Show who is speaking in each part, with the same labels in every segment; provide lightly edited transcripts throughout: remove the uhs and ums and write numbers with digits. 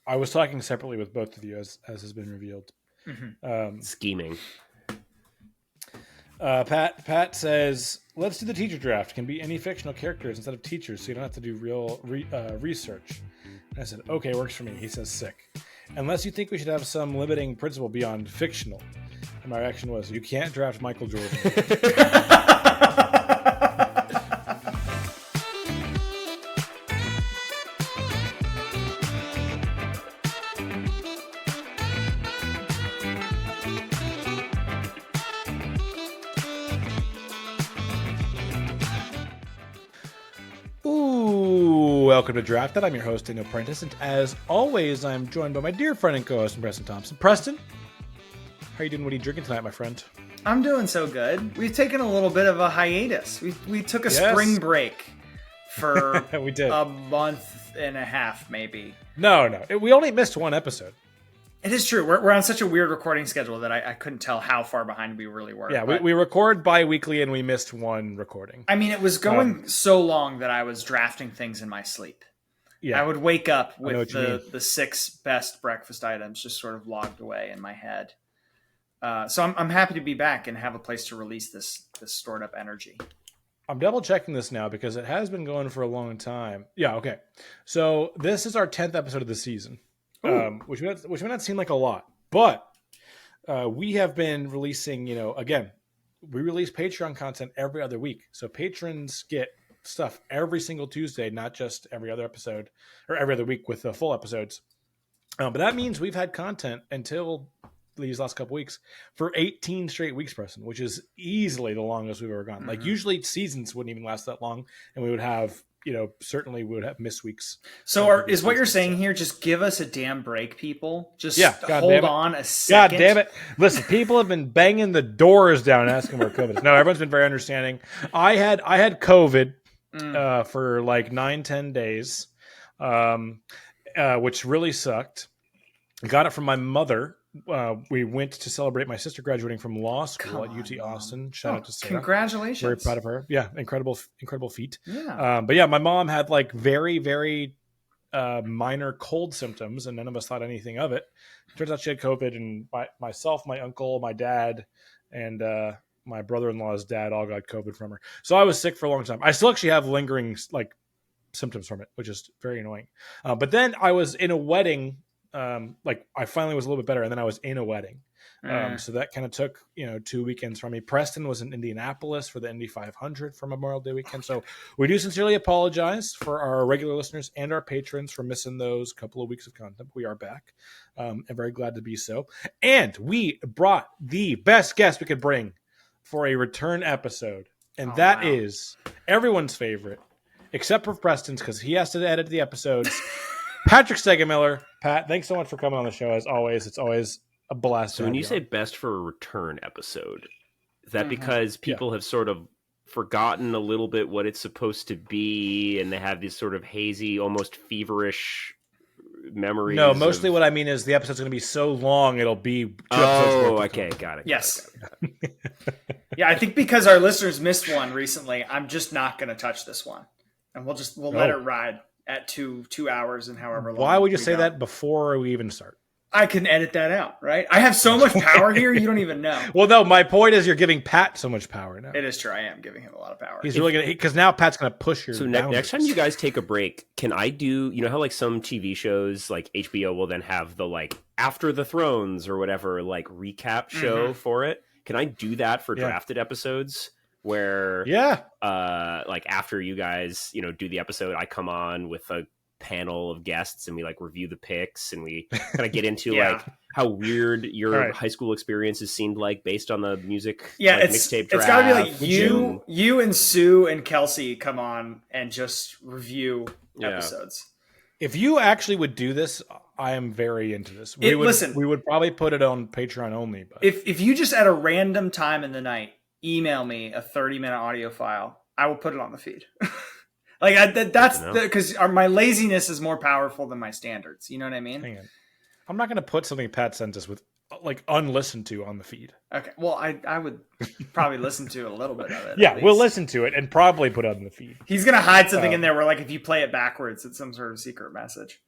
Speaker 1: I was talking separately with both of you, as has been revealed.
Speaker 2: Scheming.
Speaker 1: Pat says, let's do the teacher draft. Can be any fictional characters instead of teachers, so you don't have to do real research. And I said, okay, works for me. He says, sick. Unless you think we should have some limiting principle beyond fictional. And my reaction was, you can't draft Michael Jordan. Welcome to Draft That. I'm your host, Daniel Prentice, and as always, I'm joined by my dear friend and co-host, Preston Thompson. Preston, how are you doing? What are you drinking tonight, my friend?
Speaker 3: I'm doing so good. We've taken a little bit of a hiatus. We took a spring break for
Speaker 1: we did.
Speaker 3: a month and a half, maybe.
Speaker 1: No. We only missed one episode.
Speaker 3: It is true. We're on such a weird recording schedule that I couldn't tell how far behind we really were.
Speaker 1: Yeah, we record bi-weekly and we missed one recording.
Speaker 3: I mean, it was going so long that I was drafting things in my sleep. Yeah. I would wake up with the 6 best breakfast items just sort of logged away in my head. So I'm happy to be back and have a place to release this stored up energy.
Speaker 1: I'm double checking this now because it has been going for a long time. Yeah, okay. So this is our 10th episode of the season. Which may not seem like a lot, but we have been releasing, again, we release Patreon content every other week. So patrons get stuff every single Tuesday, not just every other episode or every other week with the full episodes. But that means we've had content until these last couple weeks for 18 straight weeks, Preston, which is easily the longest we've ever gone. Mm-hmm. Like usually seasons wouldn't even last that long, and we would have certainly we would have missed weeks.
Speaker 3: So is what you're saying here, just give us a damn break, people? Just hold on a second.
Speaker 1: God damn it. Listen, people have been banging the doors down asking where COVID is. No, everyone's been very understanding. I had COVID for like 9-10 days, which really sucked. I got it from my mother. We went to celebrate my sister graduating from law school at UT Austin. Shout out to Sarah.
Speaker 3: Congratulations.
Speaker 1: Very proud of her. Yeah, incredible feat.
Speaker 3: Yeah.
Speaker 1: But yeah, my mom had like very, very minor cold symptoms, and none of us thought anything of it. Turns out she had COVID, and myself, my uncle, my dad, and my brother-in-law's dad all got COVID from her. So I was sick for a long time. I still actually have lingering like symptoms from it, which is very annoying. But then I was in a wedding. I finally was a little bit better, and then I was in a wedding. So that kind of took, 2 weekends from me. Preston was in Indianapolis for the Indy 500 for Memorial Day weekend. So we do sincerely apologize for our regular listeners and our patrons for missing those couple of weeks of content. We are back. And very glad to be so. And we brought the best guest we could bring for a return episode. And that is everyone's favorite, except for Preston's, because he has to edit the episodes. Patrick Stegemoeller. Pat, thanks so much for coming on the show. As always, it's always a blast.
Speaker 2: So when you say best for a return episode, is that because people have sort of forgotten a little bit what it's supposed to be, and they have these sort of hazy, almost feverish memories?
Speaker 1: No, mostly what I mean is the episode's going to be so long, it'll be 2 episodes worth.
Speaker 2: Okay, got it.
Speaker 3: Yes. Yeah, I think because our listeners missed one recently, I'm just not going to touch this one, and we'll let it ride at 2 hours and however long.
Speaker 1: Why would you say that before we even start?
Speaker 3: I can edit that out, right? I have so much power here, you don't even know.
Speaker 1: Well, no, my point is you're giving Pat so much power now.
Speaker 3: It is true. I am giving him a lot of power.
Speaker 1: He's really going to, because now Pat's going to push your.
Speaker 2: So next time you guys take a break, can I do, how like some TV shows like HBO will then have the like After the Thrones or whatever, like recap show for it? Can I do that for drafted episodes? Where like after you guys do the episode, I come on with a panel of guests and we like review the picks and we kind of get into like how weird your high school experiences seemed like based on the music mixtape draft.
Speaker 3: It's gotta be like you and Sue and Kelsey come on and just review episodes.
Speaker 1: If you actually would do this, I am very into this. We would probably put it on Patreon only, but
Speaker 3: if you just at a random time in the night email me a 30-minute audio file, I will put it on the feed. That's because my laziness is more powerful than my standards. You know what I mean?
Speaker 1: Hang on. I'm not going to put something Pat sent us with like unlistened to on the feed.
Speaker 3: Okay. Well, I would probably listen to a little bit of it.
Speaker 1: Yeah, we'll listen to it and probably put it on the feed.
Speaker 3: He's going to hide something in there where like if you play it backwards, it's some sort of secret message.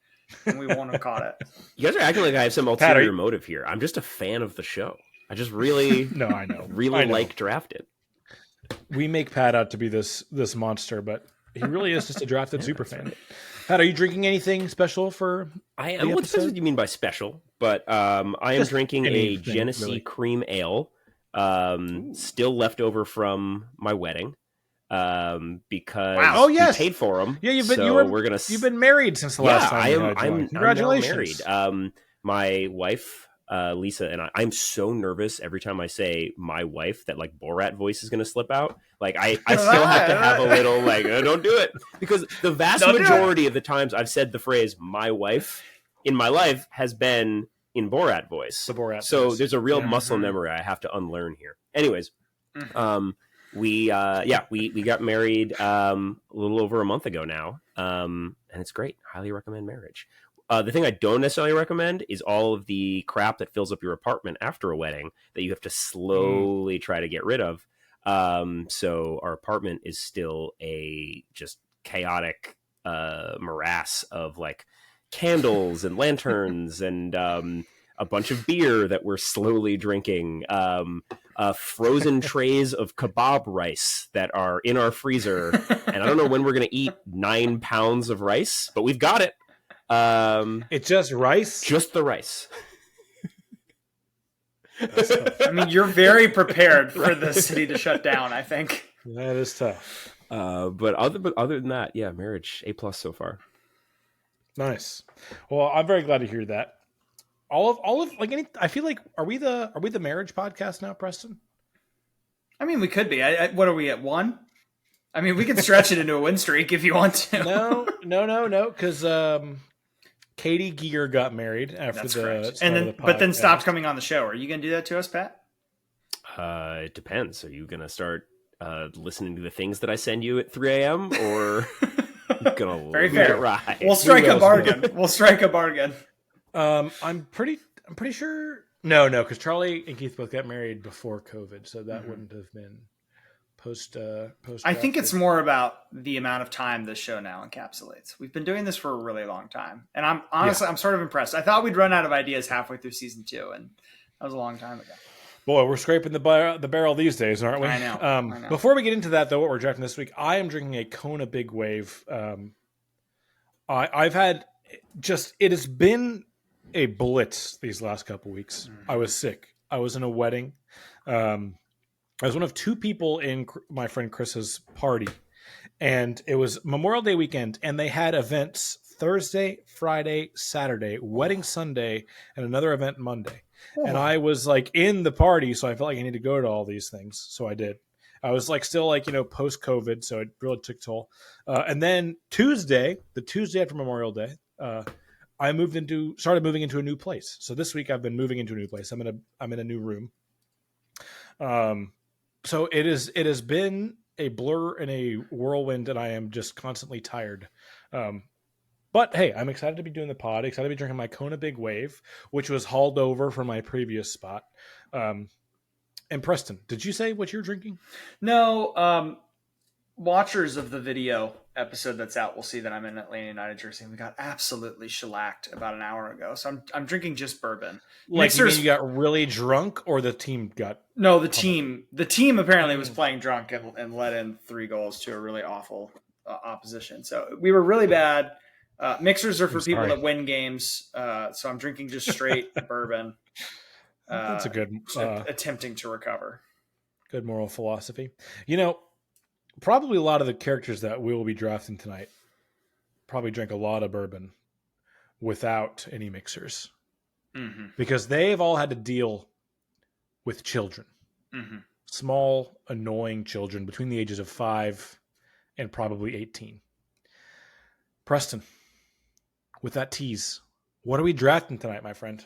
Speaker 3: and we won't have caught it.
Speaker 2: You guys are acting like I have some ulterior motive here. I'm just a fan of the show. I just really,
Speaker 1: no, I know,
Speaker 2: really like Drafted.
Speaker 1: We make Pat out to be this monster, but he really is just a Drafted super fan. Pat, are you drinking anything special for?
Speaker 2: I am. What depends what you mean by special, but I am drinking a Genesee cream ale, still left over from my wedding, because we paid for them.
Speaker 1: Yeah, you've been married since the last time.
Speaker 2: I'm
Speaker 1: Congratulations.
Speaker 2: I'm now married. My wife, Lisa, and I'm so nervous every time I say my wife that like Borat voice is going to slip out. Like I still have to have a little like, don't do it, because the vast majority of the times I've said the phrase "my wife" in my life has been in Borat voice.
Speaker 1: The Borat.
Speaker 2: So
Speaker 1: voice.
Speaker 2: There's a real muscle memory I have to unlearn here. Anyways, we got married a little over a month ago now, and it's great. Highly recommend marriage. The thing I don't necessarily recommend is all of the crap that fills up your apartment after a wedding that you have to slowly try to get rid of. So our apartment is still a just chaotic morass of like candles and lanterns and a bunch of beer that we're slowly drinking, frozen trays of kebab rice that are in our freezer. And I don't know when we're going to eat 9 pounds of rice, but we've got it.
Speaker 1: It's just rice?
Speaker 2: Just the rice.
Speaker 3: I mean, you're very prepared for the city to shut down, I think.
Speaker 1: That is tough.
Speaker 2: But other than that, yeah, marriage A+ so far.
Speaker 1: Nice. Well, I'm very glad to hear that. I feel like are we the marriage podcast now, Preston?
Speaker 3: I mean, we could be. What are we at 1? I mean, we can stretch it into a win streak if you want to.
Speaker 1: No, because Katie Geer got married after
Speaker 3: but then stopped coming on the show. Are you going to do that to us, Pat?
Speaker 2: It depends. Are you going to start listening to the things that I send you at 3 a.m. or going to
Speaker 3: very fair?
Speaker 2: Right.
Speaker 3: We'll strike a bargain.
Speaker 1: I'm pretty sure. No, because Charlie and Keith both got married before COVID, so that wouldn't have been post.
Speaker 3: I think it's more about the amount of time this show now encapsulates. We've been doing this for a really long time, and I'm honestly I'm sort of impressed. I thought we'd run out of ideas halfway through season 2, and that was a long time ago.
Speaker 1: Boy, we're scraping the barrel these days, aren't we?
Speaker 3: I know.
Speaker 1: Before we get into that, though, what we're drafting this week, I am drinking a Kona Big Wave. I've had it has been a blitz these last couple weeks. I was sick. I was in a wedding. I was one of 2 people in my friend Chris's party, and it was Memorial Day weekend, and they had events Thursday, Friday, Saturday, wedding Sunday, and another event Monday. And I was like in the party, so I felt like I needed to go to all these things. So I did. I was like still like, post COVID, so it really took toll. And then the Tuesday after Memorial Day, I started moving into a new place. So this week I've been moving into a new place. I'm in a new room. So it has been a blur and a whirlwind, and I am just constantly tired. But hey, I'm excited to be doing the pod, excited to be drinking my Kona Big Wave, which was hauled over from my previous spot. And Preston, did you say what you're drinking?
Speaker 3: No, watchers of the video episode that's out will see that I'm in Atlanta United jersey, and we got absolutely shellacked about an hour ago. So I'm drinking just bourbon.
Speaker 1: Like, you mean you got really drunk, or the team got?
Speaker 3: No, the team apparently was playing drunk and let in 3 goals to a really awful opposition. So we were really bad. Mixers are for people that win games. So I'm drinking just straight bourbon.
Speaker 1: That's a good
Speaker 3: attempting to recover.
Speaker 1: Good moral philosophy. Probably a lot of the characters that we will be drafting tonight probably drank a lot of bourbon without any mixers, because they've all had to deal with children, small, annoying children between the ages of 5 and probably 18. Preston, with that tease, what are we drafting tonight, my friend?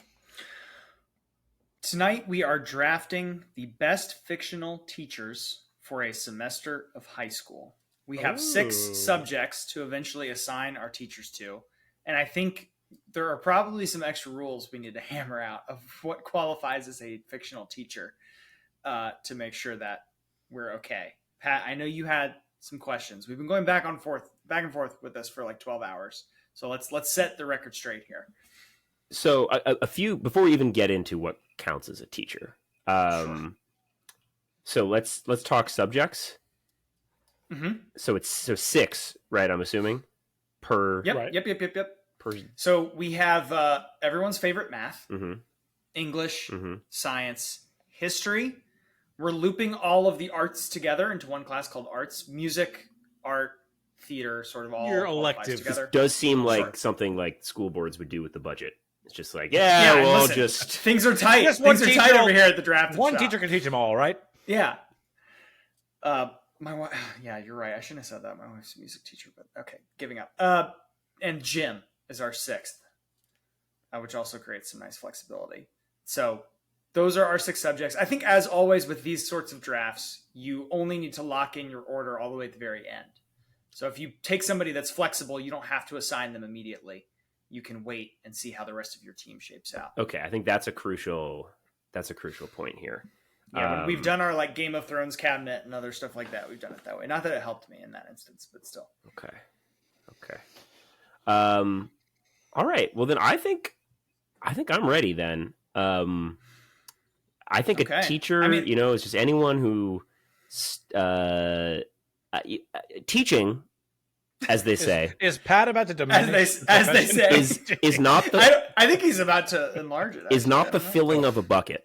Speaker 3: Tonight we are drafting the best fictional teachers for a semester of high school. We have 6 subjects to eventually assign our teachers to. And I think there are probably some extra rules we need to hammer out of what qualifies as a fictional teacher to make sure that we're okay. Pat, I know you had some questions. We've been going back and forth with this for like 12 hours. So let's set the record straight here.
Speaker 2: So a few before we even get into what counts as a teacher.
Speaker 3: Sure.
Speaker 2: So let's talk subjects.
Speaker 3: Mm-hmm.
Speaker 2: So it's 6, right? I'm assuming per.
Speaker 3: Yep.
Speaker 1: Right.
Speaker 3: Yep.
Speaker 2: Per...
Speaker 3: So we have everyone's favorite math,
Speaker 2: mm-hmm.
Speaker 3: English,
Speaker 2: mm-hmm.
Speaker 3: science, history. We're looping all of the arts together into one class called arts, music, art, theater, sort of all.
Speaker 1: Your
Speaker 3: all
Speaker 1: electives.
Speaker 3: together.
Speaker 2: This does seem like something like school boards would do with the budget. It's just like, we'll
Speaker 3: listen,
Speaker 2: just
Speaker 3: things are tight. Things are tight over here at the draft.
Speaker 1: One teacher can teach them all, right?
Speaker 3: Yeah. My wife. Yeah, you're right. I shouldn't have said that. My wife's a music teacher, but okay, giving up. And gym is our 6th, which also creates some nice flexibility. So those are our 6 subjects. I think, as always with these sorts of drafts, you only need to lock in your order all the way at the very end. So if you take somebody that's flexible, you don't have to assign them immediately. You can wait and see how the rest of your team shapes out.
Speaker 2: Okay, I think that's a crucial point here.
Speaker 3: Yeah, when we've done our like Game of Thrones cabinet and other stuff like that, we've done it that way. Not that it helped me in that instance, but still.
Speaker 2: Okay. All right. Well, then I think I'm ready. Then I think a teacher, is just anyone who teaching, as they say.
Speaker 1: Is Pat about to diminish?
Speaker 3: As they say,
Speaker 2: is not the.
Speaker 3: I think he's about to enlarge it.
Speaker 2: Is not the filling of a bucket,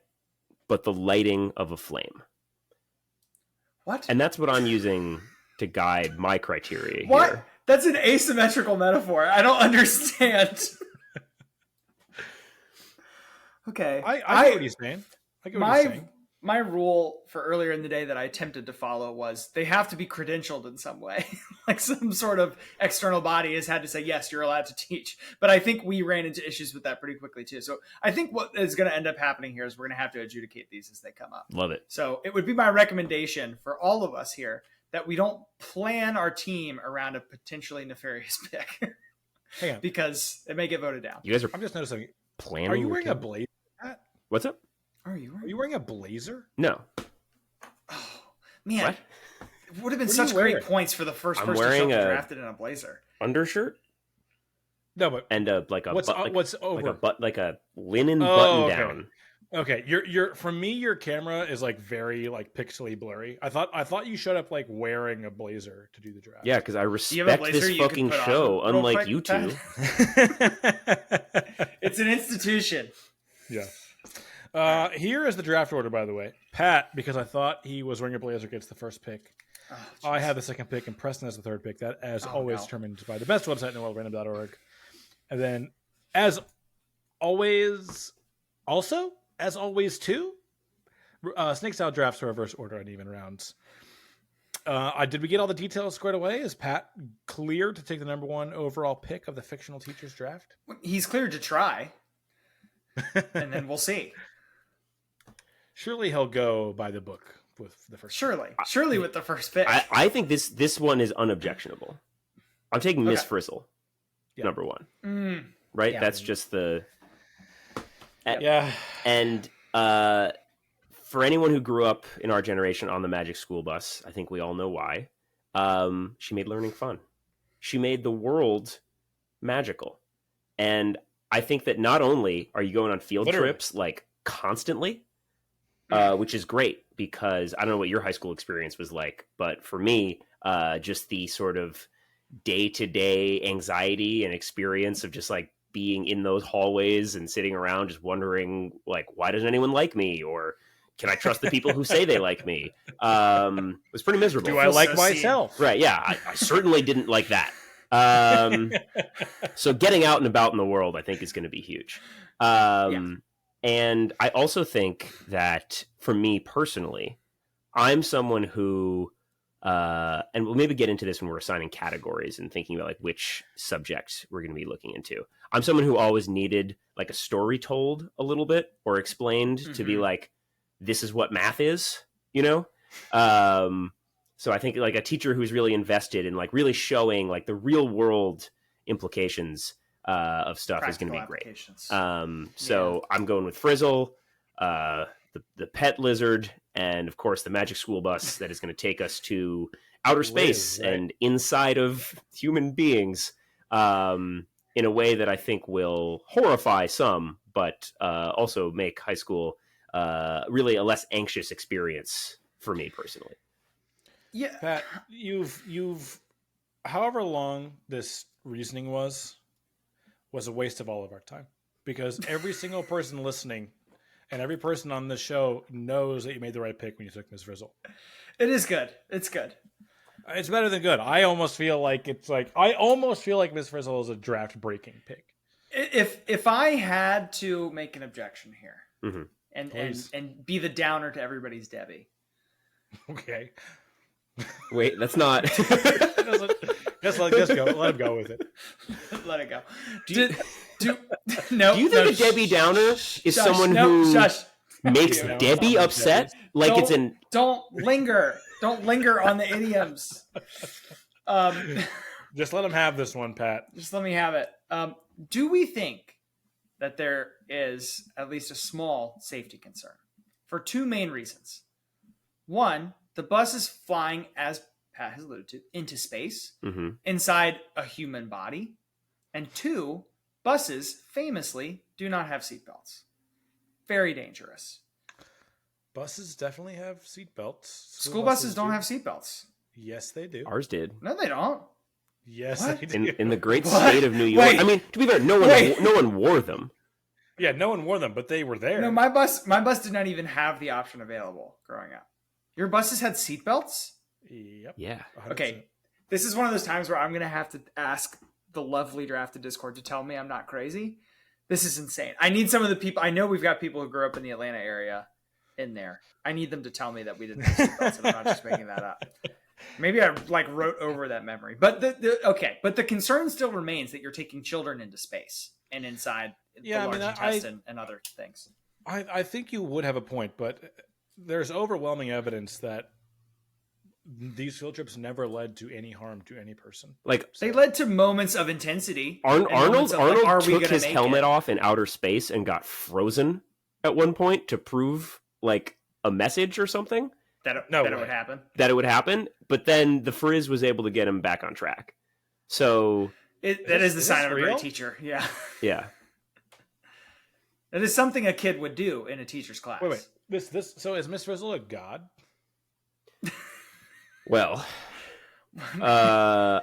Speaker 2: but the lighting of a flame.
Speaker 3: What?
Speaker 2: And that's what I'm using to guide my criteria
Speaker 3: what?
Speaker 2: here.
Speaker 3: That's an asymmetrical metaphor. I don't understand. Okay.
Speaker 1: I get what he's saying. I get what he's saying.
Speaker 3: My rule for earlier in the day that I attempted to follow was they have to be credentialed in some way. Like some sort of external body has had to say, yes, you're allowed to teach. But I think we ran into issues with that pretty quickly too. So I think what is going to end up happening here is we're going to have to adjudicate these as they come up.
Speaker 2: Love it.
Speaker 3: So it would be my recommendation for all of us here that we don't plan our team around a potentially nefarious pick.
Speaker 1: Hang on.
Speaker 3: Because it may get voted down.
Speaker 2: You guys are
Speaker 1: I'm just noticing.
Speaker 2: planning.
Speaker 1: Are you wearing a blazer?
Speaker 2: What's up?
Speaker 3: Are you
Speaker 1: wearing a blazer?
Speaker 2: No.
Speaker 3: Oh, man.
Speaker 2: What?
Speaker 3: It would have been such great points for the first person to show up drafted in a blazer.
Speaker 2: Undershirt?
Speaker 1: No, but
Speaker 2: and
Speaker 1: what's over?
Speaker 2: Like a linen button down.
Speaker 1: Okay, your for me, your camera is like very like pixely blurry. I thought you showed up like wearing a blazer to do the draft.
Speaker 2: Yeah, because I respect this fucking show, unlike you two.
Speaker 3: It's an institution.
Speaker 1: Yeah. Here is the draft order, by the way. Pat, because I thought he was wearing a blazer, gets the first pick. Oh, I have the second pick, and Preston has the third pick. That, as always, determined by the best website in the world, random.org. And then, as always, too, snake-style drafts are reverse order on even rounds. Did we get all the details squared away? Is Pat cleared to take the number 1 overall pick of the fictional teachers draft?
Speaker 3: He's cleared to try. And then we'll see.
Speaker 1: Surely he'll go by the book with the first.
Speaker 3: Surely with the first pick.
Speaker 2: I think this one is unobjectionable. I'm taking Miss Frizzle, number 1. Right? Yeah, that's just the.
Speaker 1: Yeah.
Speaker 2: And for anyone who grew up in our generation on the Magic School Bus, I think we all know why. She made learning fun. She made the world magical, and I think that not only are you going on field trips like constantly, which is great because I don't know what your high school experience was like, but for me, just the sort of day-to-day anxiety and experience of just like being in those hallways and sitting around just wondering like, why doesn't anyone like me? Or can I trust the people who say they like me? Was pretty miserable.
Speaker 1: Do I like myself?
Speaker 2: Right. Yeah. I certainly didn't like that. So getting out and about in the world, I think, is going to be huge. And I also think that for me personally, I'm someone who, and we'll maybe get into this when we're assigning categories and thinking about like which subjects we're going to be looking into. I'm someone who always needed like a story told a little bit or explained to be like, this is what math is, you know? So I think like a teacher who's really invested in like really showing like the real world implications of stuff Practical is going to be great. So I'm going with Frizzle, the pet lizard, and of course the Magic School Bus that is going to take us to outer space and inside of human beings. in a way that I think will horrify some, but also make high school really a less anxious experience for me personally.
Speaker 3: Yeah,
Speaker 1: Pat, you've however long this reasoning was a waste of all of our time, because every single person listening and every person on this show knows that you made the right pick when you took Miss Frizzle.
Speaker 3: It is good. It's good.
Speaker 1: It's better than good. I almost feel like Miss Frizzle is a draft breaking pick.
Speaker 3: If I had to make an objection here,
Speaker 2: mm-hmm.
Speaker 3: and be the downer to everybody's Debbie.
Speaker 1: Okay.
Speaker 2: Wait, that's not.
Speaker 1: Just go. Let him go with it.
Speaker 3: Let it go.
Speaker 2: Do you think a Debbie Downer is someone who makes Debbie upset? Like it's an.
Speaker 3: Don't linger. Don't linger on the idioms.
Speaker 1: Just let him have this one, Pat.
Speaker 3: Just let me have it. Do we think that there is at least a small safety concern? For two main reasons. One, the bus is flying, as Pat has alluded to, into space,
Speaker 2: mm-hmm.
Speaker 3: inside a human body. And two, buses famously do not have seatbelts. Very dangerous.
Speaker 1: Buses definitely have seatbelts.
Speaker 3: School buses don't have seatbelts.
Speaker 1: Yes, they do.
Speaker 2: Ours did.
Speaker 3: No, they don't.
Speaker 1: Yes, they do.
Speaker 2: In the great state of New York. Wait. I mean, to be fair, no one wore them.
Speaker 1: Yeah, no one wore them, but they were there.
Speaker 3: No, my bus did not even have the option available growing up. Your buses had seatbelts?
Speaker 1: Yep.
Speaker 2: Yeah.
Speaker 1: 100%.
Speaker 3: Okay. This is one of those times where I'm going to have to ask the lovely Drafted Discord to tell me I'm not crazy. This is insane. I need some of the people. I know we've got people who grew up in the Atlanta area in there. I need them to tell me that we didn't have seatbelts, and I'm not just making that up. Maybe I wrote over that memory. But but the concern still remains that you're taking children into space and inside the large intestine and other things.
Speaker 1: I think you would have a point, but there's overwhelming evidence that these field trips never led to any harm to any person.
Speaker 2: Like
Speaker 3: they led to moments of intensity.
Speaker 2: Arnold took his helmet off in outer space and got frozen at one point to prove like a message or something.
Speaker 3: That it would happen.
Speaker 2: That it would happen, but then the frizz was able to get him back on track. So
Speaker 3: that is the sign of a great teacher. Yeah.
Speaker 2: Yeah.
Speaker 3: That is something a kid would do in a teacher's class.
Speaker 1: Wait. So is Miss Frizzle a god?
Speaker 2: Well, I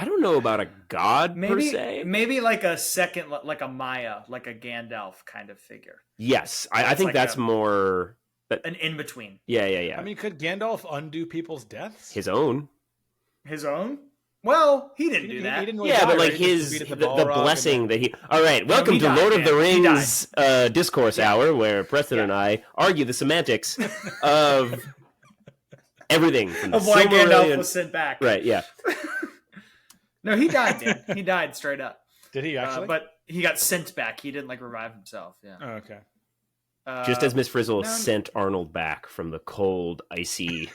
Speaker 2: don't know about a god per se.
Speaker 3: Maybe like a second, like a Maya, like a Gandalf kind of figure.
Speaker 2: Yes, I think that's more
Speaker 3: an in between.
Speaker 2: Yeah.
Speaker 1: I mean, could Gandalf undo people's deaths?
Speaker 2: His own.
Speaker 3: Well, he didn't do that.
Speaker 1: He didn't
Speaker 2: but like the blessing that he. All right, welcome to Lord of the Rings discourse hour, where Preston and I argue the semantics of everything
Speaker 3: of why Gandalf was sent back.
Speaker 2: Right? Yeah.
Speaker 3: No, he died, Dan. He died straight up.
Speaker 1: Did he actually?
Speaker 3: But he got sent back. He didn't revive himself. Yeah.
Speaker 1: Oh, okay.
Speaker 2: Just as Miss Frizzle sent Arnold back from the cold, icy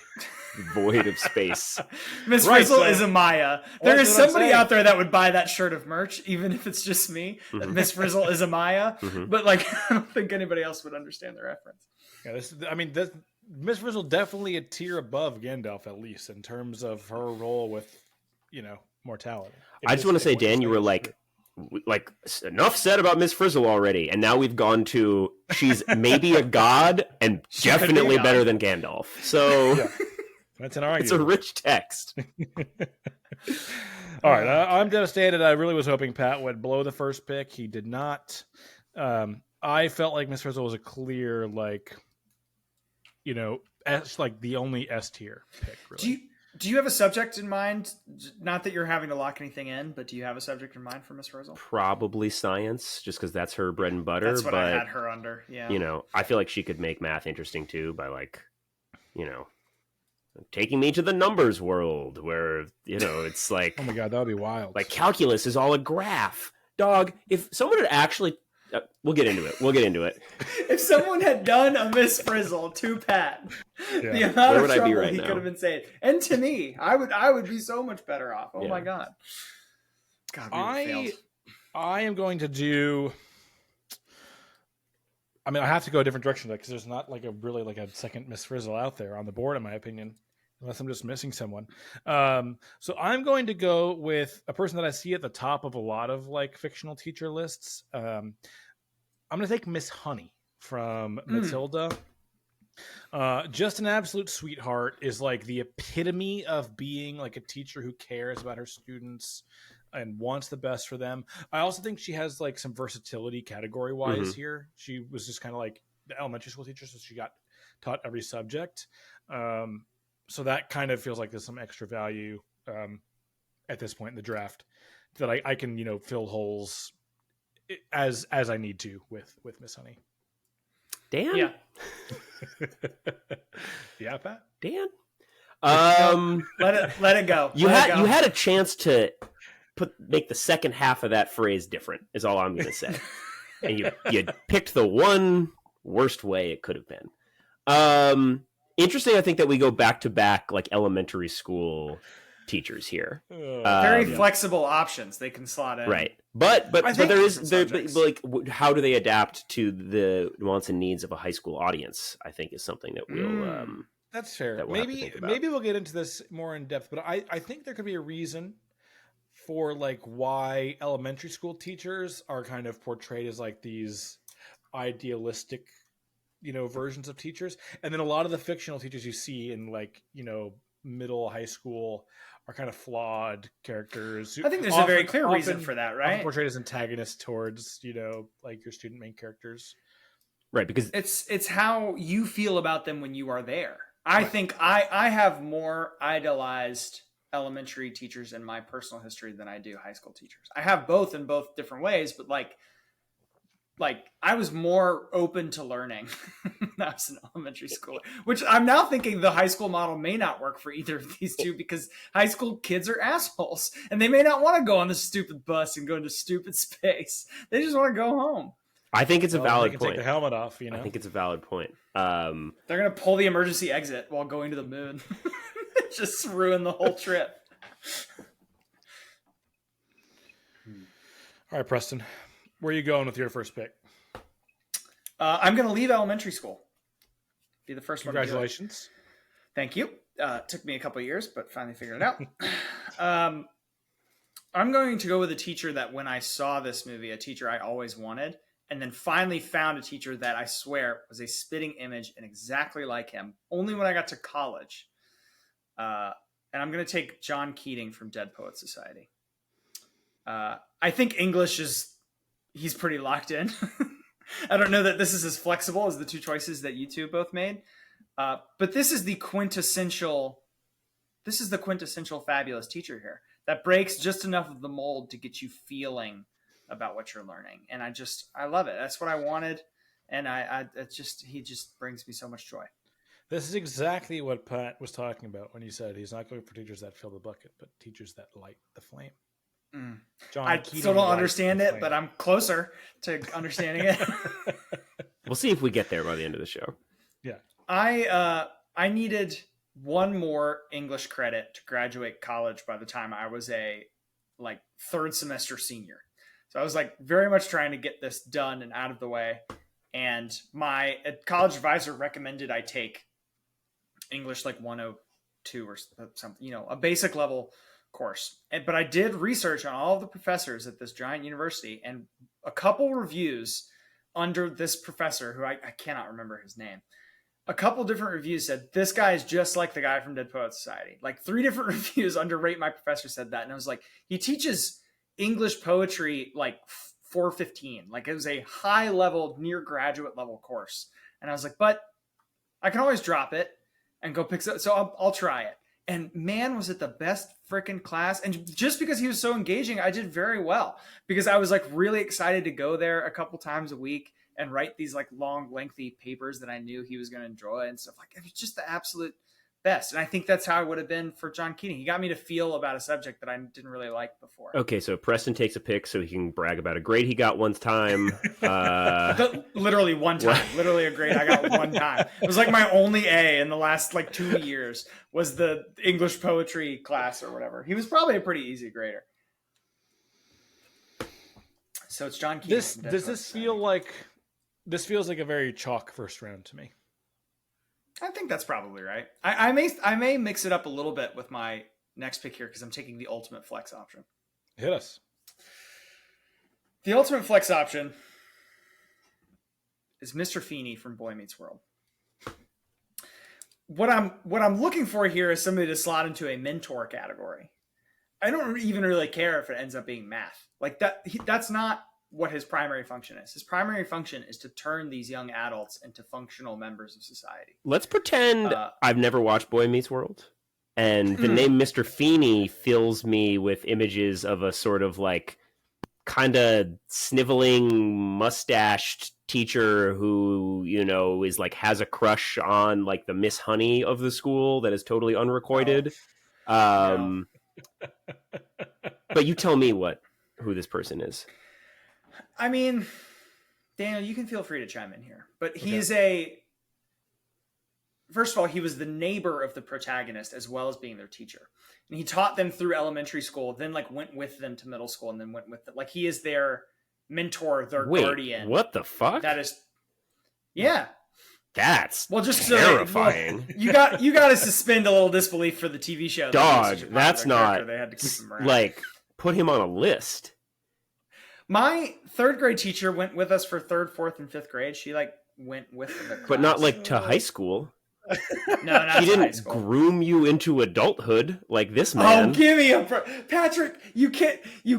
Speaker 2: void of space.
Speaker 3: Miss Frizzle is a Maya. There is somebody out there that would buy that shirt of merch, even if it's just me. Mm-hmm. Miss Frizzle is a Maya, but I don't think anybody else would understand the reference.
Speaker 1: Yeah, Miss Frizzle definitely a tier above Gandalf, at least in terms of her role with, mortality.
Speaker 2: I just want to say, Dan, you were like enough said about Miss Frizzle already, and now we've gone to she's maybe a god and definitely better than Gandalf. So
Speaker 1: that's an argument.
Speaker 2: It's a rich text.
Speaker 1: All right, I'm devastated. I really was hoping Pat would blow the first pick. He did not. I felt like Miss Frizzle was a clear, the only S tier pick. Really.
Speaker 3: Do you have a subject in mind? Not that you're having to lock anything in, but do you have a subject in mind for Miss Frizzle?
Speaker 2: Probably science, just because that's her bread and butter.
Speaker 3: That's what I had her under. Yeah.
Speaker 2: I feel like she could make math interesting too by taking me to the numbers world where, it's like,
Speaker 1: oh my God, that would be wild.
Speaker 2: Like calculus is all a graph. Dog, if someone had actually, we'll get into it.
Speaker 3: If someone had done a Miss Frizzle to Pat, the amount of trouble he could have been saved, and to me, I would be so much better off. Oh my God!
Speaker 1: I am going to do. I have to go a different direction because there's not a second Miss Frizzle out there on the board, in my opinion. unless I'm just missing someone. So I'm going to go with a person that I see at the top of a lot of like fictional teacher lists. I'm going to take Miss Honey from Matilda. Just an absolute sweetheart, is like the epitome of being like a teacher who cares about her students and wants the best for them. I also think she has like some versatility category wise here. She was just kind of like the elementary school teacher, so she got taught every subject. So that kind of feels like there's some extra value at this point in the draft that I can, fill holes as I need to with Miss Honey.
Speaker 2: Dan?
Speaker 3: Yeah.
Speaker 1: Yeah, Pat?
Speaker 2: Dan?
Speaker 3: Let it go.
Speaker 2: You had a chance to make the second half of that phrase different, is all I'm going to say. And you picked the one worst way it could have been. Interesting, I think that we go back to back like elementary school teachers here.
Speaker 3: Very flexible options they can slot in.
Speaker 2: Right. But like, how do they adapt to the wants and needs of a high school audience? I think is something that we'll.
Speaker 1: That's fair.
Speaker 2: That we'll
Speaker 1: maybe we'll get into this more in depth. But I think there could be a reason for like why elementary school teachers are kind of portrayed as like these idealistic, versions of teachers, and then a lot of the fictional teachers you see in like middle high school are kind of flawed characters.
Speaker 3: I think there's a very clear reason for that, right?
Speaker 1: Portrayed as antagonists towards, like your student main characters.
Speaker 2: Right, because
Speaker 3: it's how you feel about them when you are there. I think I have more idolized elementary teachers in my personal history than I do high school teachers. I have both in both different ways, but like I was more open to learning when I was in elementary school, which I'm now thinking the high school model may not work for either of these two, because high school kids are assholes and they may not want to go on the stupid bus and go into stupid space. They just want to go home.
Speaker 2: I think it's a valid point.
Speaker 1: Take the helmet off,
Speaker 2: I think it's a valid point.
Speaker 3: They're going to pull the emergency exit while going to the moon. Just ruin the whole trip.
Speaker 1: All right, Preston. Where are you going with your first pick?
Speaker 3: I'm going to leave elementary school. Be the first one.
Speaker 1: Congratulations.
Speaker 3: Thank you. Took me a couple of years, but finally figured it out. I'm going to go with a teacher that when I saw this movie, a teacher I always wanted, and then finally found a teacher that I swear was a spitting image and exactly like him, only when I got to college. And I'm going to take John Keating from Dead Poets Society. I think English he's pretty locked in. I don't know that this is as flexible as the two choices that you two both made. But this is the quintessential fabulous teacher here that breaks just enough of the mold to get you feeling about what you're learning. And I love it. That's what I wanted. And he just brings me so much joy.
Speaker 1: This is exactly what Pat was talking about when he said he's not going for teachers that fill the bucket, but teachers that light the flame.
Speaker 3: I still don't understand it, but I'm closer to understanding it.
Speaker 2: We'll see if we get there by the end of the show.
Speaker 1: Yeah.
Speaker 3: I needed one more English credit to graduate college by the time I was a third semester senior. So I was very much trying to get this done and out of the way. And my college advisor recommended I take English 102 or something, a basic level course. But I did research on all of the professors at this giant university, and a couple reviews under this professor, who I cannot remember his name, a couple different reviews said, this guy is just like the guy from Dead Poets Society. 3 different reviews underrate my professor said that. And I was like, he teaches English poetry 415. It was a high level, near graduate level course. And I was like, but I can always drop it and go pick up. So I'll try it. And man, was it the best freaking class. And just because he was so engaging, I did very well, because I was really excited to go there a couple times a week and write these long, lengthy papers that I knew he was going to enjoy and stuff. It was just the absolute best. And I think that's how it would have been for John Keating. He got me to feel about a subject that I didn't really like before.
Speaker 2: Okay, so Preston takes a pick so he can brag about a grade he got one time.
Speaker 3: Literally one time. Literally a grade I got one time. It was my only A in the last 2 years was the English poetry class or whatever. He was probably a pretty easy grader. So it's John Keating.
Speaker 1: This feels like a very chalk first round to me.
Speaker 3: I think that's probably right. I may mix it up a little bit with my next pick here because I'm taking the ultimate flex option.
Speaker 1: Hit us.
Speaker 3: The ultimate flex option is Mr. Feeney from Boy Meets World. What I'm looking for here is somebody to slot into a mentor category. I don't even really care if it ends up being math. Like that's not what his primary function is. His primary function is to turn these young adults into functional members of society.
Speaker 2: Let's pretend I've never watched Boy Meets World, and the name Mr. Feeney fills me with images of a sort of like kind of sniveling, mustached teacher who, you know, is like has a crush on like the Miss Honey of the school that is totally unrequited.
Speaker 3: No.
Speaker 2: But you tell me who this person is.
Speaker 3: I mean, Daniel, you can feel free to chime in here, but he's first of all, he was the neighbor of the protagonist as well as being their teacher. And he taught them through elementary school, then like went with them to middle school and then went with them. Like he is their mentor, their guardian.
Speaker 2: What the fuck?
Speaker 3: That is, yeah.
Speaker 2: That's
Speaker 3: just
Speaker 2: terrifying.
Speaker 3: You got to suspend a little disbelief for the TV show.
Speaker 2: Dog, that's not
Speaker 3: they had to keep him around.
Speaker 2: Like put him on a list.
Speaker 3: My third grade teacher went with us for third, fourth, and fifth grade. She like went with the class.
Speaker 2: But not like to high school.
Speaker 3: No, not
Speaker 2: she
Speaker 3: to
Speaker 2: didn't
Speaker 3: high school.
Speaker 2: Groom you into adulthood like this man.
Speaker 3: Oh, give me Patrick. You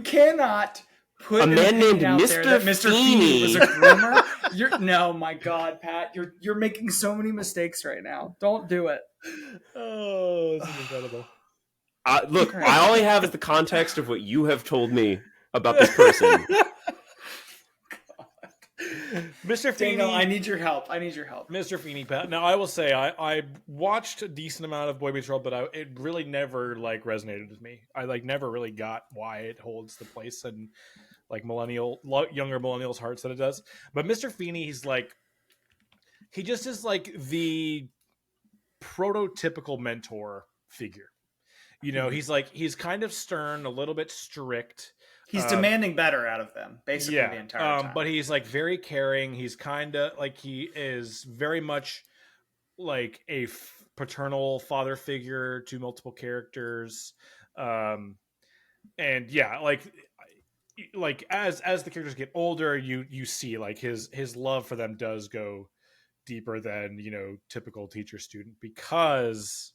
Speaker 3: cannot put
Speaker 2: a man named
Speaker 3: Mr. Feeney was a groomer. No, my God, Pat, you're making so many mistakes right now. Don't do it.
Speaker 1: Oh, this is incredible.
Speaker 2: Look, I only have is the context of what you have told me about this person.
Speaker 1: Mr. Feeney,
Speaker 3: Daniel, I need your help.
Speaker 1: Mr. Feeney, Pat. Now, I will say I watched a decent amount of Boy Meets World, but it really never like resonated with me. I like never really got why it holds the place in like younger millennials' hearts that it does. But Mr. Feeney, he just is like the prototypical mentor figure. You know, he's kind of stern, a little bit strict.
Speaker 3: He's demanding better out of them, basically, the entire time.
Speaker 1: But he's like very caring. He's kind of like he is very much like a paternal father figure to multiple characters. And yeah, like as the characters get older, you see like his love for them does go deeper than, you know, typical teacher student because.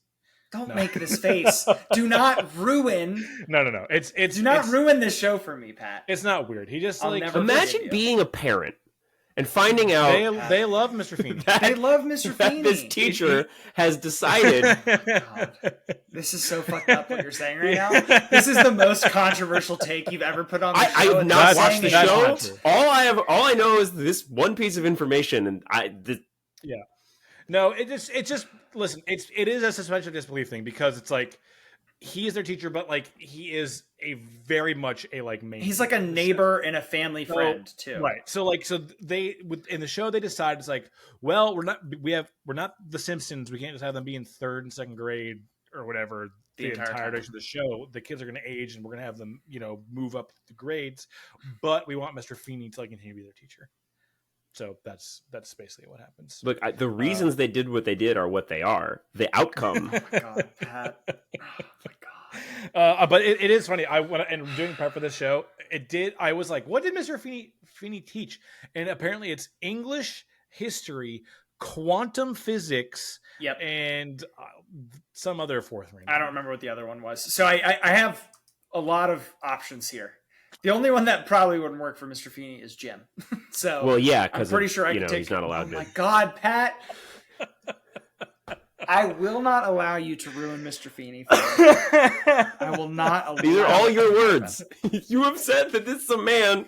Speaker 3: Don't make this face. Do not ruin.
Speaker 1: No. It's
Speaker 3: do not ruin this show for me, Pat.
Speaker 1: It's not weird. He just
Speaker 2: imagine being a parent and finding out
Speaker 1: they love Mr. Feeney.
Speaker 3: They love Mr. Feeney.
Speaker 2: This teacher has decided.
Speaker 3: God, this is so fucked up what you're saying right now. This is the most controversial take you've ever put on the show.
Speaker 2: I have not watched the show. All I know is this one piece of information, and
Speaker 1: yeah. No, it just listen. It is a suspension of disbelief thing because it's like he is their teacher, but like he is a very much a like main.
Speaker 3: He's like a neighbor and a family friend too,
Speaker 1: right? So they in the show they decide it's like, well, we're not the Simpsons. We can't just have them be in third and second grade or whatever the entire duration of the show. The kids are going to age, and we're going to have them, you know, move up the grades. But we want Mr. Feeney to like continue to be their teacher. So that's basically what happens.
Speaker 2: Look, the reasons they did what they did are what they are. The outcome.
Speaker 3: Oh my God, Pat. Oh my God.
Speaker 1: But it is funny. And doing prep for this show, I was like, what did Mr. Feeney teach? And apparently it's English, history, quantum physics, and some other fourth ring.
Speaker 3: I don't remember what the other one was. So I have a lot of options here. The only one that probably wouldn't work for Mr. Feeney is Jim. So
Speaker 2: well, yeah, because
Speaker 3: I'm pretty sure I can take.
Speaker 2: He's not allowed to.
Speaker 3: Oh my God, Pat! I will not allow you to ruin Mr. Feeney. I will not allow.
Speaker 2: These are all your words. You have said that this is a man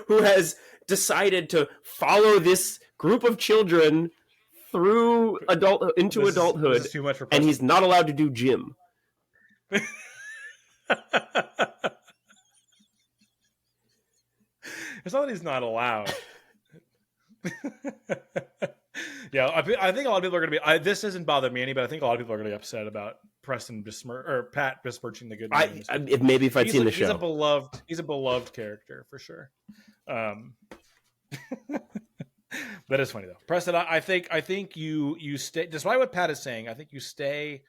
Speaker 2: who has decided to follow this group of children through adulthood,
Speaker 1: this is too much for
Speaker 2: and he's not allowed to do Jim.
Speaker 1: It's not that he's not allowed. Yeah, I think a lot of people are going to be. This doesn't bother me any, but I think a lot of people are going to be upset about Preston Pat besmirching the good name.
Speaker 2: Maybe if I'd seen the show,
Speaker 1: he's a beloved character for sure. That is funny though, Preston. I think you stay, despite what Pat is saying. I think you stay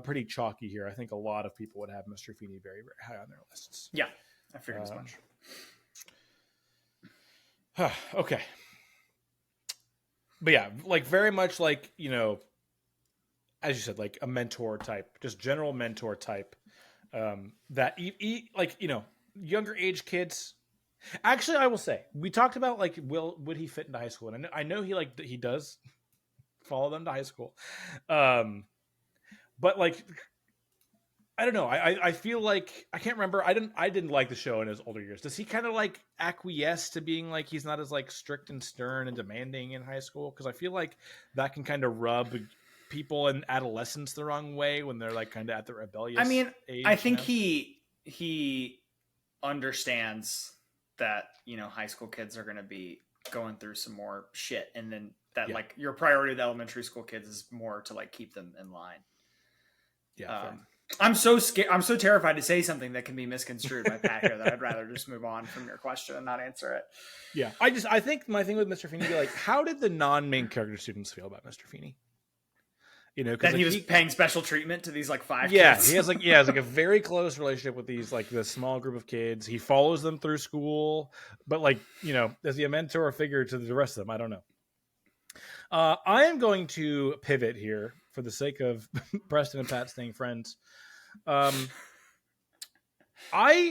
Speaker 1: pretty chalky here. I think a lot of people would have Mr. Feeney very, very high on their lists.
Speaker 3: Yeah, I figured as much.
Speaker 1: Okay, but yeah, like very much like, you know, as you said, like a mentor type, just general mentor type. That like, you know, younger age kids. Actually, I will say we talked about like would he fit into high school, and I know he does follow them to high school, but like I don't know. I feel like I can't remember. I didn't like the show in his older years. Does he kind of like acquiesce to being like he's not as like strict and stern and demanding in high school? Because I feel like that can kind of rub people in adolescence the wrong way when they're like kind of at the rebellious.
Speaker 3: I mean,
Speaker 1: age,
Speaker 3: I think
Speaker 1: you know?
Speaker 3: he understands that, you know, high school kids are going to be going through some more shit, and then that like your priority with elementary school kids is more to like keep them in line.
Speaker 1: Yeah.
Speaker 3: I'm so scared. I'm so terrified to say something that can be misconstrued by Pat here that I'd rather just move on from your question and not answer it.
Speaker 1: Yeah. I think my thing with Mr. Feeney would be like, how did the non-main character students feel about Mr. Feeney? You know,
Speaker 3: that
Speaker 1: like
Speaker 3: he was paying special treatment to these like 5
Speaker 1: kids.
Speaker 3: kids.
Speaker 1: He has like a very close relationship with these like this small group of kids. He follows them through school, but like, you know, is he a mentor figure to the rest of them? I don't know. I am going to pivot here for the sake of Preston and Pat staying friends. I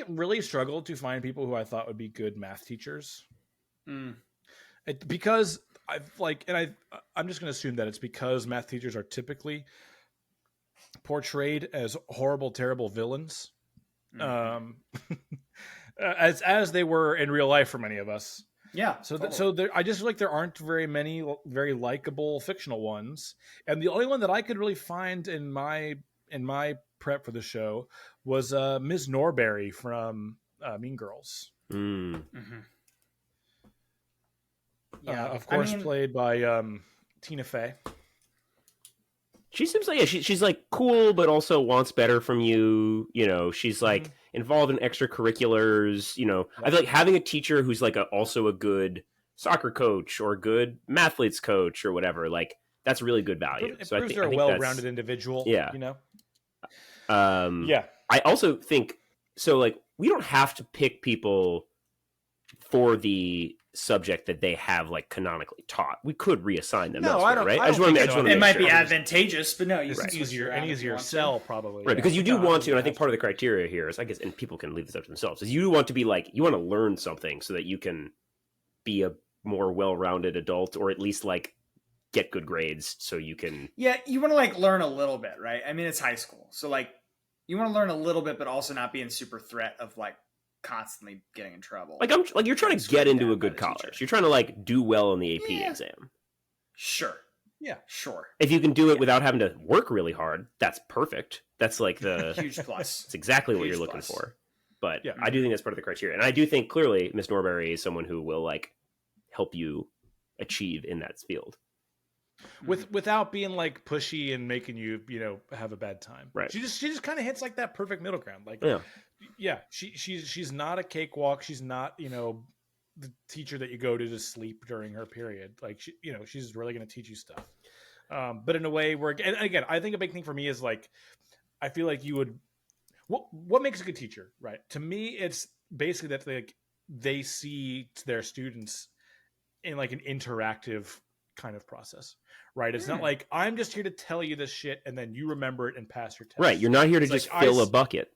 Speaker 1: really struggled to find people who I thought would be good math teachers. Because I've like, and I'm just going to assume that it's because math teachers are typically portrayed as horrible, terrible villains, as they were in real life for many of us.
Speaker 3: Yeah.
Speaker 1: So, totally. I just feel like there aren't very many very likable fictional ones, and the only one that I could really find in my prep for the show was Ms. Norberry from Mean Girls. Yeah, of course, played by Tina Fey.
Speaker 2: She seems like she's like cool, but also wants better from you. You know, she's like involved in extracurriculars. You know, I feel like having a teacher who's like also a good soccer coach or a good mathletes coach or whatever, like that's really good value.
Speaker 1: So I think they're a well-rounded individual. Yeah, you know.
Speaker 2: I also think so. Like, we don't have to pick people for the subject that they have like canonically taught. We could reassign them.
Speaker 1: No, I don't.
Speaker 2: Right?
Speaker 1: I just want to
Speaker 3: make it might be advantageous, but no,
Speaker 1: it's an easier sell probably.
Speaker 2: Right, because you do want to, and I think part of the criteria here is, I guess, and people can leave this up to themselves, is you want to be like, you want to learn something so that you can be a more well-rounded adult, or at least like get good grades so you can.
Speaker 3: Yeah, you want to like learn a little bit, right? I mean, it's high school, so like you want to learn a little bit, but also not be in super threat of like constantly getting in trouble.
Speaker 2: Like you're trying to get into a good college. Teacher. You're trying to like do well in the AP exam.
Speaker 3: Sure.
Speaker 1: Yeah.
Speaker 3: Sure.
Speaker 2: If you can do it without having to work really hard, that's perfect. That's like the
Speaker 3: huge plus.
Speaker 2: It's exactly what you're looking for. But yeah, I do think that's part of the criteria. And I do think clearly Miss Norberry is someone who will like help you achieve in that field.
Speaker 1: Without being like pushy and making you, you know, have a bad time.
Speaker 2: Right.
Speaker 1: She just kind of hits like that perfect middle ground. Like, she's not a cakewalk. She's not, you know, the teacher that you go to sleep during her period. Like, she's really going to teach you stuff. But in a way where, and again, I think a big thing for me is like, I feel like you would, what makes a good teacher, right? To me, it's basically that they see their students in like an interactive kind of process, right? It's not like, I'm just here to tell you this shit and then you remember it and pass your test.
Speaker 2: Right. You're not here to just fill a bucket.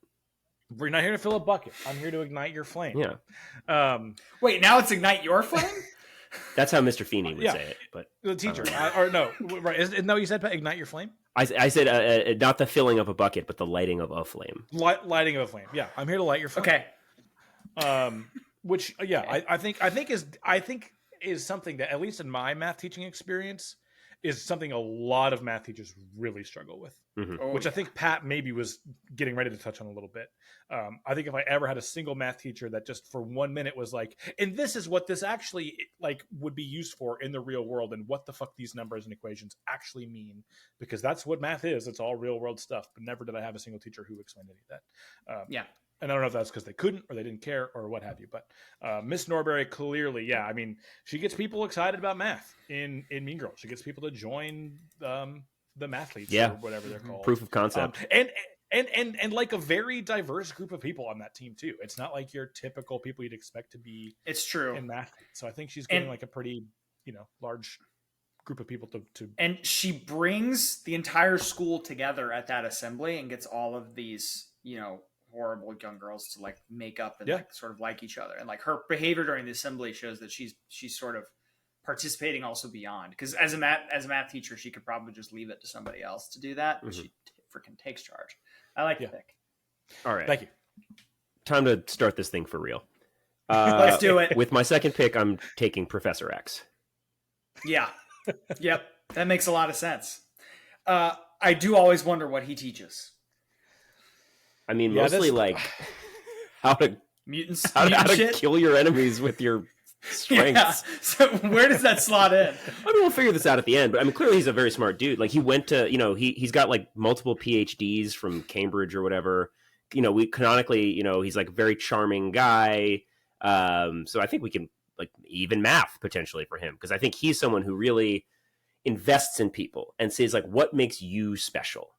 Speaker 1: We're not here to fill a bucket. I'm here to ignite your flame.
Speaker 2: Yeah.
Speaker 3: Wait, now it's ignite your flame?
Speaker 2: That's how Mr. Feeney would say it. But
Speaker 1: the teacher, or no, right? No, you said ignite your flame.
Speaker 2: I said not the filling of a bucket, but the lighting of a flame.
Speaker 1: Lighting of a flame. Yeah, I'm here to light your flame.
Speaker 3: Okay.
Speaker 1: Which I think is something that, at least in my math teaching experience, is something a lot of math teachers really struggle with, which I think Pat maybe was getting ready to touch on a little bit. I think if I ever had a single math teacher that just for 1 minute was like, and this is what this actually like would be used for in the real world, and what the fuck these numbers and equations actually mean, because that's what math is. It's all real world stuff. But never did I have a single teacher who explained any of that. And I don't know if that's because they couldn't or they didn't care or what have you. But Miss Norbury clearly, yeah, I mean, she gets people excited about math in Mean Girls. She gets people to join the mathletes or whatever they're called.
Speaker 2: Proof of concept.
Speaker 1: And like a very diverse group of people on that team too. It's not like your typical people you'd expect to be.
Speaker 3: It's true.
Speaker 1: In math. So I think she's getting like a pretty, large group of people to. And
Speaker 3: she brings the entire school together at that assembly and gets all of these, horrible young girls to like make up and like sort of like each other. And like her behavior during the assembly shows that she's sort of participating also beyond, because as a math teacher, she could probably just leave it to somebody else to do that. But she freaking takes charge. I like the pick.
Speaker 2: All right.
Speaker 1: Thank you.
Speaker 2: Time to start this thing for real.
Speaker 3: Let's do it.
Speaker 2: With my second pick, I'm taking Professor X.
Speaker 3: Yeah. Yep. That makes a lot of sense. I do always wonder what he teaches.
Speaker 2: I mean, mostly like how to kill your enemies with your strengths.
Speaker 3: Yeah. So where does that slot in?
Speaker 2: I mean, we'll figure this out at the end. But I mean, clearly he's a very smart dude. Like he went to, he's got like multiple PhDs from Cambridge or whatever. We canonically, he's like a very charming guy. So I think we can like even math potentially for him, because I think he's someone who really invests in people and says like, what makes you special?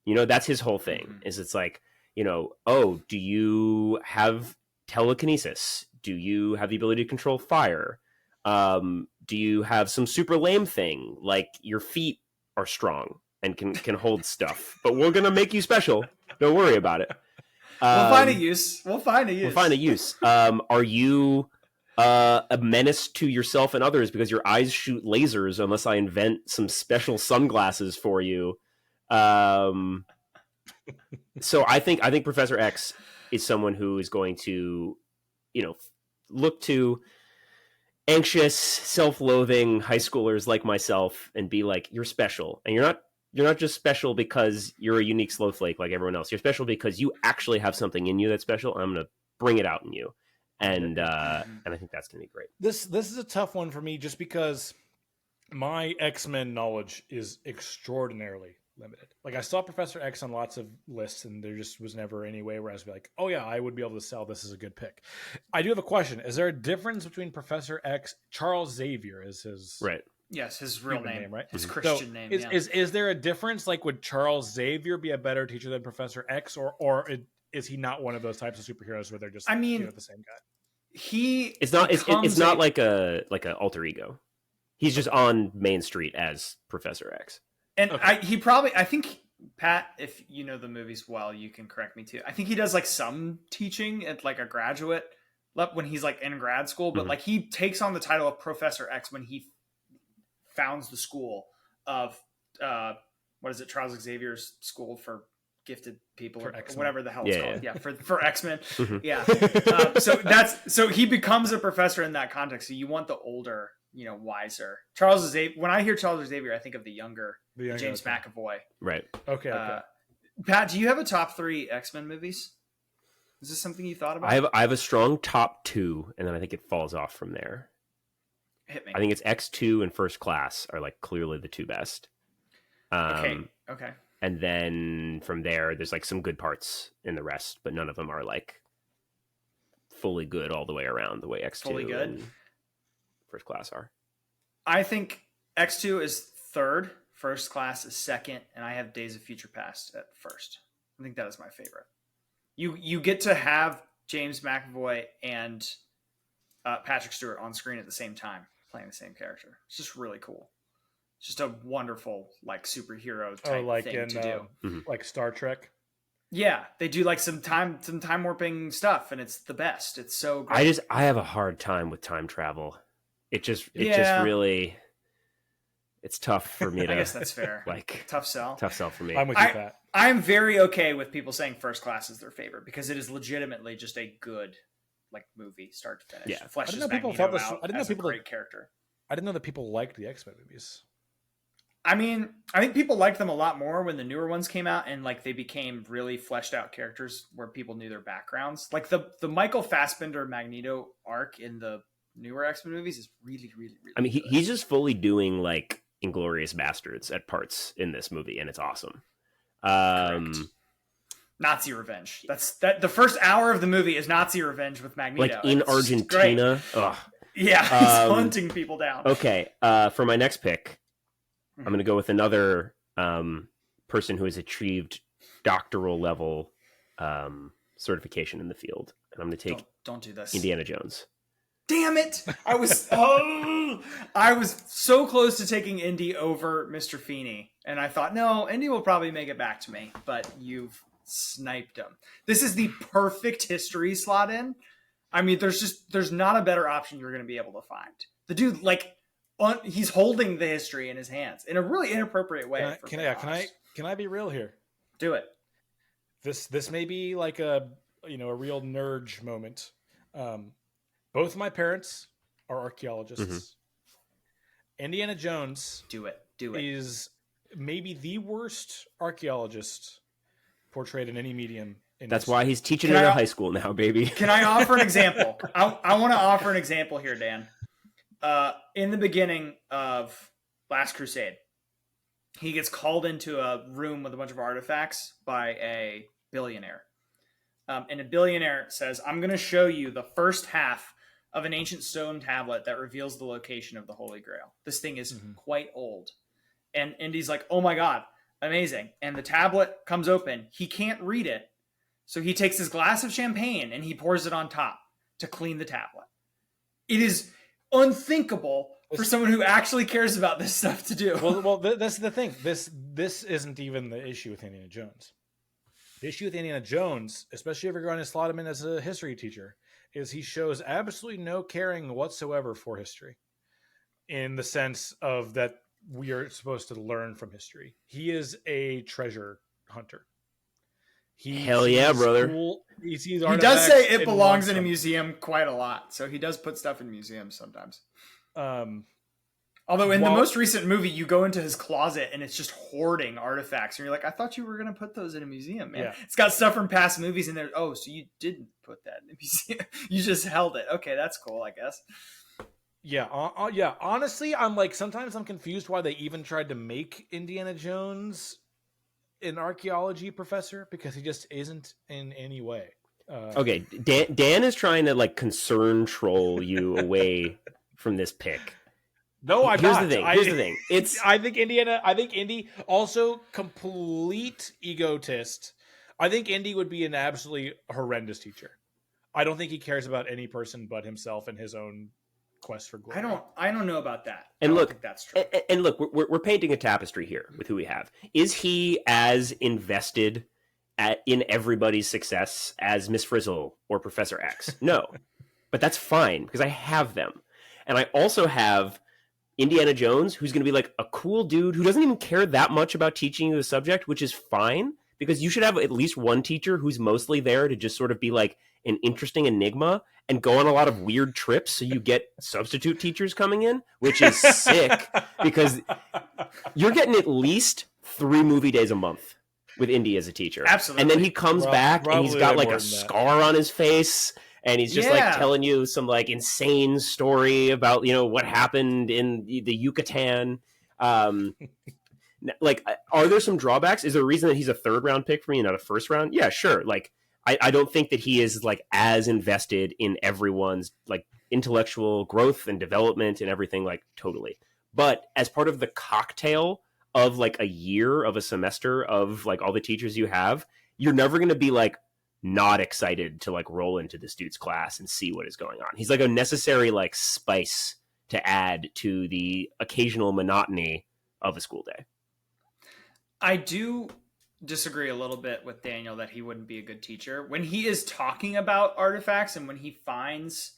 Speaker 2: That's his whole thing. Is it's like, oh, do you have telekinesis? Do you have the ability to control fire? Do you have some super lame thing like your feet are strong and can hold stuff? But we're gonna make you special. Don't worry about it.
Speaker 3: We'll find a use. We'll find a
Speaker 2: use. Are you a menace to yourself and others because your eyes shoot lasers unless I invent some special sunglasses for you? So I think Professor X is someone who is going to, look to anxious, self-loathing high schoolers like myself and be like, you're special. And you're not just special because you're a unique snowflake like everyone else. You're special because you actually have something in you that's special. And I'm going to bring it out in you. And I think that's going to be great.
Speaker 1: This is a tough one for me just because my X-Men knowledge is extraordinarily limited. Like I saw Professor X on lots of lists and there just was never any way where I was like, oh yeah, I would be able to sell this as a good pick. I do have a question. Is there a difference between Professor X? Charles Xavier is his
Speaker 2: right.
Speaker 3: Yes, his real name,
Speaker 1: right?
Speaker 3: His Christian name.
Speaker 1: Is there a difference? Like, would Charles Xavier be a better teacher than Professor X, or is he not one of those types of superheroes where they're just the same guy?
Speaker 2: It's not like a alter ego. He's just on Main Street as Professor X.
Speaker 3: And okay. I think, Pat, if you know the movies well, you can correct me too. I think he does like some teaching at like a graduate level when he's like in grad school, but like he takes on the title of Professor X when he founds the school of, what is it? Charles Xavier's School for Gifted People or whatever the hell it's called. Yeah. For X-Men. Yeah. So he becomes a professor in that context. So you want the older, wiser Charles Xavier. When I hear Charles Xavier, I think of the younger James McAvoy.
Speaker 2: Right.
Speaker 1: Okay.
Speaker 3: Pat, do you have a top 3 X-Men movies? Is this something you thought about?
Speaker 2: I have a strong top 2, and then I think it falls off from there.
Speaker 3: Hit me.
Speaker 2: I think it's X2 and First Class are like clearly the 2 best.
Speaker 3: Okay.
Speaker 2: And then from there's like some good parts in the rest, but none of them are like fully good all the way around the way X2 and First Class are.
Speaker 3: I think X2 is 3rd, First Class is 2nd, and I have Days of Future Past at 1st. I think that is my favorite. You get to have James McAvoy and Patrick Stewart on screen at the same time playing the same character. It's just really cool. It's just a wonderful like superhero type thing to do.
Speaker 1: Like Star Trek.
Speaker 3: Yeah, they do like some time warping stuff, and it's the best. It's so great.
Speaker 2: I have a hard time with time travel. It just really, it's tough for me to.
Speaker 3: I guess that's fair.
Speaker 2: Like
Speaker 3: tough sell
Speaker 2: for me.
Speaker 1: I'm with you, Pat.
Speaker 3: I'm very okay with people saying First Class is their favorite because it is legitimately just a good like movie start to finish.
Speaker 2: Yeah,
Speaker 3: Fleshes
Speaker 1: I didn't know people felt this. I didn't know people
Speaker 3: great character.
Speaker 1: I didn't know that people liked the X-Men movies.
Speaker 3: I mean, I think people liked them a lot more when the newer ones came out and like they became really fleshed out characters where people knew their backgrounds. Like the Michael Fassbender Magneto arc in the newer X-Men movies is really, really, really
Speaker 2: I mean,
Speaker 3: good.
Speaker 2: he's just fully doing like Inglourious Bastards at parts in this movie, and it's awesome.
Speaker 3: Nazi revenge. The first hour of the movie is Nazi revenge with Magneto.
Speaker 2: Like in Argentina. Ugh.
Speaker 3: Yeah, he's hunting people down.
Speaker 2: Okay, for my next pick, I'm going to go with another person who has achieved doctoral level certification in the field, and I'm going to take
Speaker 3: don't do this.
Speaker 2: Indiana Jones.
Speaker 3: Damn it! I was so close to taking Indy over Mr. Feeney, and I thought, no, Indy will probably make it back to me, but you've sniped him. This is the perfect history slot in. I mean, there's not a better option you're going to be able to find. The dude, like, he's holding the history in his hands in a really inappropriate way.
Speaker 1: Can I be real here?
Speaker 3: Do it.
Speaker 1: This may be like a real nerd moment. Both my parents are archaeologists. Mm-hmm. Indiana Jones
Speaker 3: do it
Speaker 1: is maybe the worst archaeologist portrayed in any medium.
Speaker 2: That's why he's teaching at a high school now, baby.
Speaker 3: Can I offer an example? I want to offer an example here, Dan. In the beginning of Last Crusade, he gets called into a room with a bunch of artifacts by a billionaire. And a billionaire says, I'm going to show you the first half of an ancient stone tablet that reveals the location of the Holy Grail. This thing is quite old. And Indy's like, oh my God, amazing. And the tablet comes open. He can't read it. So he takes his glass of champagne and he pours it on top to clean the tablet. It is unthinkable for someone who actually cares about this stuff to do.
Speaker 1: Well, that's the thing. This isn't even the issue with Indiana Jones. The issue with Indiana Jones, especially if you're going to slot him in as a history teacher, is he shows absolutely no caring whatsoever for history, in the sense of that we are supposed to learn from history. He is a treasure hunter.
Speaker 2: Hell yeah, brother.
Speaker 1: Cool. He
Speaker 3: does say it belongs in a museum quite a lot, so he does put stuff in museums sometimes. Although in the most recent movie, you go into his closet and it's just hoarding artifacts. And you're like, I thought you were going to put those in a museum, man. Yeah. It's got stuff from past movies in there. Oh, so you didn't put that in a museum. You just held it. Okay, that's cool, I guess.
Speaker 1: Yeah, yeah. Honestly, I'm like, sometimes I'm confused why they even tried to make Indiana Jones an archaeology professor, because he just isn't in any way.
Speaker 2: Okay, Dan is trying to like concern troll you away from this pick.
Speaker 1: No, I'm not.
Speaker 2: Here's the thing.
Speaker 1: I think Indy also complete egotist. I think Indy would be an absolutely horrendous teacher. I don't think he cares about any person but himself and his own quest for glory.
Speaker 3: I don't know about that.
Speaker 2: And look,
Speaker 3: think that's true.
Speaker 2: And look, we're painting a tapestry here with who we have. Is he as invested in everybody's success as Miss Frizzle or Professor X? No, but that's fine because I have them, and I also have Indiana Jones, who's going to be like a cool dude who doesn't even care that much about teaching you the subject, which is fine, because you should have at least one teacher who's mostly there to just sort of be like an interesting enigma and go on a lot of weird trips, so you get substitute teachers coming in, which is sick, because you're getting at least 3 movie days a month with Indy as a teacher.
Speaker 3: Absolutely.
Speaker 2: And then he comes back and he's got like a scar on his face, and he's just like telling you some like insane story about, what happened in the Yucatan. Like, are there some drawbacks? Is there a reason that he's a 3rd round pick for me and not a 1st round? Yeah, sure. Like, I don't think that he is like as invested in everyone's like intellectual growth and development and everything, like totally. But as part of the cocktail of like a year of a semester of like all the teachers you have, you're never going to be like not excited to like roll into this dude's class and see what is going on. He's like a necessary like spice to add to the occasional monotony of a school day.
Speaker 3: I do disagree a little bit with Daniel that he wouldn't be a good teacher. When he is talking about artifacts and when he finds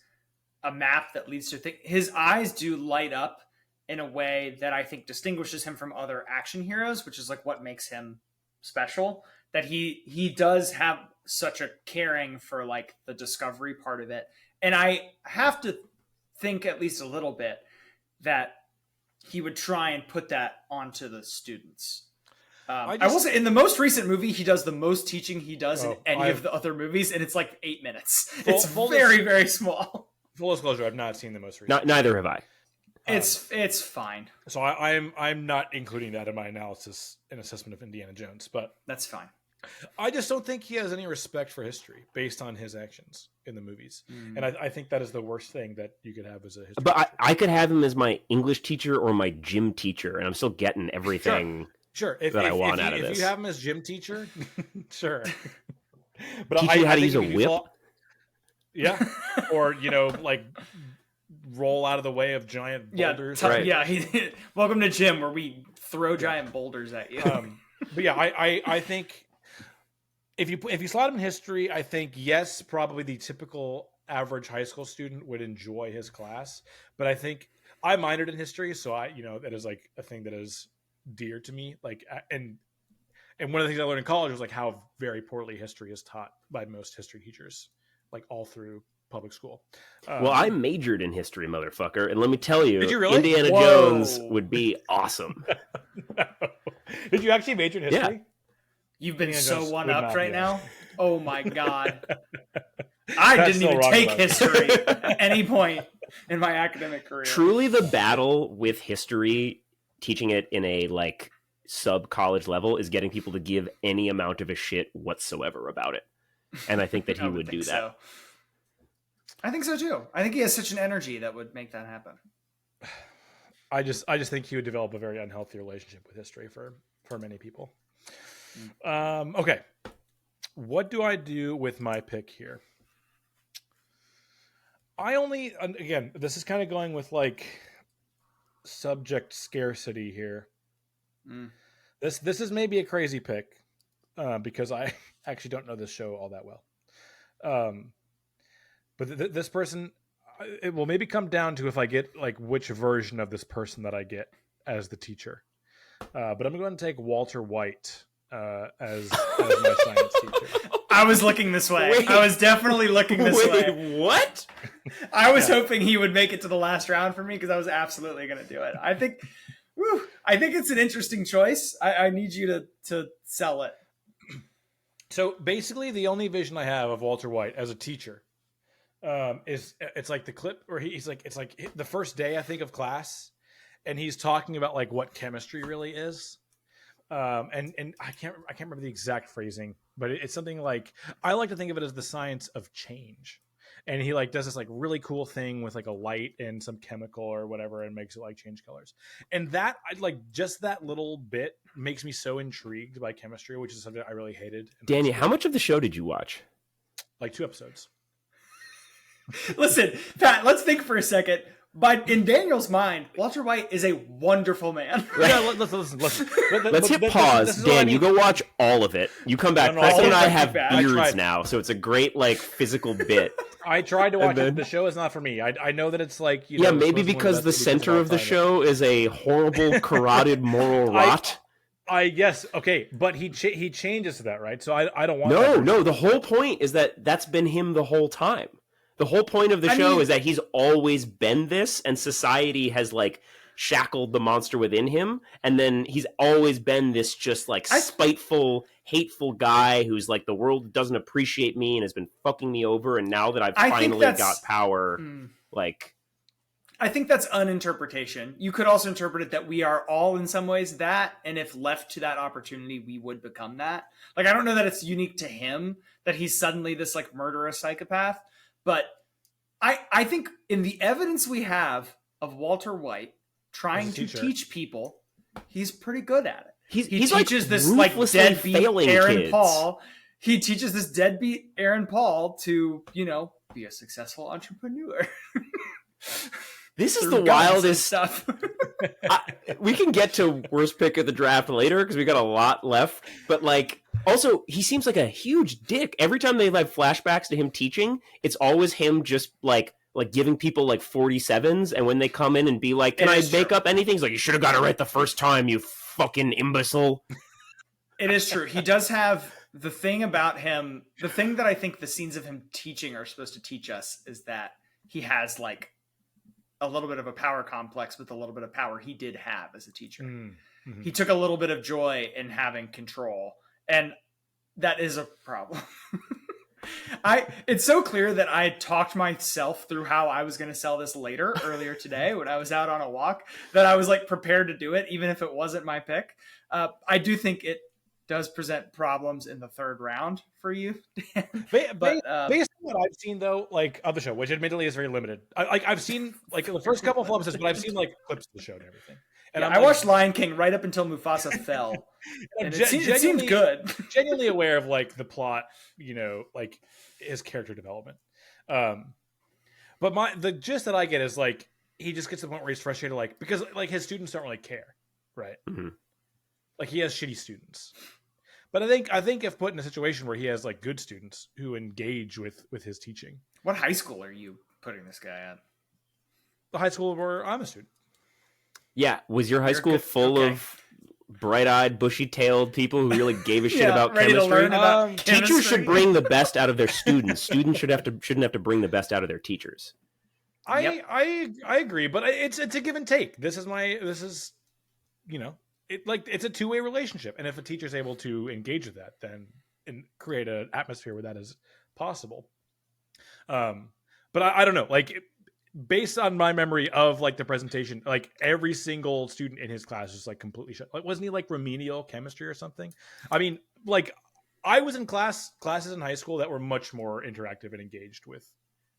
Speaker 3: a map that leads to his eyes do light up in a way that I think distinguishes him from other action heroes, which is like what makes him special, that he does have such a caring for like the discovery part of it. And I have to think at least a little bit that he would try and put that onto the students. I will say in the most recent movie, he does the most teaching he does in any of the other movies, and it's like 8 minutes. It's very, very small.
Speaker 1: Full disclosure, I've not seen the most recent.
Speaker 2: Neither have I.
Speaker 3: It's fine.
Speaker 1: So I'm not including that in my analysis and assessment of Indiana Jones, but
Speaker 3: that's fine.
Speaker 1: I just don't think he has any respect for history based on his actions in the movies. And I think that is the worst thing that you could have as a history
Speaker 2: But
Speaker 1: teacher.
Speaker 2: I could have him as my English teacher or my gym teacher, and I'm still getting everything
Speaker 1: sure.
Speaker 2: that I want out of this.
Speaker 1: If you have him as gym teacher, sure. But
Speaker 2: teach you how to use a whip?
Speaker 1: Yeah. Or, like roll out of the way of giant boulders.
Speaker 3: Right. Yeah. Welcome to gym where we throw giant boulders at you.
Speaker 1: But yeah, I think if you slot him in history, I think yes, probably the typical average high school student would enjoy his class. But I think I minored in history, so that is like a thing that is dear to me. Like, and one of the things I learned in college was like how very poorly history is taught by most history teachers, like all through public school.
Speaker 2: Well, I majored in history, motherfucker, and let me tell you,
Speaker 1: did you really?
Speaker 2: Indiana Jones would be awesome.
Speaker 1: No. Did you actually major in history?
Speaker 3: Yeah. You've been so one-upped right now. Oh my God. I didn't even take history at any point in my academic career.
Speaker 2: Truly the battle with history, teaching it in a like sub-college level, is getting people to give any amount of a shit whatsoever about it. And I think that he would do that.
Speaker 3: So. I think so too. I think he has such an energy that would make that happen.
Speaker 1: I just think he would develop a very unhealthy relationship with history for many people. Okay. What do I do with my pick here? Again, this is kind of going with like subject scarcity here. This is maybe a crazy pick because I actually don't know this show all that well. But this person, it will maybe come down to if I get like which version of this person that I get as the teacher. But I'm going to take Walter White as my science teacher.
Speaker 3: I was looking this way. I was definitely looking this way.
Speaker 2: What?
Speaker 3: I was hoping he would make it to the last round for me because I was absolutely going to do it. I think it's an interesting choice. I need you to sell it.
Speaker 1: So basically, the only vision I have of Walter White as a teacher is it's like the clip where it's like the first day I think of class, and he's talking about like what chemistry really is. And I can't remember the exact phrasing, but it's something like, I like to think of it as the science of change. And he like does this like really cool thing with like a light and some chemical or whatever, and makes it like change colors. And that I like, just that little bit makes me so intrigued by chemistry, which is something I really hated.
Speaker 2: Danny, how much of the show did you watch?
Speaker 1: Like 2 episodes.
Speaker 3: Listen, Pat, let's think for a second. But in Daniel's mind, Walter White is a wonderful man.
Speaker 1: Yeah, listen.
Speaker 2: Let's hit pause. Dan, you go watch all of it. You come back. Preston and I have beards now, so it's a great like physical bit.
Speaker 1: I tried to watch it. The show is not for me. I know that it's like,
Speaker 2: maybe because the center of the show is a horrible, carotid moral rot.
Speaker 1: Yes, okay, but he changes to that, right? So I don't want.
Speaker 2: No. The whole point is that that's been him the whole time. The whole point of the show is that he's always been this, and society has like shackled the monster within him, and then he's always been this just like spiteful, hateful guy who's like, the world doesn't appreciate me and has been fucking me over, and now that I've finally got power, like...
Speaker 3: I think that's an interpretation. You could also interpret it that we are all in some ways that, and if left to that opportunity, we would become that. Like, I don't know that it's unique to him that he's suddenly this like murderous psychopath. But I think in the evidence we have of Walter White trying to teach people, he's pretty good at it. He teaches this like deadbeat Aaron Paul. He teaches this deadbeat Aaron Paul to, be a successful entrepreneur.
Speaker 2: This is the wildest stuff. We can get to worst pick of the draft later because we got a lot left. But like, also, he seems like a huge dick. Every time they have flashbacks to him teaching, it's always him just like giving people like 47s. And when they come in and be like, "Can I make up anything?" He's like, "You should have got it right the first time, you fucking imbecile."
Speaker 3: It is true. He does have the thing about him. The thing that I think the scenes of him teaching are supposed to teach us is that he has like a little bit of a power complex with a little bit of power he did have as a teacher. Mm-hmm. He took a little bit of joy in having control, and that is a problem. It's so clear that I had talked myself through how I was going to sell this earlier today when I was out on a walk, that I was like prepared to do it, even if it wasn't my pick. I do think it does present problems in the third round for you.
Speaker 1: Based on what I've seen, though, like of the show, which admittedly is very limited, I've seen like the first couple of episodes, but I've seen like clips of the show and everything. And
Speaker 3: I watched Lion King right up until Mufasa fell, and it seemed good.
Speaker 1: Genuinely aware of like the plot, like his character development. But the gist that I get is like he just gets to the point where he's frustrated, like because like his students don't really care, right?
Speaker 2: Mm-hmm.
Speaker 1: Like he has shitty students. But I think if put in a situation where he has like good students who engage with his teaching.
Speaker 3: What high school are you putting this guy at?
Speaker 1: The high school where I'm a student.
Speaker 2: Yeah, was your high school full of bright-eyed, bushy-tailed people who really gave a shit about chemistry? Teachers should bring the best out of their students. Students shouldn't have to bring the best out of their teachers.
Speaker 1: I agree, but it's a give and take. It's a two-way relationship, and if a teacher's able to engage with that, then and create an atmosphere where that is possible. But I don't know, like. Based on my memory of like the presentation, like every single student in his class was like completely shut. Like, wasn't he like remedial chemistry or something? I mean, like I was in classes in high school that were much more interactive and engaged with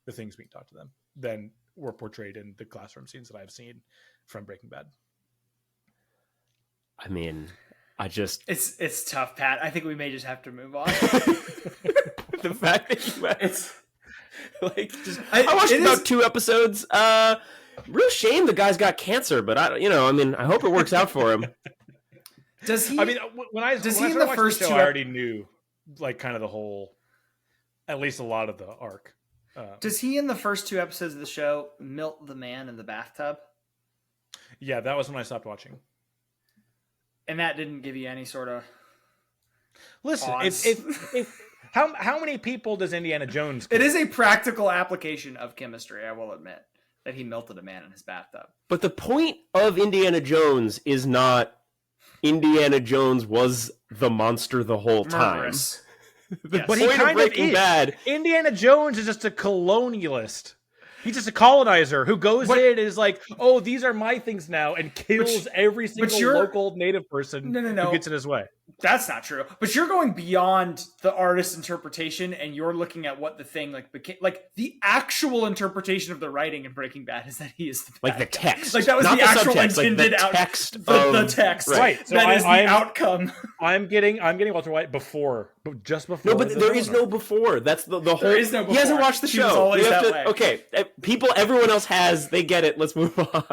Speaker 1: the things being taught to them than were portrayed in the classroom scenes that I've seen from Breaking Bad.
Speaker 2: I mean,
Speaker 3: it's tough, Pat. I think we may just have to move on.
Speaker 2: The fact that I watched about 2 episodes. Real shame the guy's got cancer, but I hope it works out for him.
Speaker 3: Does he?
Speaker 1: I mean, when I started the first show, I already knew like kind of the whole, at least a lot of the arc.
Speaker 3: Does he in the first 2 episodes of the show milk the man in the bathtub?
Speaker 1: Yeah, that was when I stopped watching.
Speaker 3: And that didn't give you any sort of.
Speaker 1: Listen, if How many people does Indiana Jones kill?
Speaker 3: It is a practical application of chemistry, I will admit, that he melted a man in his bathtub.
Speaker 2: But the point of Indiana Jones is not Indiana Jones was the monster the whole time.
Speaker 3: Murderous.
Speaker 1: But he kind of is. Bad. Indiana Jones is just a colonialist. He's just a colonizer who goes in and is like, oh, these are my things now, and kills every single local native person who gets in his way.
Speaker 3: That's not true. But you're going beyond the artist's interpretation, and you're looking at what the thing became. Like the actual interpretation of the writing in Breaking Bad is that he is the bad
Speaker 2: the text.
Speaker 3: Guy. Like that was not the actual intended
Speaker 2: text.
Speaker 3: The text,
Speaker 1: right? So
Speaker 3: that is the outcome.
Speaker 1: I'm getting Walter White just before.
Speaker 2: No, but there is no before. That's the whole.
Speaker 3: There is no before.
Speaker 2: He hasn't watched the show.
Speaker 3: Was always that way.
Speaker 2: Okay, people, everyone else has. They get it. Let's move on.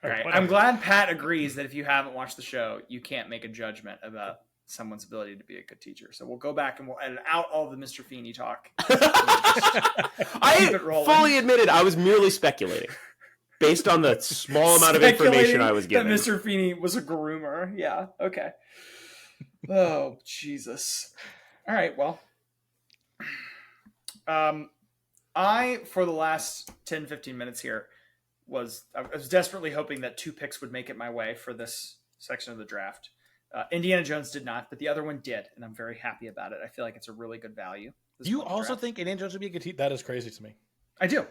Speaker 3: All right. I'm glad Pat agrees that if you haven't watched the show, you can't make a judgment about someone's ability to be a good teacher. So we'll go back and we'll edit out all the Mr. Feeney talk.
Speaker 2: I fully admitted I was merely speculating based on the small amount of information I was given.
Speaker 3: That Mr. Feeney was a groomer. Yeah. Okay. Oh, Jesus. All right. Well, for the last 10, 15 minutes here, I was desperately hoping that 2 picks would make it my way for this section of the draft. Indiana Jones did not, but the other one did, and I'm very happy about it. I feel like it's a really good value.
Speaker 1: You also think Indiana Jones would be a good teacher? That is crazy to me.
Speaker 3: I do.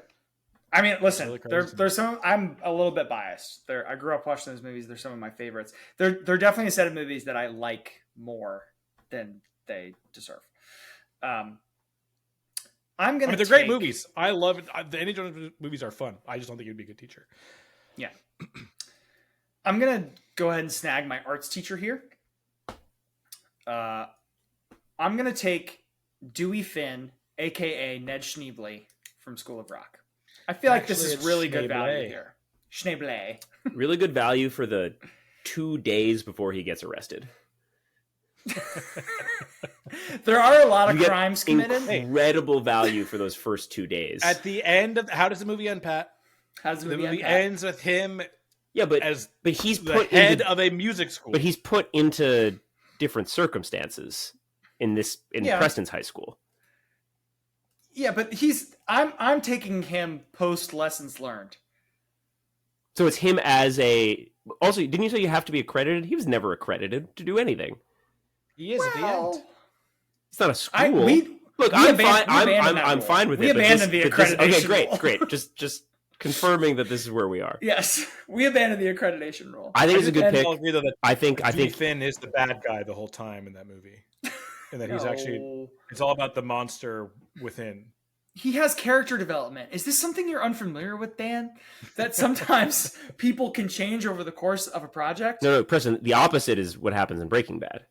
Speaker 3: I mean, listen, really there's some. I'm a little bit biased. I grew up watching those movies. They're some of my favorites. They're definitely a set of movies that I like more than they deserve.
Speaker 1: They're great movies. I love it. The Indiana Jones movies are fun. I just don't think you'd be a good teacher.
Speaker 3: Yeah. I'm going to go ahead and snag my arts teacher here. I'm going to take Dewey Finn, a.k.a. Ned Schneebly from School of Rock. I feel like this is really good value here. Schneebly.
Speaker 2: Really good value for the 2 days before he gets arrested.
Speaker 3: There are a lot of crimes committed.
Speaker 2: Incredible value for those first 2 days.
Speaker 1: At the end of how does the movie end, Pat?
Speaker 3: How does the movie
Speaker 1: ends with him?
Speaker 2: Yeah, but he's put
Speaker 1: head of a music school.
Speaker 2: But he's put into different circumstances in Preston's high school.
Speaker 3: Yeah, but I'm taking him post lessons learned.
Speaker 2: So it's him as a. Also, didn't you say you have to be accredited? He was never accredited to do anything.
Speaker 1: He is at the end.
Speaker 2: It's not a school. I'm fine with it.
Speaker 3: We abandoned the accreditation.
Speaker 2: Okay, great. Just confirming that this is where we are.
Speaker 3: Yes, we abandoned the accreditation rule.
Speaker 2: I think it's a good pick.
Speaker 1: I'll agree, though, that
Speaker 2: I think
Speaker 1: Finn is the bad guy the whole time in that movie, and that he's actually it's all about the monster within.
Speaker 3: He has character development. Is this something you're unfamiliar with, Dan? That sometimes people can change over the course of a project?
Speaker 2: No, Preston, the opposite is what happens in Breaking Bad.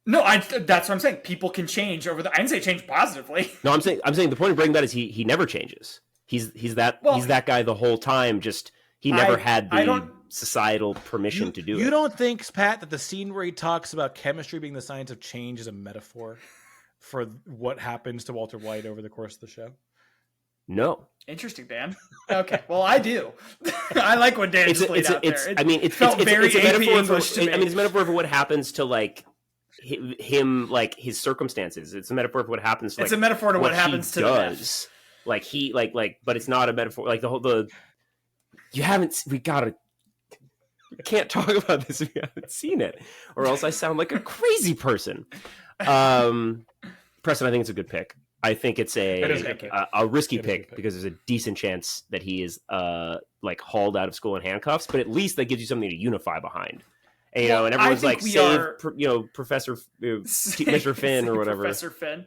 Speaker 3: No, that's what I'm saying. People can change over I didn't say change positively.
Speaker 2: No, I'm saying the point of Breaking Bad is he never changes. He's that guy the whole time. Just he never had the societal permission to do it.
Speaker 1: You don't think, Pat, that the scene where he talks about chemistry being the science of change is a metaphor for what happens to Walter White over the course of the show?
Speaker 2: No.
Speaker 3: Interesting, Dan. Okay, well, I do. I like what Dan just laid out there.
Speaker 2: It's a metaphor it's a metaphor for what happens to like him, like his circumstances. It's a metaphor for what happens.
Speaker 3: It's a metaphor to what happens to
Speaker 2: does. Like he but it's not a metaphor. Like we can't talk about this if you haven't seen it, or else I sound like a crazy person. Preston, I think it's a good pick. I think it's a risky pick because there's a decent chance that he is like hauled out of school in handcuffs, but at least that gives you something to unify behind. And, and everyone's like, Professor Mr. Finn or whatever.
Speaker 3: Professor Finn.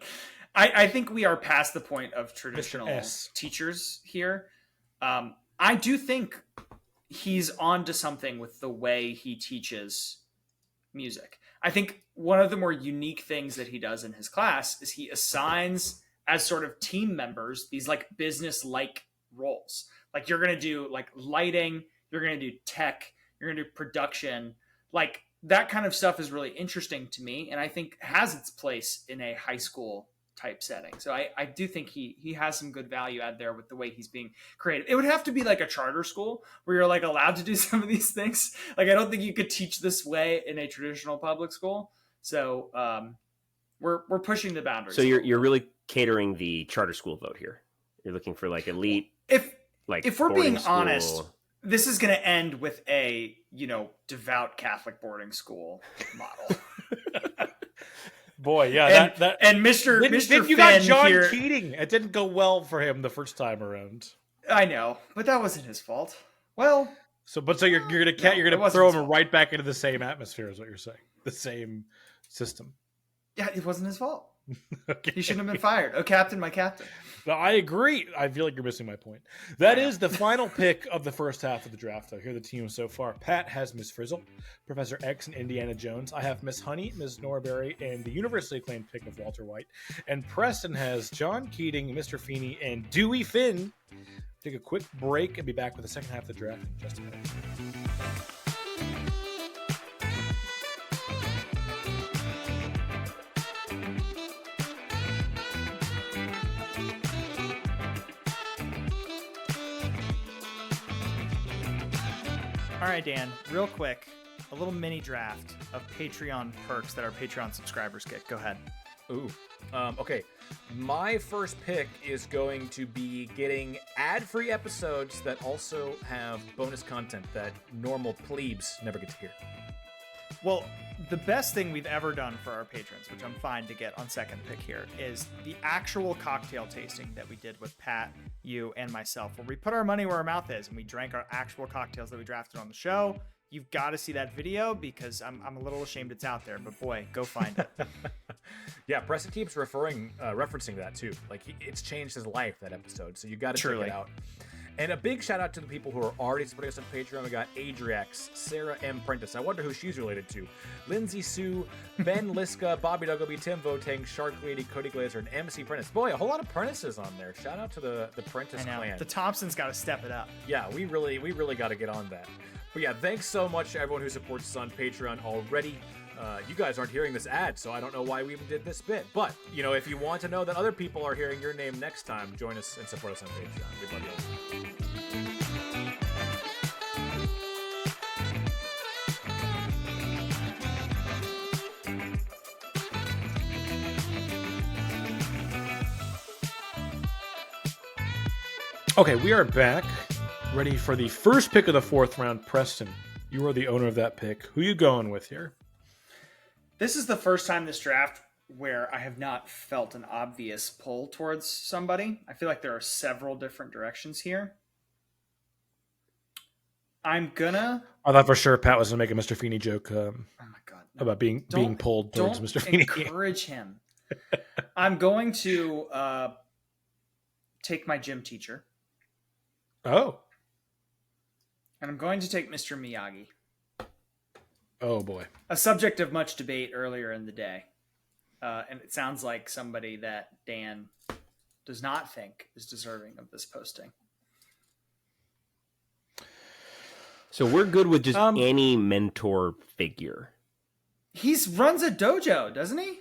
Speaker 3: I think we are past the point of traditional teachers here. I do think he's on to something with the way he teaches music. I think one of the more unique things that he does in his class is he assigns as sort of team members these like business-like roles. Like you're going to do like lighting, you're going to do tech, you're going to do production. Like that kind of stuff is really interesting to me, and I think has its place in a high school type setting. So I do think he has some good value add there with the way he's being creative. It would have to be like a charter school where you're like allowed to do some of these things. Like I don't think you could teach this way in a traditional public school. So we're pushing the boundaries.
Speaker 2: So you're really catering the charter school vote here. You're looking for like elite.
Speaker 3: If we're being honest, this is going to end with a devout Catholic boarding school model.
Speaker 1: Boy, yeah,
Speaker 3: and Mr.
Speaker 1: You got John Keating. It didn't go well for him the first time around.
Speaker 3: I know, but that wasn't his fault. Well,
Speaker 1: so you're gonna throw him right back into the same atmosphere, is what you're saying? The same system.
Speaker 3: Yeah, it wasn't his fault.
Speaker 1: Okay.
Speaker 3: He shouldn't have been fired. Oh, Captain, my captain.
Speaker 1: No, I agree. I feel like you're missing my point. That is the final pick of the first half of the draft. Here are the teams so far. Pat has Miss Frizzle, Professor X, and Indiana Jones. I have Miss Honey, Miss Norbury, and the universally acclaimed pick of Walter White. And Preston has John Keating, Mr. Feeney, and Dewey Finn. Take a quick break and be back with the second half of the draft in just a minute.
Speaker 3: All right, Dan, real quick, a little mini draft of Patreon perks that our Patreon subscribers get. Go ahead.
Speaker 4: Ooh. Okay. My first pick is going to be getting ad-free episodes that also have bonus content that normal plebes never get to hear.
Speaker 3: Well, the best thing we've ever done for our patrons, which I'm fine to get on second pick here, is the actual cocktail tasting that we did with Pat, you, and myself, where we put our money where our mouth is and we drank our actual cocktails that we drafted on the show. You've got to see that video because I'm a little ashamed it's out there, but boy, go find it.
Speaker 4: Yeah, Preston keeps referencing that too. Like it's changed his life, that episode. So you got to check it out. And a big shout out to the people who are already supporting us on Patreon. We got Adriax, Sarah M. Prentice. I wonder who she's related to. Lindsay Sue, Ben Liska, Bobby Duggleby, Tim Votang, Shark Lady, Cody Glazer, and MC Prentice. Boy, a whole lot of Prentices on there. Shout out to the Prentice clan.
Speaker 3: The Thompsons got to step it up.
Speaker 4: Yeah, we really got to get on that. But yeah, thanks so much to everyone who supports us on Patreon already. You guys aren't hearing this ad, so I don't know why we even did this bit. But, if you want to know that other people are hearing your name next time, join us and support us on Patreon. We love you.
Speaker 1: Okay, we are back, ready for the first pick of the fourth round. Preston, you are the owner of that pick. Who are you going with here?
Speaker 3: This is the first time this draft where I have not felt an obvious pull towards somebody. I feel like there are several different directions here. I'm gonna.
Speaker 1: I thought for sure Pat was gonna make a Mr. Feeney joke.
Speaker 3: Oh my god! No.
Speaker 1: About being pulled towards Mr. Feeney.
Speaker 3: Encourage him. I'm going to take my gym teacher.
Speaker 1: Oh.
Speaker 3: And I'm going to take Mr. Miyagi.
Speaker 1: Oh boy.
Speaker 3: A subject of much debate earlier in the day. And it sounds like somebody that Dan does not think is deserving of this posting.
Speaker 2: So we're good with just any mentor figure.
Speaker 3: He runs a dojo, doesn't he?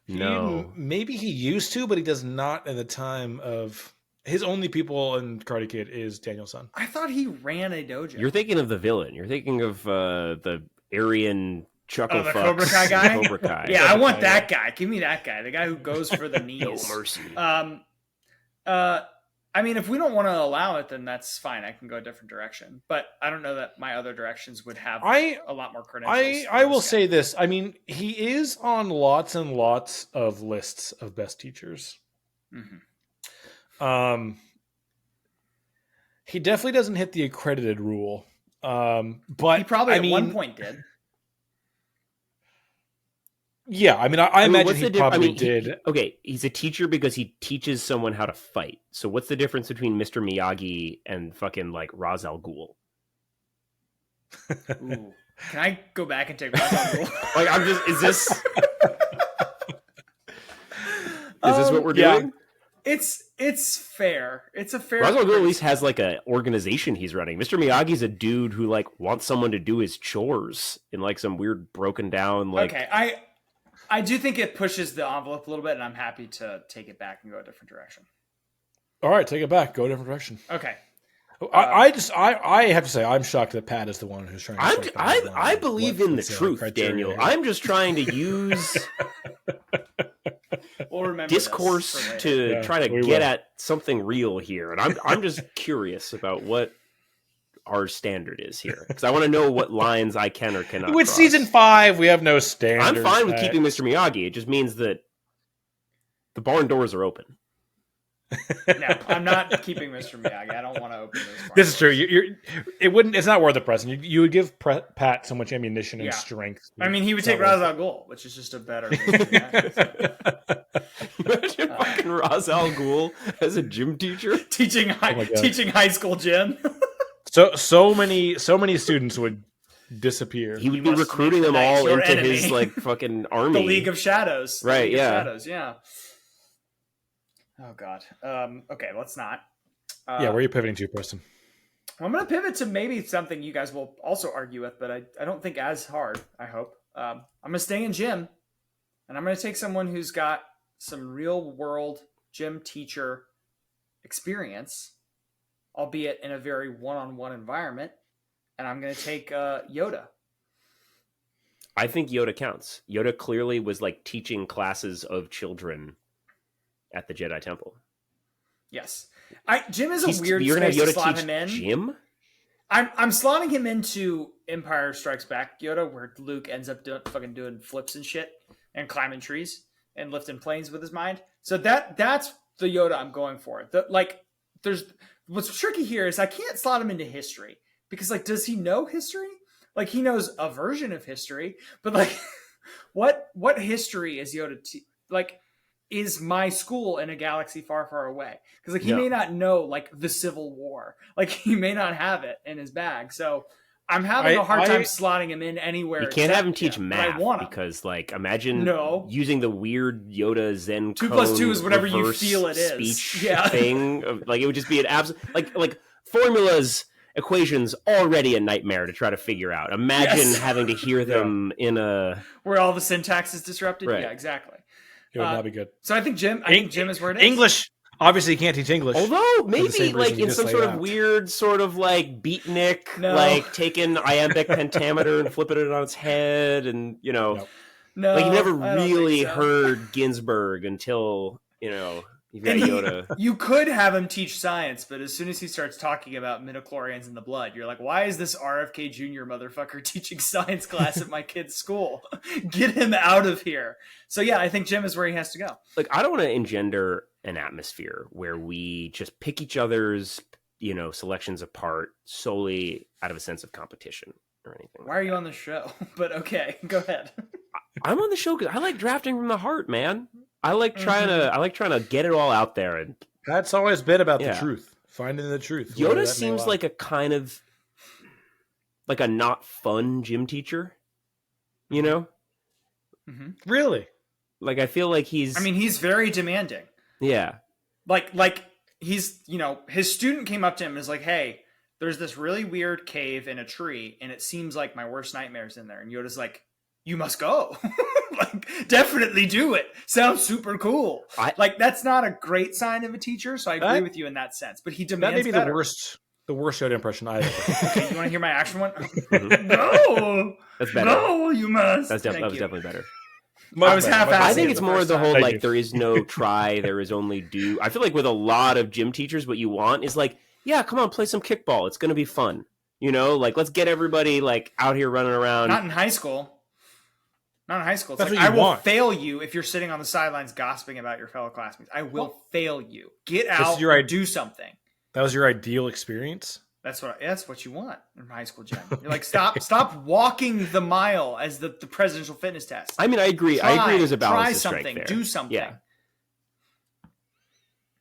Speaker 2: No.
Speaker 1: Maybe he used to, but he does not at the time of... His only people in Karate Kid is Daniel's son.
Speaker 3: I thought he ran a dojo.
Speaker 2: You're thinking of the villain. You're thinking of the Aryan chuckle
Speaker 3: the
Speaker 2: fucks.
Speaker 3: Cobra Kai guy?
Speaker 2: Cobra Kai.
Speaker 3: Yeah, I want that guy. Give me that guy. The guy who goes for the knees.
Speaker 2: No mercy.
Speaker 3: I mean, if we don't want to allow it, then that's fine. I can go a different direction. But I don't know that my other directions would have a lot more credentials.
Speaker 1: I will say this. I mean, he is on lots and lots of lists of best teachers.
Speaker 3: Mm-hmm.
Speaker 1: He definitely doesn't hit the accredited rule. But
Speaker 3: he probably at one point did.
Speaker 1: Yeah, I mean, I imagine he probably did.
Speaker 2: Okay, he's a teacher because he teaches someone how to fight. So what's the difference between Mr. Miyagi and fucking like Ra's al Ghul?
Speaker 3: Ooh. Can I go back and take Ra's al Ghul?
Speaker 2: Like, is this what we're doing?
Speaker 3: It's fair. It's a fair.
Speaker 2: Ra's al Ghul at least has like a organization he's running. Mr. Miyagi's a dude who like wants someone to do his chores in like some weird broken down like.
Speaker 3: Okay, I do think it pushes the envelope a little bit, and I'm happy to take it back and go a different direction.
Speaker 1: All right, take it back. Go a different direction.
Speaker 3: Okay.
Speaker 1: I have to say I'm shocked that Pat is the one who's trying to.
Speaker 2: I believe in the truth, Daniel. I'm just trying to use discourse to try to get at something real here, and I'm just curious about what our standard is here because I want to know what lines I can or cannot.
Speaker 1: With
Speaker 2: cross.
Speaker 1: season 5, we have no standard.
Speaker 2: I'm fine with keeping Mr. Miyagi. It just means that the barn doors are open.
Speaker 3: No, I'm not keeping Mr. Miyagi. I don't want to open those.
Speaker 1: This is true. It's not worth it, Preston. You would give Pat so much ammunition and strength.
Speaker 3: I mean, he would take Ra's al Ghul, which is just a better.
Speaker 2: Imagine fucking Ra's al Ghul as a gym teacher
Speaker 3: teaching high school gym.
Speaker 1: So many students would disappear.
Speaker 2: He would be recruiting them all into his like fucking army.
Speaker 3: The League of Shadows.
Speaker 2: Right,
Speaker 3: Shadows, yeah. Oh God. Okay, let's not.
Speaker 1: Where are you pivoting to, Preston?
Speaker 3: I'm going to pivot to maybe something you guys will also argue with, but I don't think as hard, I hope. I'm going to stay in gym, and I'm going to take someone who's got some real world gym teacher experience, albeit in a very one-on-one environment, and I'm going to take Yoda.
Speaker 2: I think Yoda counts. Yoda clearly was like teaching classes of children at the Jedi Temple.
Speaker 3: Yes. Jim is a weird space to slot him in.
Speaker 2: Jim?
Speaker 3: I'm slotting him into Empire Strikes Back Yoda, where Luke ends up doing flips and shit and climbing trees and lifting planes with his mind. So that's the Yoda I'm going for. What's tricky here is I can't slot him into history because does he know history? Like he knows a version of history, but like what history is Yoda is my school in a galaxy far, far away? Because he may not know the Civil War. He may not have it in his bag. So I'm having a hard time slotting him in anywhere.
Speaker 2: You can't have him teach math because imagine using the weird Yoda Zen
Speaker 3: 2 + 2 is whatever you feel it is
Speaker 2: speech thing. It would just be an absolute like formulas, equations already a nightmare to try to figure out. Imagine having to hear them in a
Speaker 3: where all the syntax is disrupted.
Speaker 2: Right.
Speaker 3: Yeah, exactly.
Speaker 1: It would not be good.
Speaker 3: So I think Jim is where it is.
Speaker 1: English. Obviously, he can't teach English.
Speaker 2: Although maybe in some sort of weird sort of beatnik, taking iambic pentameter and flipping it on its head, and
Speaker 3: No,
Speaker 2: you never really heard Ginsburg until you've got Yoda.
Speaker 3: You could have him teach science, but as soon as he starts talking about midichlorians in the blood, you're like, why is this RFK Jr. motherfucker teaching science class at my kid's school? Get him out of here. So yeah, I think Jim is where he has to go.
Speaker 2: I don't want to engender an atmosphere where we just pick each other's selections apart solely out of a sense of competition or anything.
Speaker 3: Why are you on the show? But okay, go ahead.
Speaker 2: I'm on the show because I like drafting from the heart, man. I like trying to get it all out there, and
Speaker 1: that's always been about the truth, finding the truth.
Speaker 2: Yoda seems like a kind of like a not fun gym teacher,
Speaker 3: Mm-hmm.
Speaker 1: Really?
Speaker 2: Like I feel like
Speaker 3: he's very demanding.
Speaker 2: Yeah.
Speaker 3: Like he's, his student came up to him and is like, hey, there's this really weird cave in a tree, and it seems like my worst nightmare's in there. And Yoda's like, you must go. Like, definitely do it. Sounds super cool. That's not a great sign of a teacher, so I agree with you in that sense. But he demands
Speaker 1: that may be
Speaker 3: better.
Speaker 1: the worst Yoda impression I ever.
Speaker 3: Okay, you want to hear my action one? No,
Speaker 2: that's better.
Speaker 3: No, you must.
Speaker 2: That was definitely better.
Speaker 3: I was half-assed.
Speaker 2: I think it's more the whole
Speaker 1: time.
Speaker 2: There is no try, there is only do. I feel like with a lot of gym teachers, what you want is like, yeah, come on, play some kickball. It's going to be fun. Let's get everybody out here running around.
Speaker 3: Not in high school. It's
Speaker 1: That's
Speaker 3: like,
Speaker 1: what you
Speaker 3: I will
Speaker 1: want.
Speaker 3: fail you if you're sitting on the sidelines gossiping about your fellow classmates. I will fail you. Get out and do something.
Speaker 1: That was your ideal experience?
Speaker 3: That's what you want in high school gym. You're like, stop walking the mile as the presidential fitness test.
Speaker 2: I mean, I agree. I agree there's a balance to strike
Speaker 3: something.
Speaker 2: there.
Speaker 3: Do something.
Speaker 2: Yeah.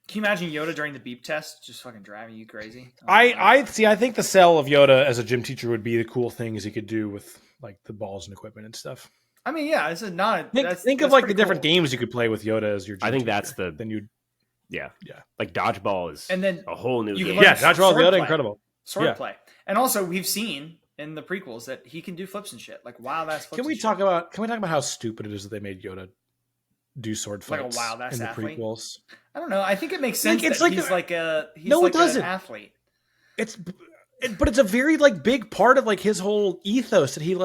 Speaker 3: Can you imagine Yoda during the beep test just fucking driving you crazy?
Speaker 1: I think the sell of Yoda as a gym teacher would be the cool things he could do with the balls and equipment and stuff.
Speaker 3: I mean, yeah, it's not.
Speaker 1: Think of the different games you could play with Yoda as your gym
Speaker 2: I think
Speaker 1: teacher.
Speaker 2: that's the.
Speaker 1: Then you'd.
Speaker 2: Yeah. Like dodgeball is
Speaker 3: and then
Speaker 2: a whole new game.
Speaker 1: Yeah, dodgeball is Yoda incredible.
Speaker 3: Swordplay. And also we've seen in the prequels that he can do flips and shit. Like, wow, that's flips.
Speaker 1: Can we talk about how stupid it is that they made Yoda do sword fights in the
Speaker 3: athlete?
Speaker 1: Prequels?
Speaker 3: I don't know. I think it makes sense
Speaker 1: it's
Speaker 3: that
Speaker 1: like
Speaker 3: he's
Speaker 1: it doesn't.
Speaker 3: An athlete.
Speaker 1: But it's a very big part of his whole ethos that he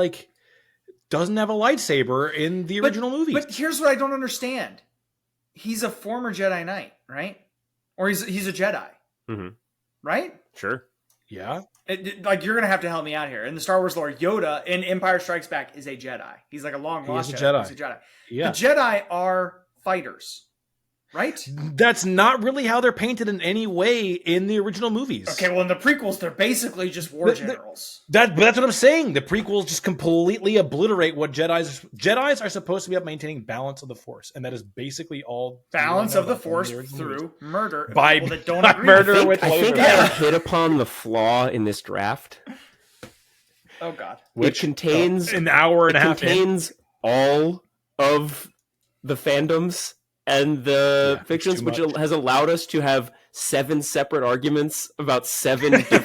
Speaker 1: doesn't have a lightsaber in the original movie.
Speaker 3: But here's what I don't understand. He's a former Jedi Knight, right? Or he's a Jedi.
Speaker 2: Mm-hmm.
Speaker 3: Right?
Speaker 2: Sure.
Speaker 1: Yeah.
Speaker 3: You're going to have to help me out here. In the Star Wars lore, Yoda in Empire Strikes Back is a Jedi. He's like a long lost Jedi. He's a Jedi.
Speaker 1: Yeah.
Speaker 3: The Jedi are fighters, right?
Speaker 1: That's not really how they're painted in any way in the original movies.
Speaker 3: Okay, well, in the prequels, they're basically just war generals.
Speaker 1: That's what I'm saying. The prequels just completely obliterate what Jedis are supposed to be about maintaining balance of the Force, and that is basically all
Speaker 3: balance of the Force through murder
Speaker 1: by
Speaker 3: people that don't agree.
Speaker 1: Murder with
Speaker 2: I think I hit upon the flaw in this draft.
Speaker 3: Oh God!
Speaker 2: It contains
Speaker 1: an hour and a half.
Speaker 2: Contains all of the fandoms and the fictions, which has allowed us to have 7 separate arguments about 7 different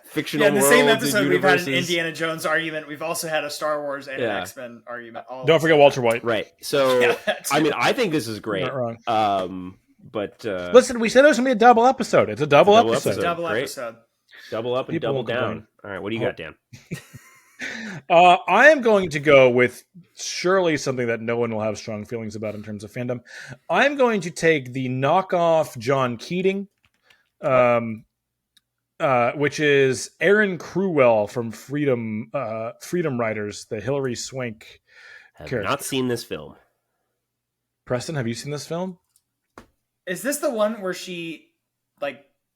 Speaker 2: fictional worlds.
Speaker 3: Yeah, the same episode we've had an Indiana Jones argument. We've also had a Star Wars and an X-Men argument.
Speaker 1: Don't forget Walter White.
Speaker 2: Right. So, I think this is great.
Speaker 1: Not wrong.
Speaker 2: But
Speaker 1: listen, we said it was going to be a double episode. It's a double episode.
Speaker 3: Double episode.
Speaker 2: Double up and
Speaker 1: People
Speaker 2: double down. All right, what do you got, Dan?
Speaker 1: I am going to go with surely something that no one will have strong feelings about in terms of fandom. I'm going to take the knockoff John Keating, which is Aaron Crewell from Freedom Riders, the Hilary Swank character.
Speaker 2: Not seen this film.
Speaker 1: Preston, have you seen this film?
Speaker 3: Is this the one where she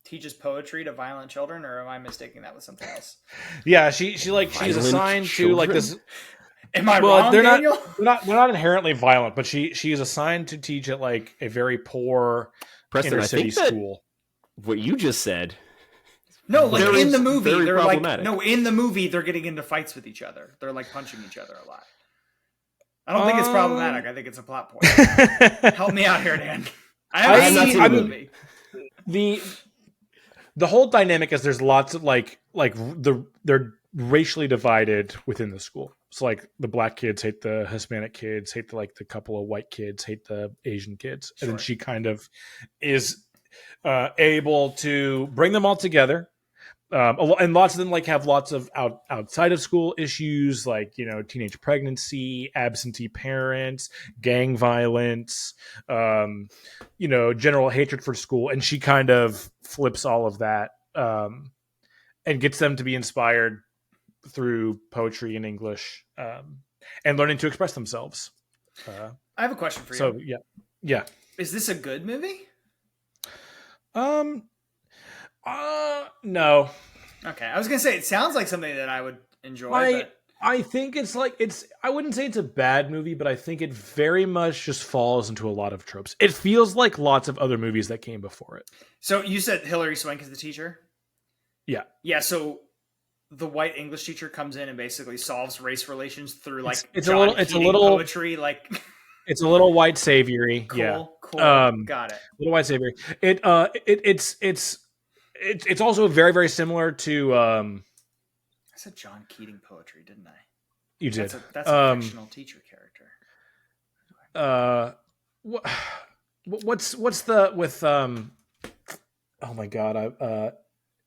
Speaker 3: teaches poetry to violent children, or am I mistaking that with something else?
Speaker 1: Yeah, she's assigned to this.
Speaker 3: Am I wrong, Daniel?
Speaker 1: They're not inherently violent, but she is assigned to teach at a very poor inner city school.
Speaker 2: What you just said.
Speaker 3: No, in the movie, they're in the movie they're getting into fights with each other. They're punching each other a lot. I don't think it's problematic. I think it's a plot point. Help me out here, Dan. I haven't seen the movie.
Speaker 1: The whole dynamic is there's lots of they're racially divided within the school. So the black kids hate the Hispanic kids, hate the couple of white kids, hate the Asian kids, and then she kind of is able to bring them all together. And lots of them have lots of outside of school issues, teenage pregnancy, absentee parents, gang violence, general hatred for school. And she kind of flips all of that and gets them to be inspired through poetry and English and learning to express themselves.
Speaker 3: I have a question for you.
Speaker 1: So, yeah.
Speaker 3: Is this a good movie?
Speaker 1: No.
Speaker 3: Okay, I was gonna say it sounds like something that I would enjoy.
Speaker 1: I think I wouldn't say it's a bad movie, but I think it very much just falls into a lot of tropes. It feels like lots of other movies that came before it.
Speaker 3: So you said Hilary Swank is the teacher?
Speaker 1: Yeah.
Speaker 3: Yeah, so the white English teacher comes in and basically solves race relations through like
Speaker 1: it's a little
Speaker 3: poetry, like
Speaker 1: it's a little white saviory.
Speaker 3: Cool. Got it.
Speaker 1: Little white savory. It's also very, very similar to
Speaker 3: I said John Keating poetry, didn't I?
Speaker 1: You did.
Speaker 3: That's a fictional teacher character.
Speaker 1: What's the with oh my god,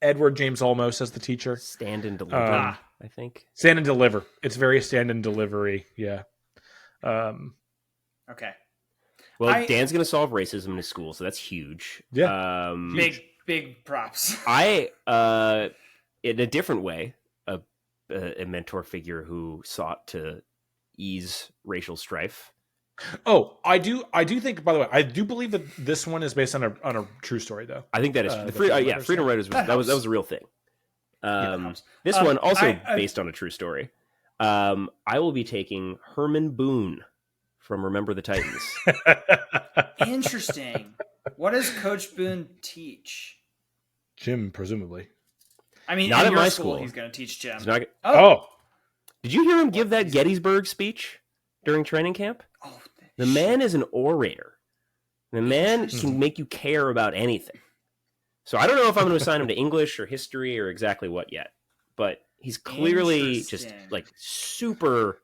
Speaker 1: Edward James Olmos as the teacher.
Speaker 2: Stand and Deliver, I think.
Speaker 1: Stand and Deliver. It's very stand and delivery. Yeah.
Speaker 3: Okay.
Speaker 2: Well, Dan's going to solve racism in his school, so that's huge.
Speaker 1: Yeah.
Speaker 3: Big props.
Speaker 2: In a different way, a mentor figure who sought to ease racial strife.
Speaker 1: Oh, I do think, by the way, I do believe that this one is based on a true story, though.
Speaker 2: I think that is Freedom Riders that was a real thing. This one also based on a true story. I will be taking Herman Boone from Remember the Titans.
Speaker 3: Interesting. What does Coach Boone teach?
Speaker 1: Gym, presumably.
Speaker 3: I mean,
Speaker 2: not
Speaker 3: in
Speaker 2: at my
Speaker 3: school,
Speaker 2: school.
Speaker 3: He's going to teach gym.
Speaker 2: Did you hear him give that Gettysburg speech during training camp?
Speaker 3: Oh,
Speaker 2: the man is an orator. The man can make you care about anything. So I don't know if I'm going to assign him to English or history or exactly what yet, but he's clearly just like super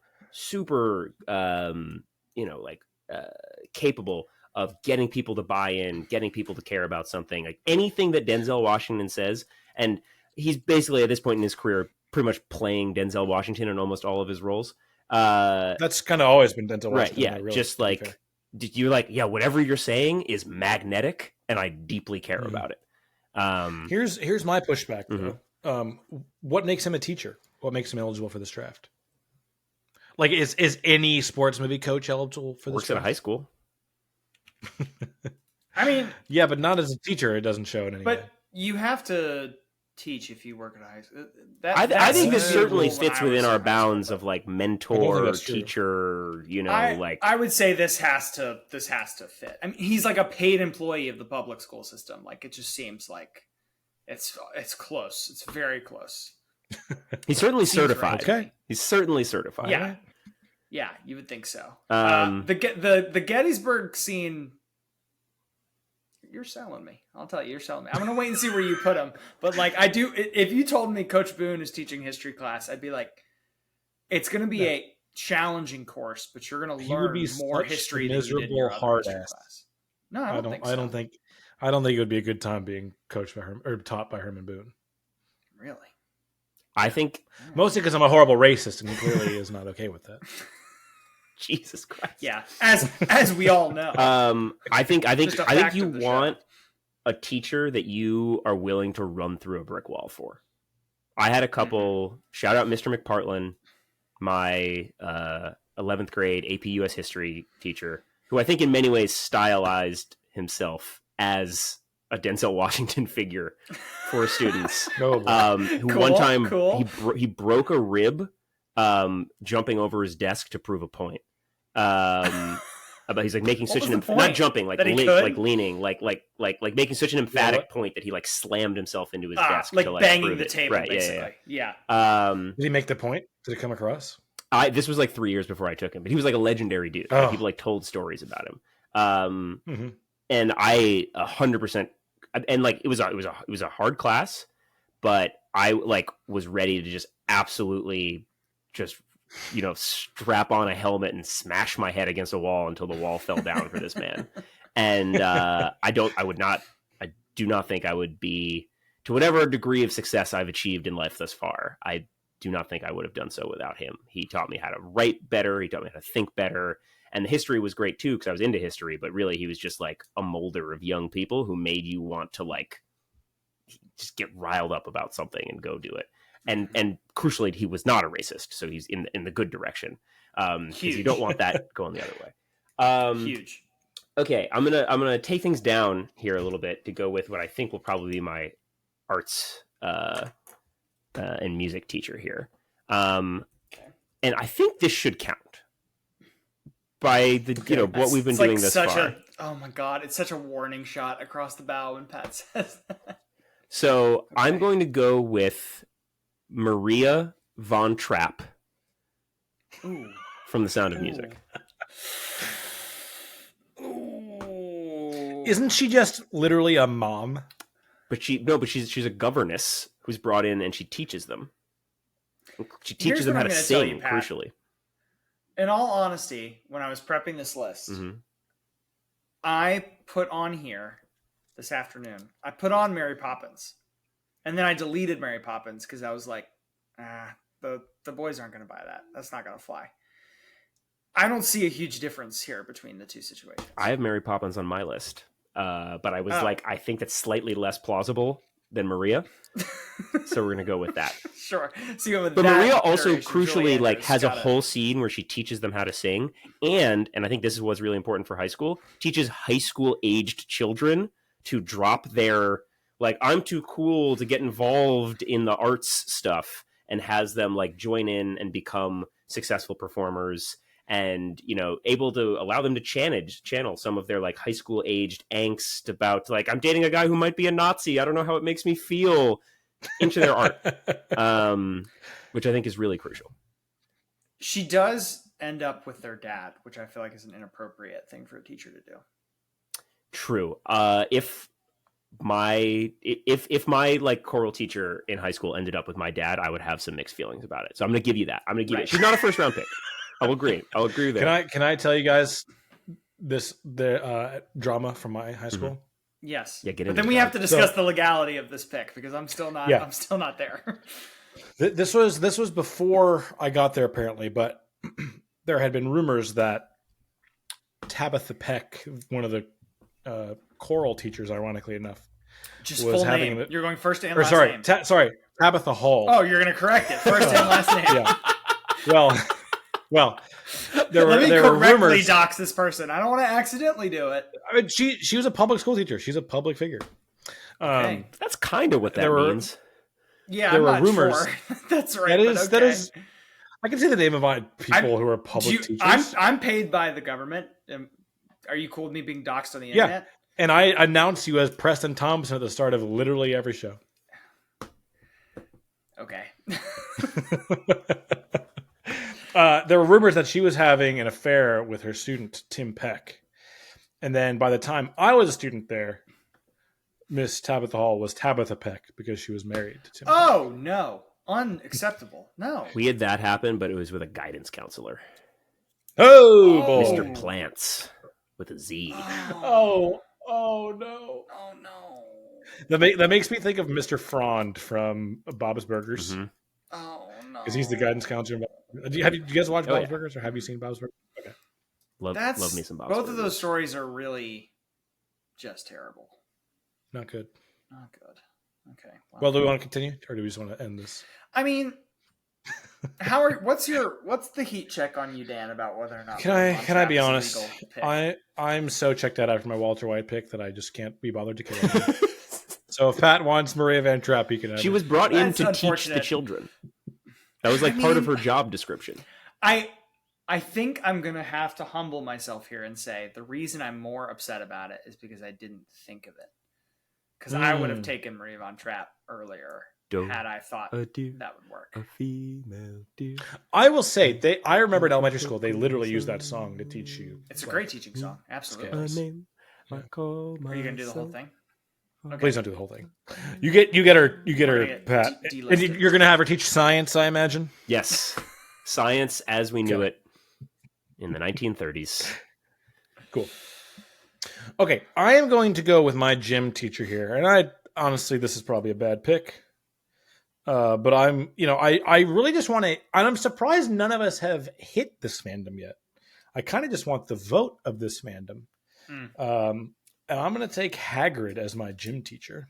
Speaker 2: capable of getting people to buy in, getting people to care about something, like anything that Denzel Washington says. And he's basically at this point in his career pretty much playing Denzel Washington in almost all of his roles.
Speaker 1: That's kind of always been Denzel Washington.
Speaker 2: Right, yeah. Really, just like, you're like, yeah, whatever you're saying is magnetic and I deeply care about it.
Speaker 1: Here's my pushback, though.
Speaker 2: Mm-hmm.
Speaker 1: What makes him a teacher? What makes him eligible for this draft? Like, is any sports movie coach eligible for this
Speaker 2: Works
Speaker 1: draft?
Speaker 2: at a high school.
Speaker 3: I mean...
Speaker 1: Yeah, but not as a teacher. It doesn't show it anyway.
Speaker 3: But you have to teach if you work at a high school.
Speaker 2: I think this certainly fits within our bounds of like mentor, teacher,
Speaker 3: I would say this has to fit. I mean, he's like a paid employee of the public school system. Like, it just seems like it's close. It's very close.
Speaker 2: He's certainly certified.
Speaker 3: Right.
Speaker 2: Okay. He's certainly certified.
Speaker 3: Yeah.
Speaker 2: Right?
Speaker 3: Yeah, you would think so. The Gettysburg scene, you're selling me. I'll tell you, you're selling me. I'm gonna wait and see where you put him. But like, I do. If you told me Coach Boone is teaching history class, I'd be like, it's gonna be a challenging course, but you're gonna learn more history than you did in your other history class. No, I don't think so.
Speaker 1: I don't think it would be a good time being coached by taught by Herman Boone.
Speaker 3: Really?
Speaker 2: I think
Speaker 1: mostly because I'm a horrible racist, and he clearly is not okay with that.
Speaker 2: Jesus Christ!
Speaker 3: Yeah, as we all know.
Speaker 2: I think you want a teacher that you are willing to run through a brick wall for. I had a couple. Shout out Mr. McPartlin, my 11th grade AP US history teacher, who I think in many ways stylized himself as a Denzel Washington figure for students. One time he broke a rib jumping over his desk to prove a point. But he's like making such an not jumping, like leaning, like making such an emphatic point that he like slammed himself into his desk,
Speaker 3: like
Speaker 2: to, like,
Speaker 3: banging the table, right, basically. Yeah.
Speaker 1: Did he make the point? Did it come across?
Speaker 2: This was like 3 years before I took him, but he was like a legendary dude. Like, people like told stories about him. And I 100%, and like it was a hard class, but I like was ready to just absolutely just strap on a helmet and smash my head against a wall until the wall fell down for this man. And I do not think I would be, to whatever degree of success I've achieved in life thus far, I do not think I would have done so without him. He taught me how to write better. He taught me how to think better. And the history was great too, because I was into history, but really he was just like a molder of young people who made you want to like just get riled up about something and go do it. And crucially, he was not a racist, so he's in the good direction. Because you don't want that going the other way.
Speaker 3: Huge.
Speaker 2: Okay, I'm gonna take things down here a little bit to go with what I think will probably be my arts and music teacher here. And I think this should count by the what we've been doing this far.
Speaker 3: Oh my god, it's such a warning shot across the bow when Pat says that.
Speaker 2: So I'm going to go with Maria Von Trapp from The Sound of Music.
Speaker 1: Isn't she just literally a mom?
Speaker 2: But she's a governess who's brought in and she teaches them. She teaches them how to sing, crucially.
Speaker 3: In all honesty, when I was prepping this list, I put on here this afternoon, I put on Mary Poppins. And then I deleted Mary Poppins because I was like, the boys aren't going to buy that. That's not going to fly. I don't see a huge difference here between the two situations.
Speaker 2: I have Mary Poppins on my list. But I was I think that's slightly less plausible than Maria. So we're going to go with that.
Speaker 3: Sure. So you go with
Speaker 2: but
Speaker 3: that
Speaker 2: Maria also crucially
Speaker 3: Julie
Speaker 2: has a whole scene where she teaches them how to sing. And I think this is what's really important for high school, teaches high school aged children to drop their, I'm too cool to get involved in the arts stuff, and has them join in and become successful performers. And, able to allow them to channel some of their high school aged angst about I'm dating a guy who might be a Nazi. I don't know how it makes me feel, into their art, which I think is really crucial.
Speaker 3: She does end up with their dad, which I feel like is an inappropriate thing for a teacher to do.
Speaker 2: True. If my choral teacher in high school ended up with my dad, I would have some mixed feelings about it. So I'm going to give you that. I'm going to give it. She's not a first round pick. I'll agree with that.
Speaker 1: Can I tell you guys the drama from my high school?
Speaker 3: Yes.
Speaker 2: Yeah,
Speaker 3: but then we have to discuss the legality of this pick because I'm still not. Yeah. I'm still not there.
Speaker 1: This was before I got there, apparently, but there had been rumors that Tabitha Peck, one of the choral teachers, ironically enough,
Speaker 3: just was full having name. You're going first and last name.
Speaker 1: Tabitha Hall.
Speaker 3: Oh, you're going to correct it. First and last name.
Speaker 1: Yeah. Well, there
Speaker 3: Let me
Speaker 1: correctly
Speaker 3: rumors. Dox this person. I don't want to accidentally do it.
Speaker 1: I mean, she was a public school teacher. She's a public figure.
Speaker 3: Okay.
Speaker 2: That's kind of what that means.
Speaker 3: Yeah, there were rumors. Sure. That's right.
Speaker 1: That is. I can say the name of my people who are public teachers.
Speaker 3: I'm paid by the government. Are you cool with me being doxxed on the internet?
Speaker 1: Yeah, and I announce you as Preston Thompson at the start of literally every show.
Speaker 3: Okay.
Speaker 1: There were rumors that she was having an affair with her student, Tim Peck. And then by the time I was a student there, Miss Tabitha Hall was Tabitha Peck because she was married to Tim
Speaker 3: Peck. No. Unacceptable. No.
Speaker 2: We had that happen, but it was with a guidance counselor.
Speaker 1: Oh boy.
Speaker 2: Mr. Plants with a Z.
Speaker 1: Oh no.
Speaker 3: Oh no.
Speaker 1: That makes me think of Mr. Frond from Bob's Burgers.
Speaker 2: Mm-hmm.
Speaker 3: Oh no.
Speaker 1: Because he's the guidance counselor. Do you guys watch Bob's Burgers, or have you seen Bob's Burgers? Okay.
Speaker 2: Love me some Bob's
Speaker 3: Both
Speaker 2: Burgers.
Speaker 3: of those stories are really just terrible.
Speaker 1: Not good.
Speaker 3: Not good. Okay.
Speaker 1: Well, do we want to continue, or do we just want to end this?
Speaker 3: I mean, what's the heat check on you, Dan, about whether or not
Speaker 1: can I be honest? I'm so checked out after my Walter White pick that I just can't be bothered to kill him. So if Pat wants Maria Van Trapp, he can have
Speaker 2: She was brought in to teach the children. That was part of her job description.
Speaker 3: I think I'm going to have to humble myself here and say the reason I'm more upset about it is because I didn't think of it. Because I would have taken Maria Von Trapp earlier had I thought that would work.
Speaker 2: A female deer.
Speaker 1: I will say, I remember in elementary school, they literally used that song to teach you.
Speaker 3: It's a great teaching song. Absolutely. Are you going to do the whole thing?
Speaker 1: Okay. Please don't do the whole thing. You get her, Pat. And you're going to have her teach science, I imagine?
Speaker 2: Yes. Science as we knew it in the 1930s.
Speaker 1: Cool. Okay, I am going to go with my gym teacher here. And honestly, this is probably a bad pick. But I really just want to, and I'm surprised none of us have hit this fandom yet. I kind of just want the vote of this fandom. And I'm going to take Hagrid as my gym teacher.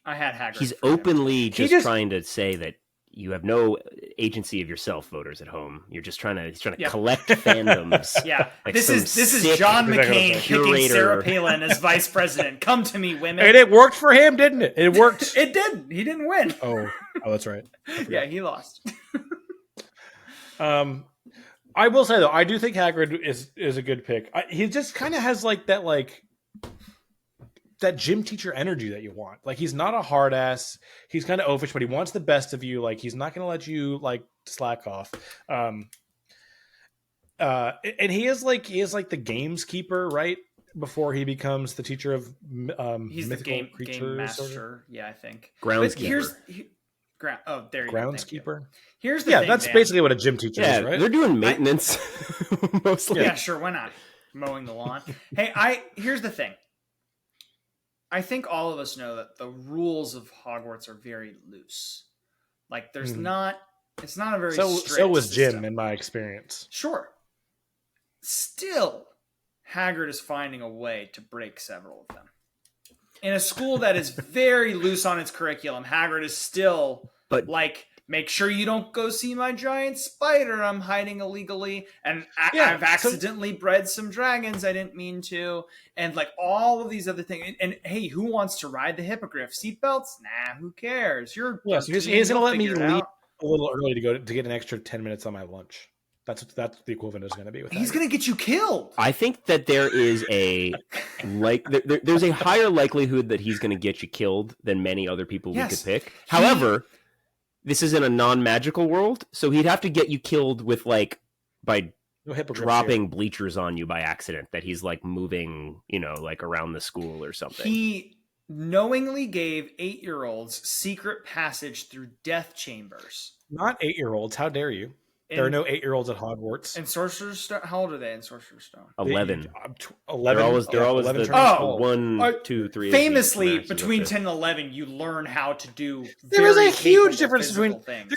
Speaker 3: I had Hagrid.
Speaker 2: He's openly just trying to say that you have no agency of yourself, voters at home. You're just trying to collect fandoms.
Speaker 3: Yeah,
Speaker 2: like
Speaker 3: this is John McCain picking Sarah Palin as vice president. Come to me, women.
Speaker 1: And it worked for him, didn't it? It worked.
Speaker 3: It did. He didn't win.
Speaker 1: Oh, that's right.
Speaker 3: Yeah, he lost.
Speaker 1: I will say though, I do think Hagrid is a good pick. He just kind of has that gym teacher energy that you want. Like, he's not a hard ass. He's kind of oafish, but he wants the best of you. Like, he's not going to let you slack off. And he is like the gameskeeper, right? Before he becomes the teacher of
Speaker 3: he's the game master.
Speaker 1: Sort of?
Speaker 3: Yeah, I think.
Speaker 2: Groundskeeper.
Speaker 3: There you
Speaker 1: Groundskeeper.
Speaker 3: Go. Here's the thing,
Speaker 1: that's basically what a gym teacher is, right?
Speaker 2: They're doing maintenance mostly.
Speaker 3: Yeah, sure. Why not? Mowing the lawn. Hey, here's the thing. I think all of us know that the rules of Hogwarts are very loose. Like, there's not. It's not a very strict
Speaker 1: So was
Speaker 3: system.
Speaker 1: Jim, in my experience.
Speaker 3: Sure. Still, Hagrid is finding a way to break several of them. In a school that is very loose on its curriculum, Hagrid is still make sure you don't go see my giant spider I'm hiding illegally. And I've accidentally bred some dragons I didn't mean to. And all of these other things. And hey, who wants to ride the hippogriff? Seatbelts? Nah, who cares? So
Speaker 1: he's going to let me leave a little early to get an extra 10 minutes on my lunch. That's the equivalent is going to be with.
Speaker 3: He's going to get you killed.
Speaker 2: I think that there is there's a higher likelihood that he's going to get you killed than many other people we could pick. However, this is in a non-magical world, so he'd have to get you killed with by dropping bleachers on you by accident that he's moving, around the school or something.
Speaker 3: He knowingly gave 8-year-olds secret passage through death chambers.
Speaker 1: Not 8-year-olds. How dare you? There are no 8-year-olds at Hogwarts.
Speaker 3: And Sorcerer's Stone? How old are they in Sorcerer's Stone?
Speaker 2: 11.
Speaker 1: 11.
Speaker 2: They're always
Speaker 1: 11
Speaker 2: the 1, 2, 3.
Speaker 3: Famously, between 10 and 11, you learn how to do.
Speaker 1: There is a huge difference between things.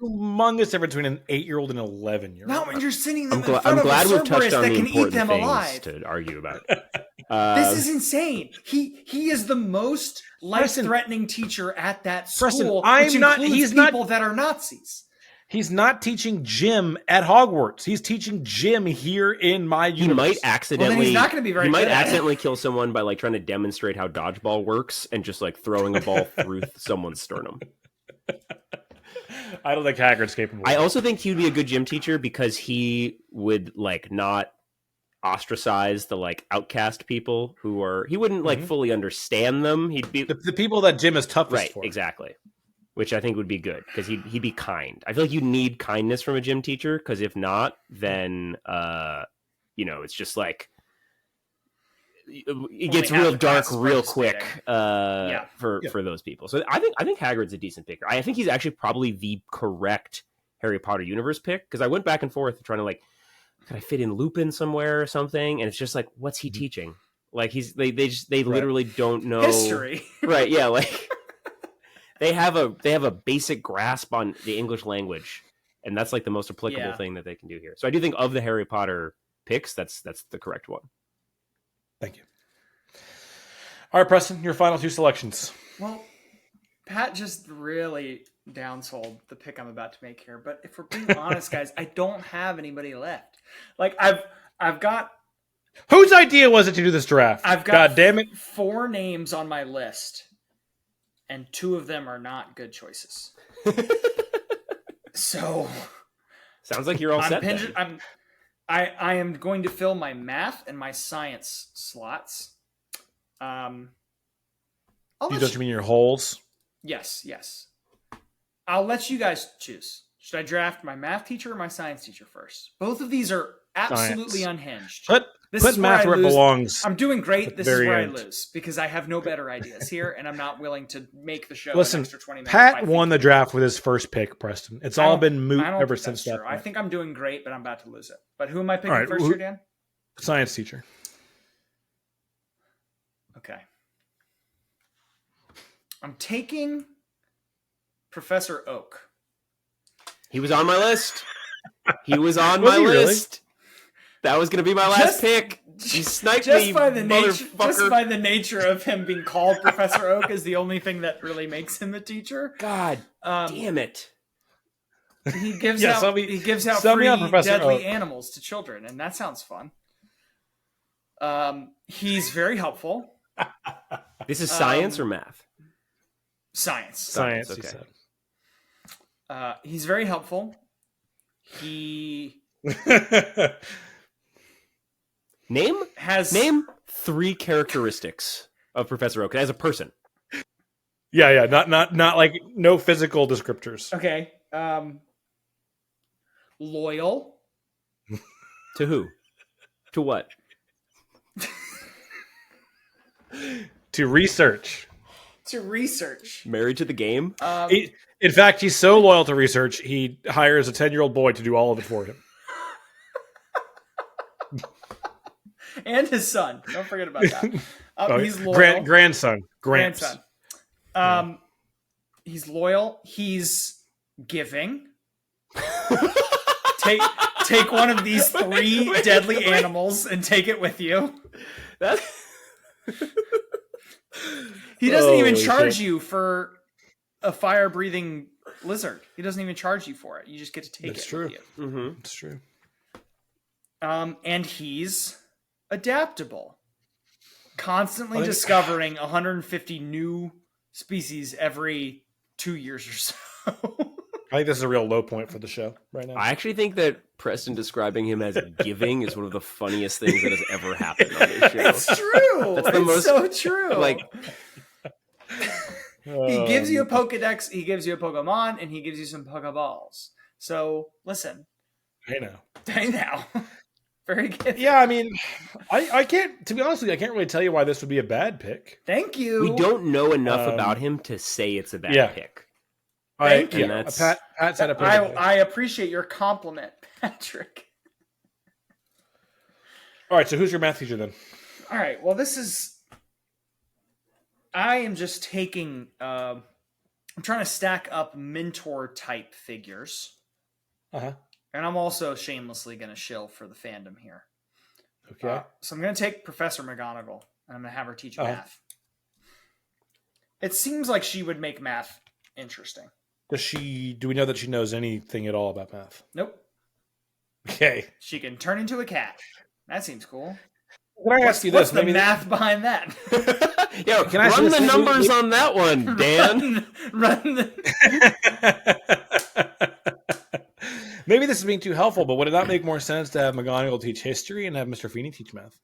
Speaker 1: Humongous difference between an 8-year-old and an 11-year-old.
Speaker 3: Not when you're sitting them in front of a Cerberus that can eat them alive.
Speaker 2: To argue about.
Speaker 3: This is insane. He is the most life-threatening teacher at that school, which includes people that are Nazis.
Speaker 1: He's not teaching gym at Hogwarts. He's teaching gym here in my universe.
Speaker 2: He might accidentally.
Speaker 3: Well, he's not going to be very.
Speaker 2: He might accidentally kill someone by trying to demonstrate how dodgeball works and just throwing a ball through someone's sternum.
Speaker 1: I don't think Hagrid's capable.
Speaker 2: I also think he would be a good gym teacher because he would not ostracize the outcast people who are. He wouldn't fully understand them. He'd be
Speaker 1: the people that Jim is toughest for.
Speaker 2: Right, exactly. Which I think would be good because he'd be kind. I feel like you need kindness from a gym teacher because if not, then it's just it gets real dark real quick for those people. So I think Hagrid's a decent picker. I think he's actually probably the correct Harry Potter universe pick because I went back and forth trying to could I fit in Lupin somewhere or something, and it's just what's he teaching? They literally don't know
Speaker 3: history,
Speaker 2: right? Yeah, They have a basic grasp on the English language, and that's the most applicable thing that they can do here. So I do think of the Harry Potter picks, that's the correct one.
Speaker 1: Thank you. All right, Preston, your final 2 selections.
Speaker 3: Well, Pat just really downsold the pick I'm about to make here, but if we're being honest, guys, I don't have anybody left. I've got.
Speaker 1: Whose idea was it to do this draft?
Speaker 3: I've got God damn it. 4 names on my list. And 2 of them are not good choices. So,
Speaker 2: sounds like you're all set.
Speaker 3: I am going to fill my math and my science slots.
Speaker 1: You don't mean your holes?
Speaker 3: Yes. I'll let you guys choose. Should I draft my math teacher or my science teacher first? Both of these are absolutely unhinged.
Speaker 1: Put math where it belongs.
Speaker 3: I'm doing great. This is where I lose because I have no better ideas here, and I'm not willing to make the show an extra 20 minutes.
Speaker 1: Pat won the draft with his first pick, Preston. It's all been moot ever since that.
Speaker 3: I think I'm doing great, but I'm about to lose it. But who am I picking first here, Dan?
Speaker 1: Science teacher.
Speaker 3: Okay. I'm taking Professor Oak.
Speaker 2: He was on my list. He was on my list. Really? That was going to be my last pick. You sniped me, motherfucker.
Speaker 3: Just by the nature of him being called Professor Oak is the only thing that really makes him a teacher.
Speaker 2: God damn it.
Speaker 3: He gives out free deadly animals to children, and that sounds fun. He's very helpful.
Speaker 2: This is science or math?
Speaker 3: Science.
Speaker 2: Okay.
Speaker 3: He's very helpful. He
Speaker 2: name 3 characteristics of Professor Oak as a person.
Speaker 1: Yeah. Not like no physical descriptors.
Speaker 3: Okay. Loyal.
Speaker 2: To who? To what?
Speaker 1: To research.
Speaker 2: Married to the game?
Speaker 1: In fact, he's so loyal to research, he hires a 10-year-old boy to do all of it for him.
Speaker 3: And his son. Don't forget about that. He's loyal.
Speaker 1: Grandson.
Speaker 3: He's loyal. He's giving. Take one of these 3 deadly animals and take it with you. He doesn't even charge you for a fire-breathing lizard. He doesn't even charge you for it. You just get to take it with you.
Speaker 2: Mm-hmm.
Speaker 1: That's true.
Speaker 3: And he's adaptable. Constantly discovering 150 new species every 2 years or so.
Speaker 1: I think this is a real low point for the show right now.
Speaker 2: I actually think that Preston describing him as giving is one of the funniest things that has ever happened on this show.
Speaker 3: It's true. It's so true.
Speaker 2: Like,
Speaker 3: he gives you a Pokedex, he gives you a Pokemon, and he gives you some Pokeballs. So, listen.
Speaker 1: Hey now.
Speaker 3: Very good.
Speaker 1: Yeah, I mean, I can't, to be honest with you, I can't really tell you why this would be a bad pick.
Speaker 3: Thank you.
Speaker 2: We don't know enough about him to say it's a bad pick.
Speaker 3: Thank you.
Speaker 1: Pat said a
Speaker 3: I appreciate your compliment, Patrick.
Speaker 1: All right, so who's your math teacher then?
Speaker 3: All right, well, I am just taking, I'm trying to stack up mentor-type figures.
Speaker 1: Uh-huh.
Speaker 3: And I'm also shamelessly going to shill for the fandom here.
Speaker 1: Okay.
Speaker 3: So I'm going to take Professor McGonagall, and I'm going to have her teach math. It seems like she would make math interesting.
Speaker 1: Do we know that she knows anything at all about math?
Speaker 3: Nope.
Speaker 1: Okay.
Speaker 3: She can turn into a cat. That seems cool.
Speaker 1: Can I ask you this?
Speaker 3: What's the math behind that?
Speaker 2: Yo, can I run the numbers on that one, Dan?
Speaker 3: Run
Speaker 1: Maybe this is being too helpful, but would it not make more sense to have McGonagall teach history and have Mr. Feeney teach math?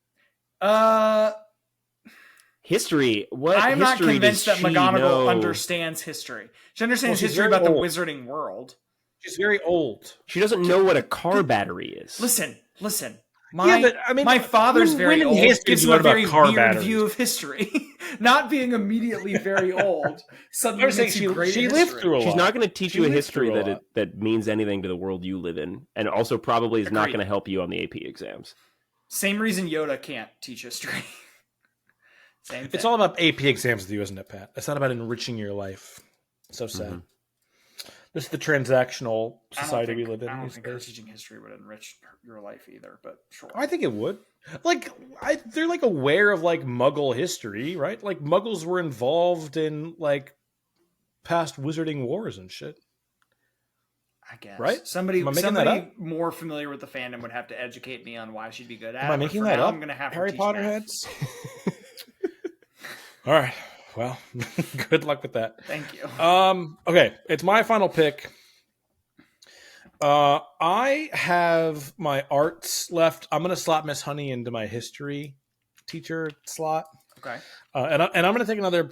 Speaker 2: History? What?
Speaker 3: I'm not convinced that McGonagall
Speaker 2: know?
Speaker 3: Understands history. She understands history about the wizarding world.
Speaker 1: She's very old.
Speaker 2: She doesn't know what a car battery is.
Speaker 3: Listen. My father's very old. Gives you a very weird view of history. Not being immediately very old suddenly makes you great.
Speaker 1: She lived through a lot.
Speaker 2: She's not going to teach you a history that means anything to the world you live in, and also probably is not going to help you on the AP exams.
Speaker 3: Same reason Yoda can't teach history. Same thing.
Speaker 1: It's all about AP exams with you, isn't it, Pat? It's not about enriching your life. So sad. Mm-hmm. This is the transactional society we live in.
Speaker 3: I don't think teaching history would enrich your life either, but sure.
Speaker 1: I think it would. They're like aware of like Muggle history, right? Like Muggles were involved in like past wizarding wars and shit.
Speaker 3: I guess.
Speaker 1: Right?
Speaker 3: Somebody more familiar with the fandom would have to educate me on why she'd be good at it.
Speaker 1: Am I making that up?
Speaker 3: I'm gonna have
Speaker 1: Harry Potter heads. All right. Well, good luck with that.
Speaker 3: Thank you.
Speaker 1: Okay, it's my final pick. I have my arts left. I'm going to slot Miss Honey into my history teacher slot.
Speaker 3: Okay.
Speaker 1: And I'm going to take another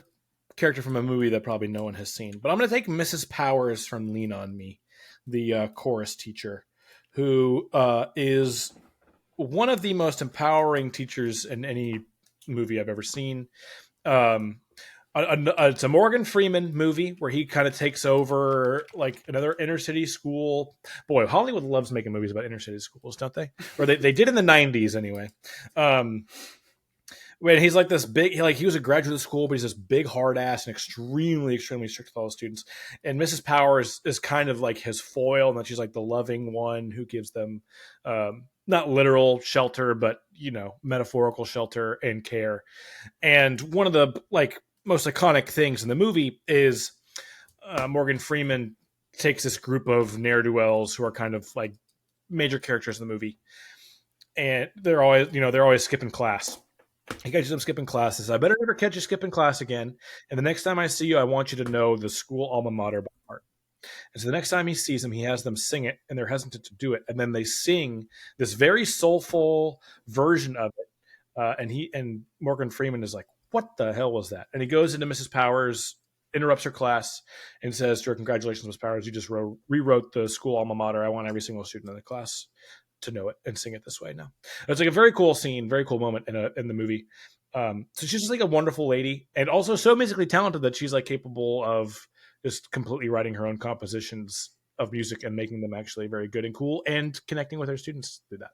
Speaker 1: character from a movie that probably no one has seen. But I'm going to take Mrs. Powers from Lean On Me, the chorus teacher, who is one of the most empowering teachers in any movie I've ever seen. It's a Morgan Freeman movie where he kind of takes over like another inner city school. Boy, Hollywood loves making movies about inner city schools, don't they? Or they did in the 90s anyway. When he's like this big, he was a graduate of school, but he's this big hard ass and extremely, extremely strict with all the students. And Mrs. Powers is kind of like his foil, and then she's like the loving one who gives them not literal shelter, but metaphorical shelter and care. And one of the most iconic things in the movie is Morgan Freeman takes this group of ne'er-do-wells who are kind of like major characters in the movie, and they're always skipping class. He catches them skipping class and says, I better never catch you skipping class again. And the next time I see you, I want you to know the school alma mater by heart. And so the next time he sees them, he has them sing it, and they're hesitant to do it. And then they sing this very soulful version of it. And Morgan Freeman is like, what the hell was that? And he goes into Mrs. Powers, interrupts her class, and says to her, congratulations, Mrs. Powers, you just rewrote the school alma mater. I want every single student in the class to know it and sing it this way now. It's like a very cool scene, very cool moment in the movie. So she's just like a wonderful lady, and also so musically talented that she's like capable of just completely writing her own compositions of music and making them actually very good and cool and connecting with her students through that.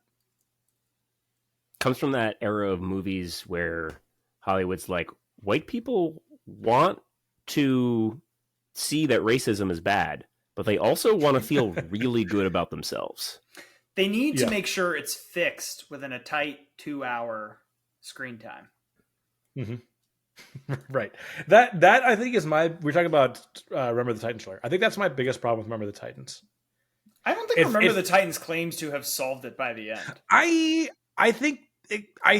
Speaker 2: Comes from that era of movies where Hollywood's like, white people want to see that racism is bad, but they also want to feel really good about themselves.
Speaker 3: They need to make sure it's fixed within a tight 2-hour screen time.
Speaker 1: Mm-hmm. Right. That I think is we're talking about Remember the Titans trailer. I think that's my biggest problem with Remember the Titans.
Speaker 3: I don't think Remember the Titans claims to have solved it by the end.
Speaker 1: I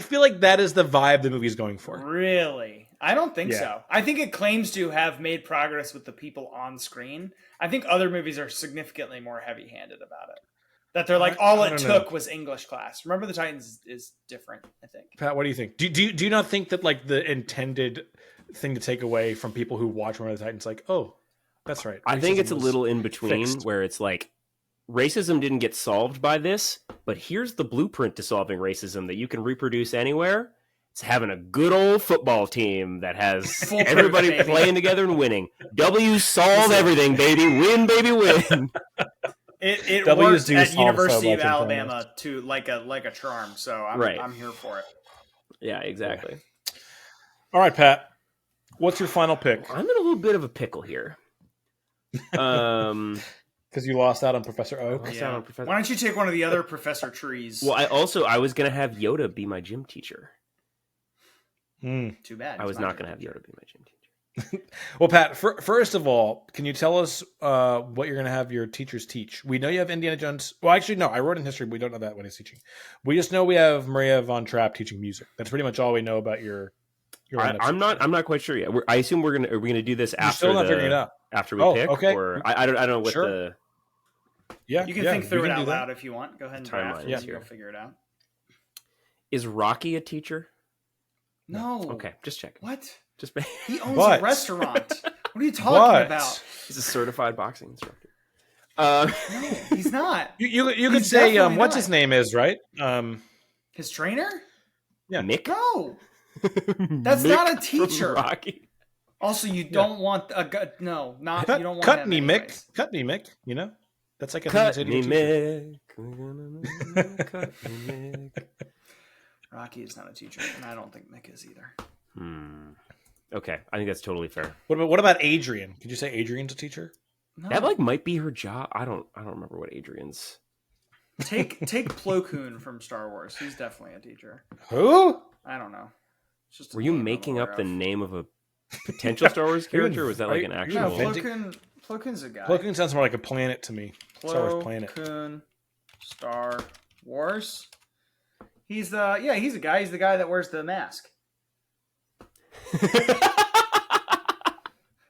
Speaker 1: feel like that is the vibe the movie's going for.
Speaker 3: Really? I don't think so. I think it claims to have made progress with the people on screen. I think other movies are significantly more heavy-handed about it. That they're like, all it took was English class. Remember the Titans is different, I think.
Speaker 1: Pat, what do you think? Do you not think that like the intended thing to take away from people who watch Remember the Titans, like, oh, that's right.
Speaker 2: I think it's a little in between where it's like, racism didn't get solved by this, but here's the blueprint to solving racism that you can reproduce anywhere. It's having a good old football team that has everybody playing together and winning. W's solve everything, baby. Win, baby, win.
Speaker 3: It works at University of Alabama to like a charm, so I'm here for it.
Speaker 2: Yeah, exactly.
Speaker 1: Yeah. All right, Pat. What's your final pick?
Speaker 2: I'm in a little bit of a pickle here.
Speaker 1: Because you lost out on Professor Oak.
Speaker 3: Yeah. Why don't you take one of the other Professor Trees?
Speaker 2: Well, I was going to have Yoda be my gym teacher.
Speaker 3: Too bad.
Speaker 2: I was not going to have Yoda be my gym teacher.
Speaker 1: Well, Pat, first of all, can you tell us what you're going to have your teachers teach? We know you have Indiana Jones. Well, actually, no, I wrote in history, but we don't know that when he's teaching. We just know we have Maria von Trapp teaching music. That's pretty much all we know about your
Speaker 2: I'm not quite sure yet. I assume are we going to do this after
Speaker 1: still not figuring it out.
Speaker 2: After we pick?
Speaker 1: Okay.
Speaker 2: Or I don't know what the...
Speaker 3: Yeah, you can think through it out loud if you want. Go ahead and draft it. You'll figure it out.
Speaker 2: Is Rocky a teacher?
Speaker 3: No.
Speaker 2: Okay, just check.
Speaker 3: What?
Speaker 2: He
Speaker 3: owns a restaurant. What are you talking about?
Speaker 2: He's a certified boxing instructor.
Speaker 3: No, he's not.
Speaker 1: You could say what's his name is, right?
Speaker 3: His trainer?
Speaker 2: Yeah, Mick.
Speaker 3: No, that's
Speaker 2: Mick
Speaker 3: not a teacher.
Speaker 2: Rocky.
Speaker 3: Also, you don't want a you don't want
Speaker 1: cut me,
Speaker 3: anyways.
Speaker 1: Mick. Cut me, Mick. You know, that's like a
Speaker 2: cut me, Mick. Cut me, Mick.
Speaker 3: Rocky is not a teacher, and I don't think Mick is either.
Speaker 2: Okay, I think that's totally fair.
Speaker 1: What about Adrian? Could you say Adrian's a teacher?
Speaker 3: No.
Speaker 2: That might be her job. I don't remember what Adrian's.
Speaker 3: Take Plo Koon from Star Wars. He's definitely a teacher.
Speaker 1: Who?
Speaker 3: I don't know. It's just
Speaker 2: were you making up the name of a potential Star Wars character? Or was that like an actual?
Speaker 3: No, Plo Koon's a guy.
Speaker 1: Plo Koon sounds more like a planet to me. Star Wars planet.
Speaker 3: Plo Koon, Star Wars. He's a guy. He's the guy that wears the mask.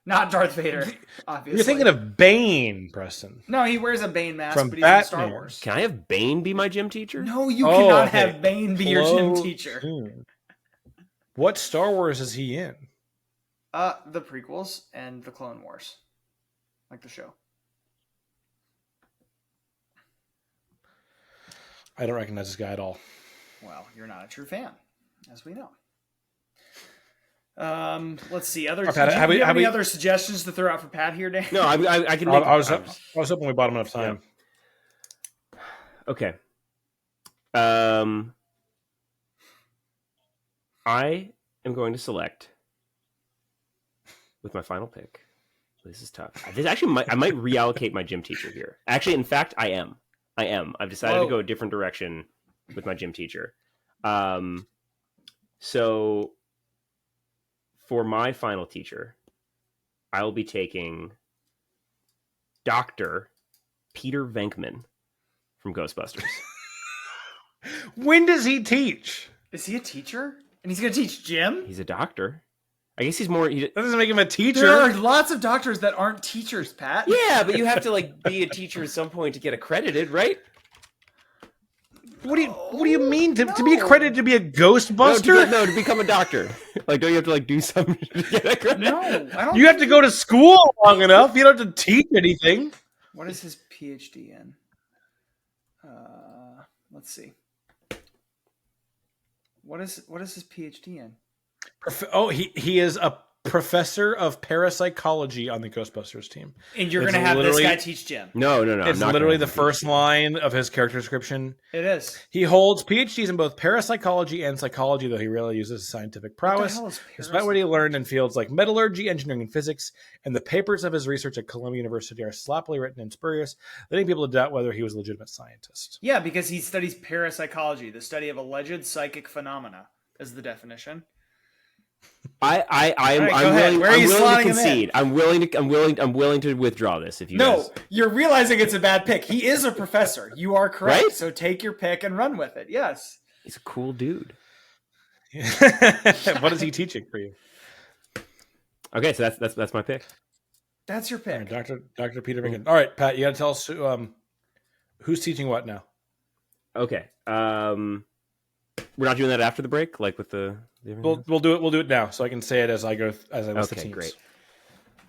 Speaker 3: Not Darth Vader, obviously.
Speaker 1: You're thinking of Bane, Preston.
Speaker 3: No, he wears a Bane mask,
Speaker 1: from
Speaker 3: but he's
Speaker 1: Batman.
Speaker 3: in Star Wars.
Speaker 2: Can I have Bane be my gym teacher?
Speaker 3: No, you cannot have Bane be your gym teacher.
Speaker 1: What Star Wars is he in?
Speaker 3: The prequels and the Clone Wars. Like the show.
Speaker 1: I don't recognize this guy at all.
Speaker 3: Well, you're not a true fan, as we know. Let's see. Do you have any other suggestions to throw out for Pat here, Dan?
Speaker 2: No, I can.
Speaker 1: I was hoping we bought him enough time.
Speaker 2: Yeah. Okay. I am going to select with my final pick. This is tough. I might reallocate my gym teacher here. Actually, in fact, I am. I've decided to go a different direction with my gym teacher. So for my final teacher, I'll be taking Dr. Peter Venkman from Ghostbusters.
Speaker 1: When does he teach?
Speaker 3: Is he a teacher? And he's going to teach Jim?
Speaker 2: He's a doctor. I guess he's more...
Speaker 1: That doesn't make him a teacher.
Speaker 3: There are lots of doctors that aren't teachers, Pat.
Speaker 2: Yeah, but you have to like be a teacher at some point to get accredited, right?
Speaker 1: What do you mean to be accredited to be a Ghostbuster?
Speaker 2: No, to become a doctor. Like, don't you have to like do something to get accredited?
Speaker 3: No, I don't.
Speaker 1: You have to go to school long enough. You don't have to teach anything.
Speaker 3: What is his PhD in? Let's see. What is his PhD in?
Speaker 1: He is a professor of parapsychology on the Ghostbusters team.
Speaker 3: And you're going to have this guy teach Jim.
Speaker 2: No.
Speaker 1: It's literally the first line of his character description.
Speaker 3: It is.
Speaker 1: He holds PhDs in both parapsychology and psychology, though he rarely uses scientific prowess. Despite what he learned in fields like metallurgy, engineering, and physics, and the papers of his research at Columbia University are sloppily written and spurious, leading people to doubt whether he was a legitimate scientist.
Speaker 3: Yeah, because he studies parapsychology, the study of alleged psychic phenomena, is the definition.
Speaker 2: I'm willing to concede. I'm willing to withdraw this. If you guys...
Speaker 3: You're realizing it's a bad pick. He is a professor. You are correct.
Speaker 2: Right?
Speaker 3: So take your pick and run with it. Yes.
Speaker 2: He's a cool dude.
Speaker 1: What is he teaching for you?
Speaker 2: Okay, so that's my pick.
Speaker 3: That's your pick.
Speaker 1: Right, Dr. Peter Venkman. All right, Pat, you got to tell us who's teaching what now.
Speaker 2: Okay. We're not doing that after the break, like with the.
Speaker 1: We'll do it now, so I can say it as I go as I list the teams.
Speaker 2: Great.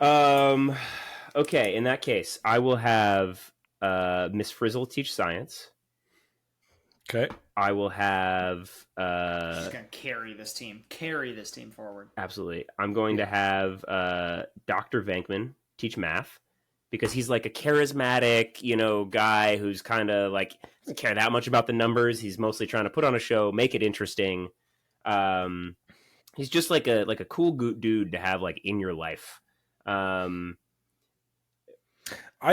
Speaker 2: Okay, in that case, I will have Miss Frizzle teach science.
Speaker 1: Okay.
Speaker 2: I will have.
Speaker 3: She's gonna carry this team forward.
Speaker 2: Absolutely, I'm going to have Dr. Venkman teach math. Because he's like a charismatic, guy who's kind of like doesn't care that much about the numbers. He's mostly trying to put on a show, make it interesting. He's just like a cool dude to have like in your life.
Speaker 1: I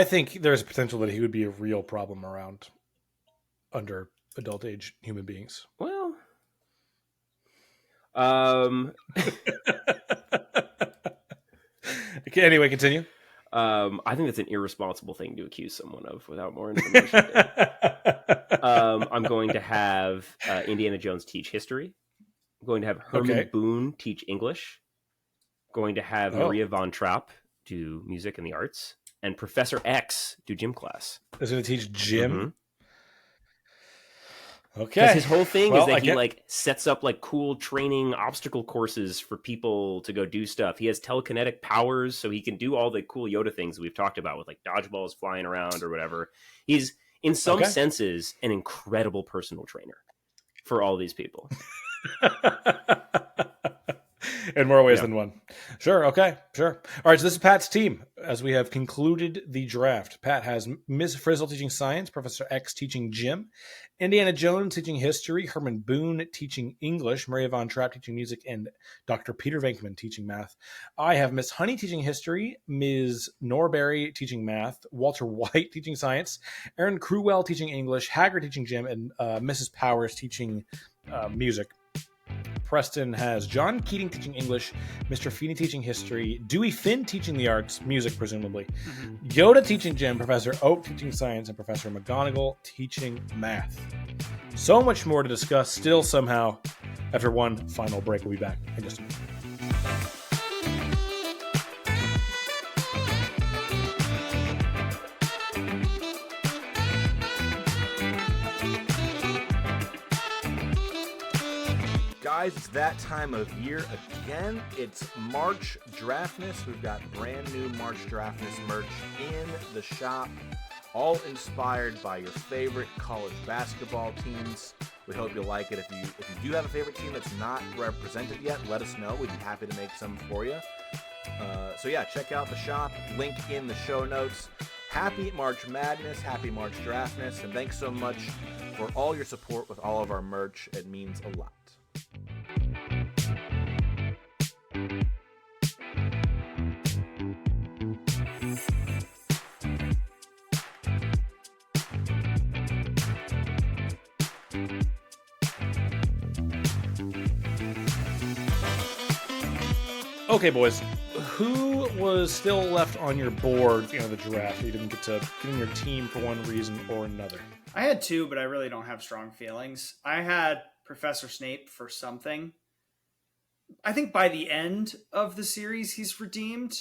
Speaker 1: think there's potential that he would be a real problem around under adult age human beings.
Speaker 2: Well,
Speaker 1: okay, anyway, continue.
Speaker 2: I think that's an irresponsible thing to accuse someone of without more information. I'm going to have Indiana Jones teach history. I'm going to have Herman Boone teach English. I'm going to have Maria von Trapp do music and the arts. And Professor X do gym class.
Speaker 1: Is going to teach gym?
Speaker 2: Mm-hmm.
Speaker 1: Okay.
Speaker 2: Because his whole thing is that he like sets up like cool training obstacle courses for people to go do stuff. He has telekinetic powers, so he can do all the cool Yoda things we've talked about with like dodgeballs flying around or whatever. He's in some senses an incredible personal trainer for all these people.
Speaker 1: In more ways than one. Sure. Okay. Sure. All right. So this is Pat's team as we have concluded the draft. Pat has Ms. Frizzle teaching science, Professor X teaching gym, Indiana Jones teaching history, Herman Boone teaching English, Maria von Trapp teaching music, and Dr. Peter Venkman teaching math. I have Miss Honey teaching history, Ms. Norberry teaching math, Walter White teaching science, Aaron Crewell teaching English, Haggard teaching gym, and Mrs. Powers teaching music. Preston has John Keating teaching English, Mr. Feeney teaching history, Dewey Finn teaching the arts, music presumably, Yoda teaching gym, Professor Oak teaching science, and Professor McGonagall teaching math. So much more to discuss still somehow after one final break. We'll be back in just a minute.
Speaker 4: Guys, it's that time of year again. It's March Draftness. We've got brand new March Draftness merch in the shop, all inspired by your favorite college basketball teams. We hope you'll like it. If you do have a favorite team that's not represented yet, let us know. We'd be happy to make some for you. So yeah, check out the shop. Link in the show notes. Happy March Madness, happy March Draftness, and thanks so much for all your support with all of our merch. It means a lot.
Speaker 1: Okay, boys, who what was still left on your board at the end of the draft that you didn't get to get in your team for one reason or another?
Speaker 3: I had two, but I really don't have strong feelings. I had Professor Snape for something. I think by the end of the series, he's redeemed.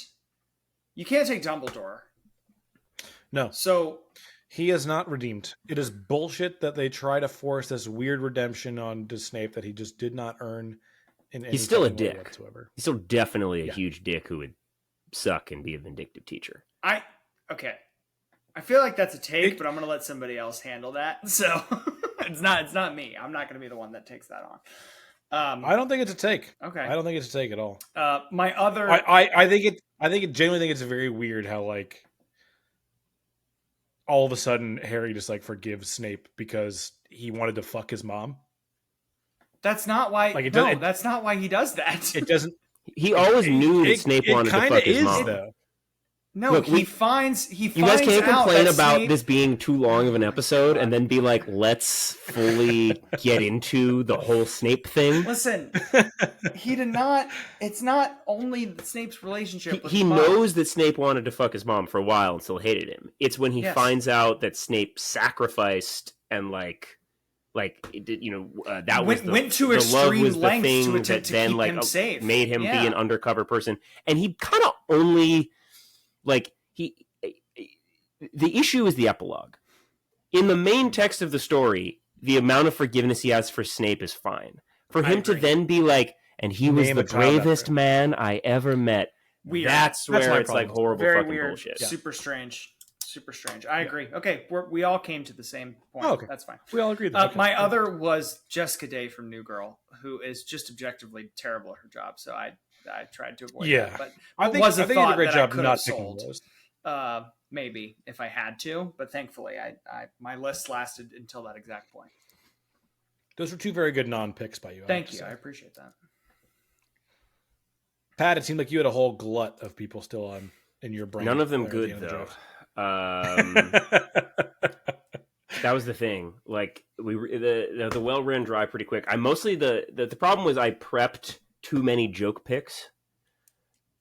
Speaker 3: You can't take Dumbledore.
Speaker 1: No.
Speaker 3: So
Speaker 1: he is not redeemed. It is bullshit that they try to force this weird redemption on Snape that he just did not earn.
Speaker 2: He's still a dick.
Speaker 1: Whatsoever.
Speaker 2: He's still definitely a huge dick who would suck and be a vindictive teacher.
Speaker 3: Okay. I feel like that's a take, but I'm going to let somebody else handle that. So it's not me. I'm not going to be the one that takes that on.
Speaker 1: I don't think it's a take.
Speaker 3: Okay.
Speaker 1: I don't think it's a take at all.
Speaker 3: My other,
Speaker 1: I genuinely think it's very weird how like all of a sudden Harry just like forgives Snape because he wanted to fuck his mom.
Speaker 3: That's not why. Like that's not why he does that.
Speaker 1: It doesn't.
Speaker 2: He always knew that Snape wanted to fuck his mom.
Speaker 1: Though.
Speaker 3: No, look, he finds. You
Speaker 2: guys can't complain about
Speaker 3: Snape...
Speaker 2: this being too long of an episode and then be like, let's fully get into the whole Snape thing.
Speaker 3: Listen, he did not. It's not only Snape's relationship.
Speaker 2: He knows that Snape wanted to fuck his mom for a while and still hated him. It's when he finds out that Snape sacrificed and that
Speaker 3: went to
Speaker 2: the
Speaker 3: extreme
Speaker 2: love was the thing
Speaker 3: to
Speaker 2: that then
Speaker 3: keep him safe.
Speaker 2: Made him be an undercover person, and he kind of only. The issue is the epilogue. In the main text of the story, the amount of forgiveness he has for Snape is fine. For him to then be like, and he was the bravest man I ever met.
Speaker 3: Weird.
Speaker 2: That's where it's like horrible
Speaker 3: Very
Speaker 2: fucking
Speaker 3: weird.
Speaker 2: bullshit.
Speaker 3: Yeah. Super strange. I agree. Okay, we all came to the same point.
Speaker 1: Oh, okay.
Speaker 3: That's fine.
Speaker 1: We all agree.
Speaker 3: My other was Jessica Day from New Girl, who is just objectively terrible at her job. So I tried to avoid that. But
Speaker 1: I think you did a great job not picking those.
Speaker 3: Maybe if I had to, but thankfully my list lasted until that exact point.
Speaker 1: Those were two very good non-picks by you.
Speaker 3: Thank you. I appreciate that.
Speaker 1: Pat, it seemed like you had a whole glut of people still in your brain.
Speaker 2: None of them good though. That was the thing. Like the well ran dry pretty quick. I mostly the problem was I prepped too many joke picks.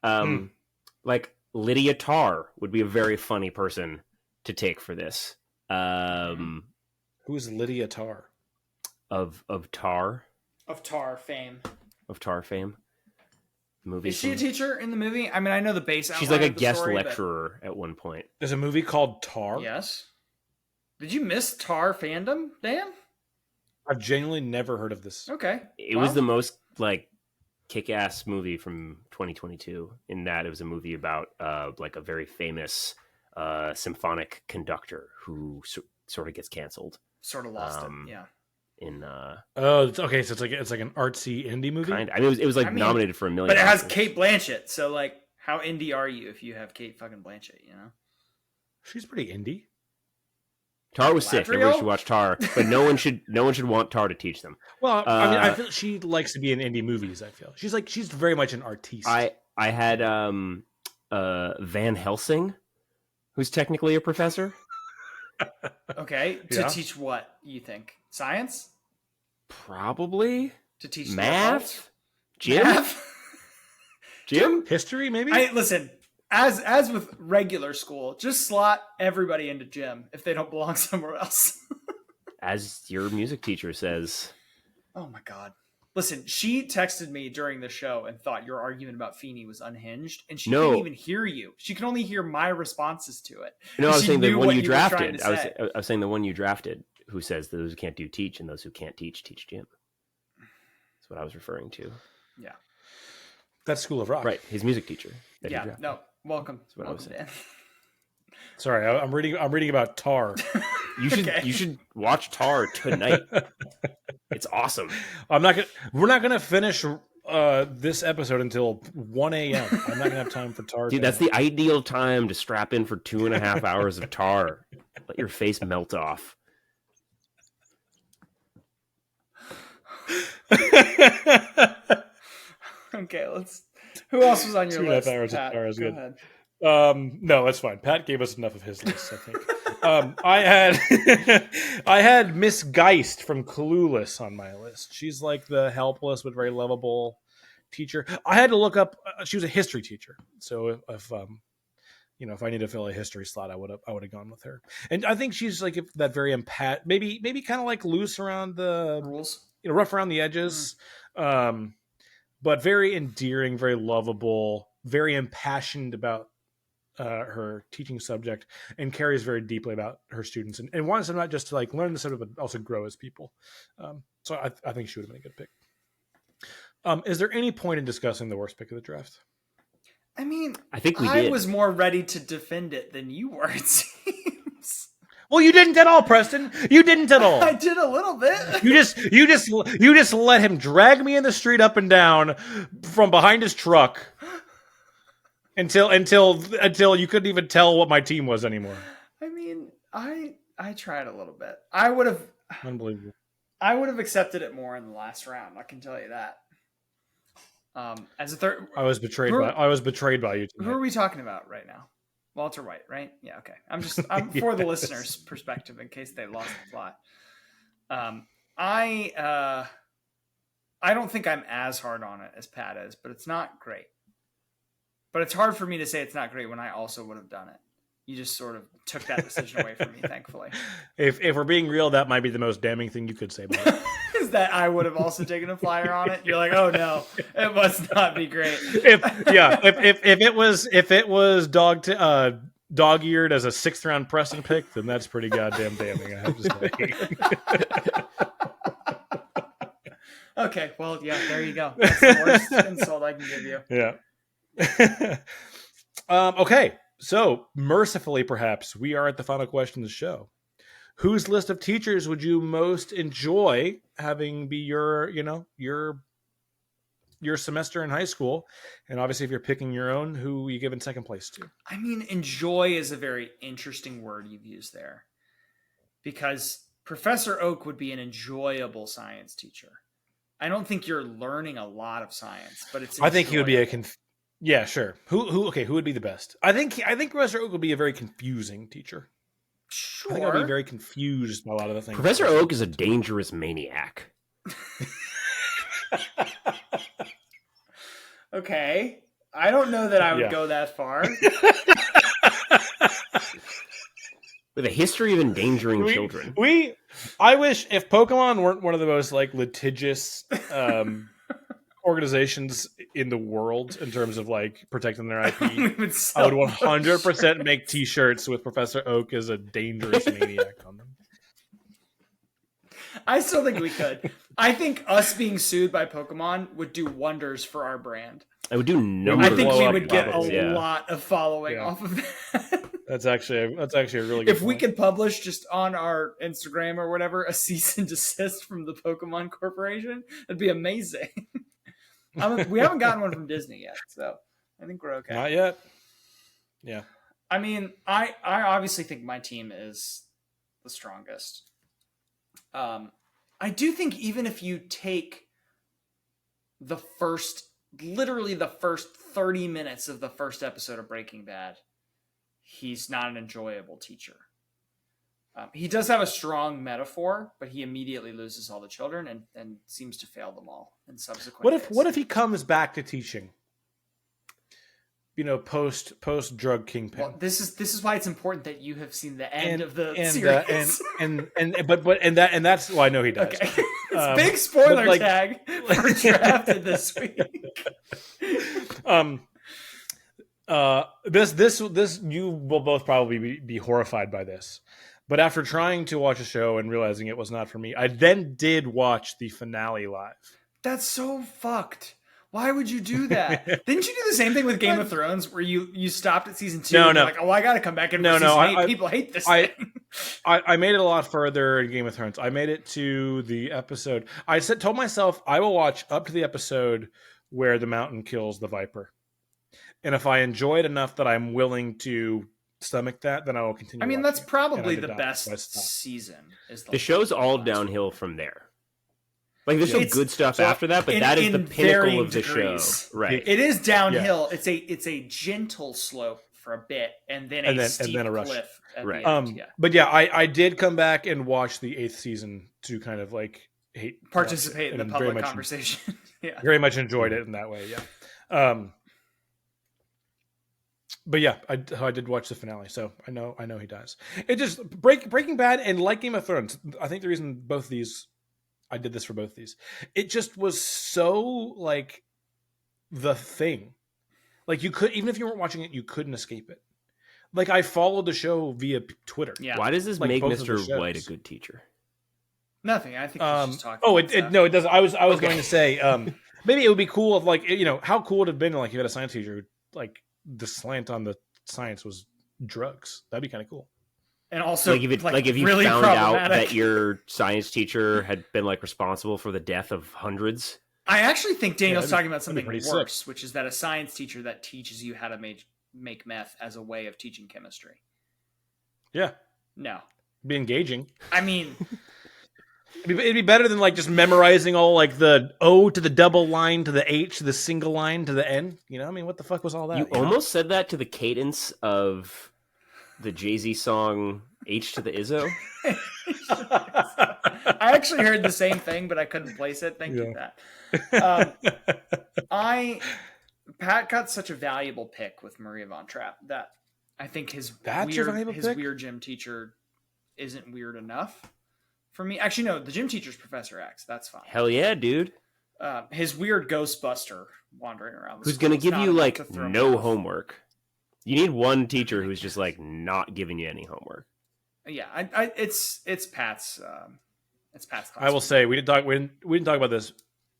Speaker 2: Like Lydia Tarr would be a very funny person to take for this.
Speaker 1: Who's Lydia Tarr?
Speaker 2: Of Tar?
Speaker 3: Of Tar fame.
Speaker 2: Of Tar fame. Movie.
Speaker 3: Is she a teacher in the movie? I mean, I know the base outline.
Speaker 2: She's like a guest
Speaker 3: story,
Speaker 2: lecturer at one point.
Speaker 1: There's a movie called Tar?
Speaker 3: Yes. Did you miss Tar fandom, Dan?
Speaker 1: I've genuinely never heard of this.
Speaker 3: Okay.
Speaker 2: It was the most like kick-ass movie from 2022 in that it was a movie about like a very famous symphonic conductor who sort of gets canceled.
Speaker 3: Sort of lost it, yeah.
Speaker 1: Okay, so it's like an artsy indie movie.
Speaker 2: Kind of. I mean, it was nominated for $1 million.
Speaker 3: But it has Kate Blanchett, so like, how indie are you if you have Kate fucking Blanchett? You know,
Speaker 1: she's pretty indie.
Speaker 2: Tar was sick. Everyone should watch Tar, but no one should want Tar to teach them.
Speaker 1: Well, I mean, I feel she likes to be in indie movies. I feel she's very much an artiste.
Speaker 2: I had Van Helsing, who's technically a professor.
Speaker 3: Okay, to teach what you think? Science?
Speaker 2: Probably.
Speaker 3: To teach
Speaker 2: math? Gym? Gym?
Speaker 1: History, maybe?
Speaker 3: Listen, as with regular school, just slot everybody into gym if they don't belong somewhere else.
Speaker 2: As your music teacher says.
Speaker 3: Oh my God. Listen, she texted me during the show and thought your argument about Feeney was unhinged, and she couldn't even hear you. She could only hear my responses to it.
Speaker 2: No, I was saying the one you drafted. I was saying the one you drafted, who says those who can't do teach, and those who can't teach gym. That's what I was referring to.
Speaker 3: Yeah,
Speaker 1: that's School of Rock,
Speaker 2: right? His music teacher.
Speaker 3: Yeah. No. Welcome.
Speaker 2: That's what I was saying. Dan.
Speaker 1: Sorry, I'm reading about Tar.
Speaker 2: You should watch Tar tonight. It's awesome.
Speaker 1: We're not gonna finish this episode until 1 a.m. I'm not gonna have time for Tar.
Speaker 2: Dude, that's the ideal time to strap in for 2.5 hours of Tar. Let your face melt off.
Speaker 3: Okay, who else was on your
Speaker 1: 2.5
Speaker 3: list?
Speaker 1: hours
Speaker 3: Pat,
Speaker 1: of Tar is good.
Speaker 3: Ahead.
Speaker 1: No, that's fine. Pat gave us enough of his list, I think. I had Miss Geist from Clueless on my list. She's like the helpless but very lovable teacher. I had to look up. She was a history teacher, so if I need to fill a history slot, I would have gone with her. And I think she's like that very maybe kind of like loose around the
Speaker 3: rules,
Speaker 1: rough around the edges, but very endearing, very lovable, very impassioned about her teaching subject, and cares very deeply about her students and wants them not just to like learn the subject, but also grow as people. So I think she would have been a good pick. Is there any point in discussing the worst pick of the draft?
Speaker 3: I mean,
Speaker 2: I think I
Speaker 3: was more ready to defend it than you were, it seems.
Speaker 1: Well, you didn't at all, Preston. You didn't at all.
Speaker 3: I did a little bit.
Speaker 1: You just let him drag me in the street up and down from behind his truck until you couldn't even tell what my team was anymore.
Speaker 3: I mean, I tried a little bit. I would have
Speaker 1: unbelievable.
Speaker 3: I would have accepted it more in the last round. I can tell you that. As a third,
Speaker 1: I was betrayed by you tonight.
Speaker 3: Who are we talking about right now? Walter White, right? Yeah, okay. I'm for the listeners' perspective in case they lost the plot. I don't think I'm as hard on it as Pat is, but it's not great. But it's hard for me to say it's not great when I also would have done it. You just sort of took that decision away from me, thankfully.
Speaker 1: If we're being real, that might be the most damning thing you could say about it.
Speaker 3: Is that I would have also taken a flyer on it? You're like, oh no, it must not be great.
Speaker 1: If it was dog-eared as a 6th round Preston pick, then that's pretty goddamn damning, I have to say.
Speaker 3: Okay, well, yeah, there you go. That's the worst insult I can give you.
Speaker 1: Yeah. Okay. So, mercifully, perhaps, we are at the final question of the show. Whose list of teachers would you most enjoy having be your semester in high school? And obviously, if you're picking your own, who you give in second place to?
Speaker 3: I mean, enjoy is a very interesting word you've used there. Because Professor Oak would be an enjoyable science teacher. I don't think you're learning a lot of science, but it's enjoyable.
Speaker 1: I think he would be yeah, sure. Who would be the best? I think Professor Oak would be a very confusing teacher.
Speaker 3: Sure.
Speaker 1: I think I'd be very confused by a lot of the things.
Speaker 2: Professor Oak is a dangerous maniac.
Speaker 3: Okay. I don't know that I would go that far.
Speaker 2: With a history of endangering children.
Speaker 1: I wish if Pokemon weren't one of the most like litigious organizations in the world in terms of like protecting their IP, I would 100% make t-shirts with Professor Oak as a dangerous maniac on them.
Speaker 3: I still think we could. I think us being sued by Pokemon would do wonders for our brand.
Speaker 2: I would do numbers.
Speaker 3: I think we would get a lot of following off of that.
Speaker 1: That's actually a really good
Speaker 3: If we could publish just on our Instagram or whatever a cease and desist from the Pokemon Corporation, that'd be amazing. We haven't gotten one from Disney yet, so I think we're okay.
Speaker 1: Not yet. Yeah.
Speaker 3: I mean, I obviously think my team is the strongest. I do think even if you take literally the first 30 minutes of the first episode of Breaking Bad, he's not an enjoyable teacher. He does have a strong metaphor, but he immediately loses all the children and seems to fail them all in subsequent days.
Speaker 1: What if he comes back to teaching? Post drug kingpin.
Speaker 3: Well, this is why it's important that you have seen the end of the series.
Speaker 1: And that's why I know he does.
Speaker 3: Okay. It's big spoiler tag for drafted this week.
Speaker 1: This you will both probably be horrified by this. But after trying to watch a show and realizing it was not for me, I then did watch the finale live.
Speaker 3: That's so fucked. Why would you do that? Didn't you do the same thing with Game of Thrones where you stopped at season 2 and you're like, oh, I got to come back in for season 8. People hate this thing.
Speaker 1: I made it a lot further in Game of Thrones. I made it to the episode. I told myself I will watch up to the episode where the mountain kills the viper. And if I enjoy it enough that I'm willing to stomach that, then I will continue.
Speaker 3: I mean, that's probably the best season.
Speaker 2: The show's all downhill from there. Like, there's some good stuff after that, but that is the pinnacle of the show. Right.
Speaker 3: It is downhill. Yeah. It's a gentle slope for a bit, and then a steep cliff at the end.
Speaker 1: But yeah, I did come back and watch the 8th season to kind of like
Speaker 3: participate in the public conversation.
Speaker 1: Yeah, very much enjoyed it in that way. Yeah. But yeah, I did watch the finale, so I know he dies. It just Breaking Bad and like Game of Thrones. I think the reason both these, I did this for both these. It just was so like the thing. Like you could, even if you weren't watching it, you couldn't escape it. Like I followed the show via Twitter.
Speaker 2: Yeah. Why does this make Mr. White a good teacher?
Speaker 3: Nothing. I think he's just talking.
Speaker 1: Oh, no, it doesn't. I was going to say maybe it would be cool if like how cool would it have been like you had a science teacher who like the slant on the science was drugs. That'd be kind of cool.
Speaker 3: And also,
Speaker 2: if you really found out that your science teacher had been like responsible for the death of hundreds.
Speaker 3: I actually think Daniel's talking about something worse, which is that a science teacher that teaches you how to make meth as a way of teaching chemistry.
Speaker 1: Yeah.
Speaker 3: No.
Speaker 1: Be engaging.
Speaker 3: I mean,
Speaker 1: it'd be better than like just memorizing all like the O to the double line to the H to the single line to the N. I mean, what the fuck was all that?
Speaker 2: You almost said that to the cadence of the Jay-Z song H to the Izzo.
Speaker 3: I actually heard the same thing, but I couldn't place it. Thank you, Pat. Pat got such a valuable pick with Maria Von Trapp that I think his weird gym teacher isn't weird enough for me. Actually, no, the gym teacher's Professor X. That's fine.
Speaker 2: Hell yeah, dude.
Speaker 3: His weird Ghostbuster wandering around.
Speaker 2: Who's going to give you like no homework? You need one teacher who's just like not giving you any homework.
Speaker 3: Yeah, it's Pat's. It's Pat's class.
Speaker 1: I will say we didn't talk about this,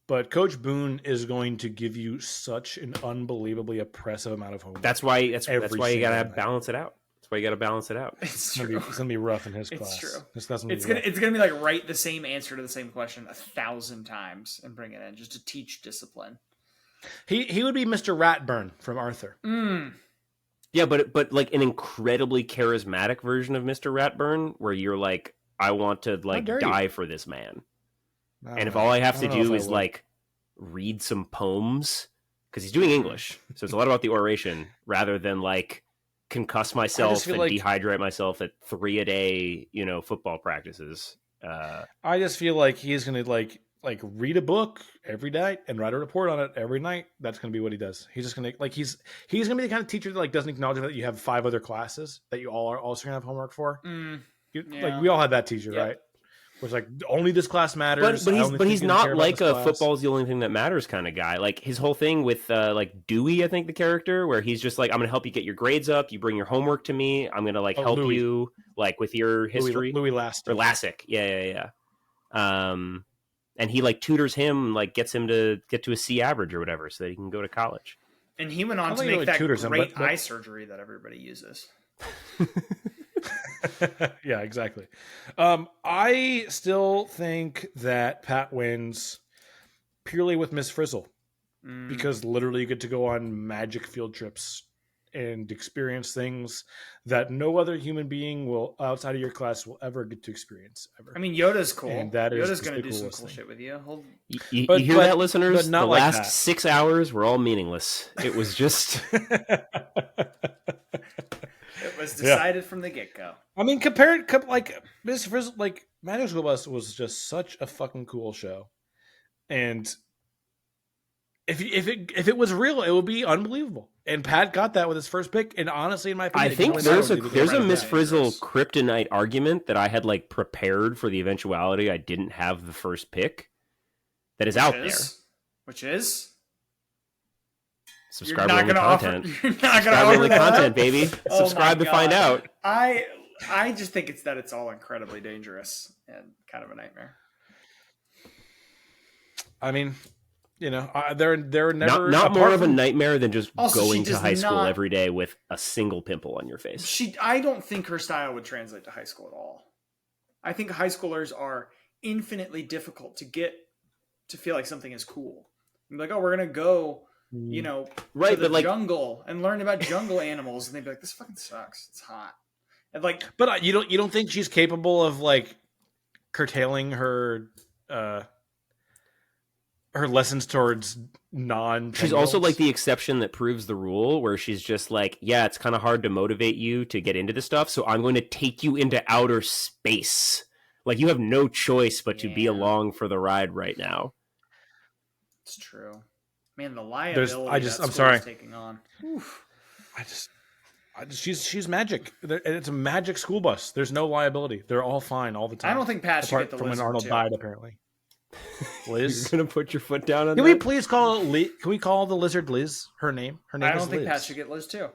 Speaker 1: but Coach Boone is going to give you such an unbelievably oppressive amount of homework.
Speaker 2: That's why you gotta balance it out. That's why you gotta balance it out.
Speaker 3: It's true.
Speaker 1: It's gonna be rough in his class.
Speaker 3: It's true.
Speaker 1: It's
Speaker 3: gonna be like write the same answer to the same question 1,000 times and bring it in just to teach discipline.
Speaker 1: He would be Mr. Ratburn from Arthur.
Speaker 2: Yeah, but like an incredibly charismatic version of Mr. Ratburn, where you're like, I want to like die for this man. And if all I have to do is like read some poems, because he's doing English, so it's a lot about the oration rather than like concuss myself and dehydrate myself at 3 a day, football practices.
Speaker 1: I just feel like he's gonna like read a book every night and write a report on it every night. That's gonna be what he does. He's just gonna like he's gonna be the kind of teacher that like doesn't acknowledge that you have 5 other classes that you all are also gonna have homework for. Like we all had that teacher, right? Where it's like only this class matters.
Speaker 2: But he's not like a football's the only thing that matters kind of guy. Like his whole thing with like Dewey, I think the character, where he's just like, I'm gonna help you get your grades up. You bring your homework to me. I'm gonna like help you like with your history.
Speaker 1: Louis Lastic.
Speaker 2: Yeah. And he like tutors him, like gets him to get to a C average or whatever, so that he can go to college.
Speaker 3: And he went on to make that great eye surgery that everybody uses.
Speaker 1: Yeah, exactly. I still think that Pat wins purely with Miss Frizzle because literally you get to go on magic field trips and experience things that no other human being will outside of your class will ever get to experience ever.
Speaker 3: I mean, Yoda's cool.
Speaker 1: And Yoda's
Speaker 3: going to do some cool shit with you.
Speaker 2: You hear that, listeners? The last 6 hours were all meaningless. It was just...
Speaker 3: It was decided from the get-go.
Speaker 1: I mean, like Miss Frizzle, like Magic School Bus was just such a fucking cool show, and if it was real, it would be unbelievable. And Pat got that with his first pick. And honestly, in my opinion,
Speaker 2: I think there's a Miss Frizzle kryptonite argument that I had like prepared for the eventuality I didn't have the first pick. That is out there,
Speaker 3: which is.
Speaker 2: Subscriber only content. Subscriber only content, baby. Subscribe to find out.
Speaker 3: I just think it's all incredibly dangerous and kind of a nightmare.
Speaker 1: I mean, they're never
Speaker 2: not more of a nightmare than just going to high school every day with a single pimple on your face.
Speaker 3: I don't think her style would translate to high school at all. I think high schoolers are infinitely difficult to get to feel like something is cool. I'm like, oh, we're gonna go. To the jungle and learn about jungle animals, and they'd be like, "This fucking sucks. It's hot." And like,
Speaker 1: but you don't think she's capable of like curtailing her lessons towards non?
Speaker 2: She's also like the exception that proves the rule, where she's just like, yeah, it's kind of hard to motivate you to get into this stuff, so I'm going to take you into outer space. Like, you have no choice but to be along for the ride right now.
Speaker 3: It's true. Man, the liability
Speaker 1: I'm sorry.
Speaker 3: is taking on. Oof.
Speaker 1: She's magic. It's a magic school bus. There's no liability. They're all fine all the time.
Speaker 3: I don't think Pat should get the
Speaker 1: from
Speaker 3: lizard
Speaker 1: when Arnold
Speaker 3: too.
Speaker 1: died, apparently. Liz,
Speaker 2: you're gonna put your foot down on
Speaker 1: Can
Speaker 2: that?
Speaker 1: we please call Liz? Can we call the lizard Liz? Her name
Speaker 3: I
Speaker 1: is
Speaker 3: don't think
Speaker 1: Liz.
Speaker 3: Pat should get Liz too.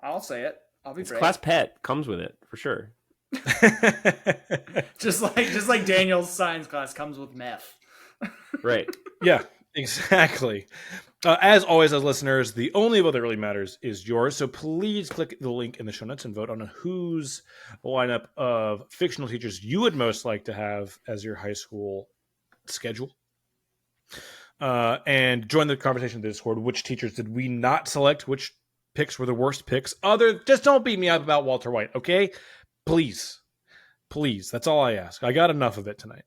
Speaker 3: I'll say it. I'll be brave.
Speaker 2: Class pet comes with it for sure.
Speaker 3: just like Daniel's science class comes with meth.
Speaker 2: Right.
Speaker 1: Yeah, exactly. As always, as listeners, the only vote that really matters is yours. So please click the link in the show notes and vote on whose lineup of fictional teachers you would most like to have as your high school schedule. And join the conversation in the Discord. Which teachers did we not select? Which picks were the worst picks? Just don't beat me up about Walter White, okay? Please. That's all I ask. I got enough of it tonight.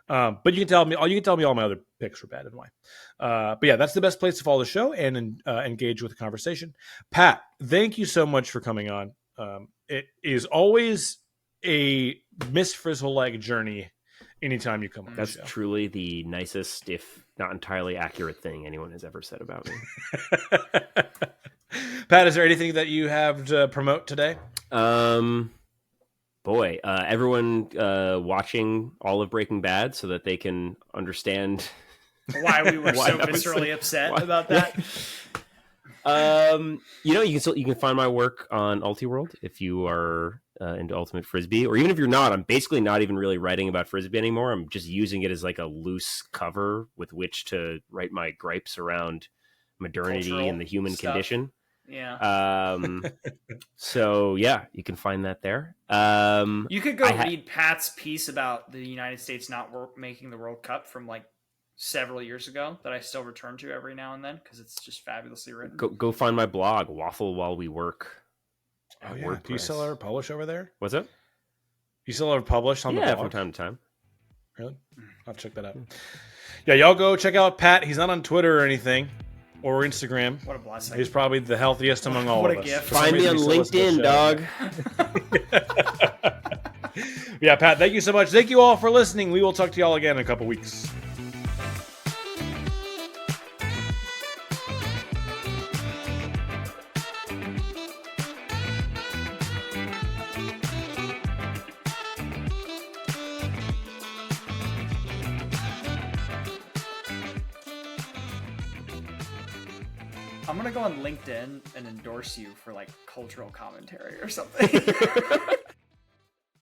Speaker 1: But you can tell me all my other picks were bad and why. But yeah, that's the best place to follow the show and engage with the conversation. Pat, thank you so much for coming on. It is always a Miss Frizzle-like journey anytime you come on.
Speaker 2: That's
Speaker 1: the show.
Speaker 2: Truly the nicest, if not entirely accurate thing anyone has ever said about me.
Speaker 1: Pat, is there anything that you have to promote today?
Speaker 2: Everyone watching all of Breaking Bad so that they can understand
Speaker 3: why we were so viscerally upset about that.
Speaker 2: You can find my work on Ultiworld if you are into Ultimate Frisbee, or even if you're not. I'm basically not even really writing about Frisbee anymore. I'm just using it as like a loose cover with which to write my gripes around modernity
Speaker 3: Cultural
Speaker 2: and the human
Speaker 3: stuff.
Speaker 2: condition.
Speaker 3: Yeah.
Speaker 2: So yeah, you can find that there.
Speaker 3: You could go read Pat's piece about the United States not making the World Cup from like several years ago that I still return to every now and then because it's just fabulously written.
Speaker 2: Go find my blog, Waffle While We Work.
Speaker 1: Oh yeah. Do you still ever publish over there?
Speaker 2: What's up?
Speaker 1: You still ever publish on the blog?
Speaker 2: From time to time.
Speaker 1: Really? I'll check that out. Yeah, y'all go check out Pat. He's not on Twitter or anything. Or Instagram.
Speaker 3: What a blessing.
Speaker 1: He's probably the healthiest among all of us.
Speaker 3: What a gift.
Speaker 2: Find me on LinkedIn, dog.
Speaker 1: Yeah, Pat, thank you so much. Thank you all for listening. We will talk to y'all again in a couple weeks.
Speaker 3: I'm gonna go on LinkedIn and endorse you for like cultural commentary or something.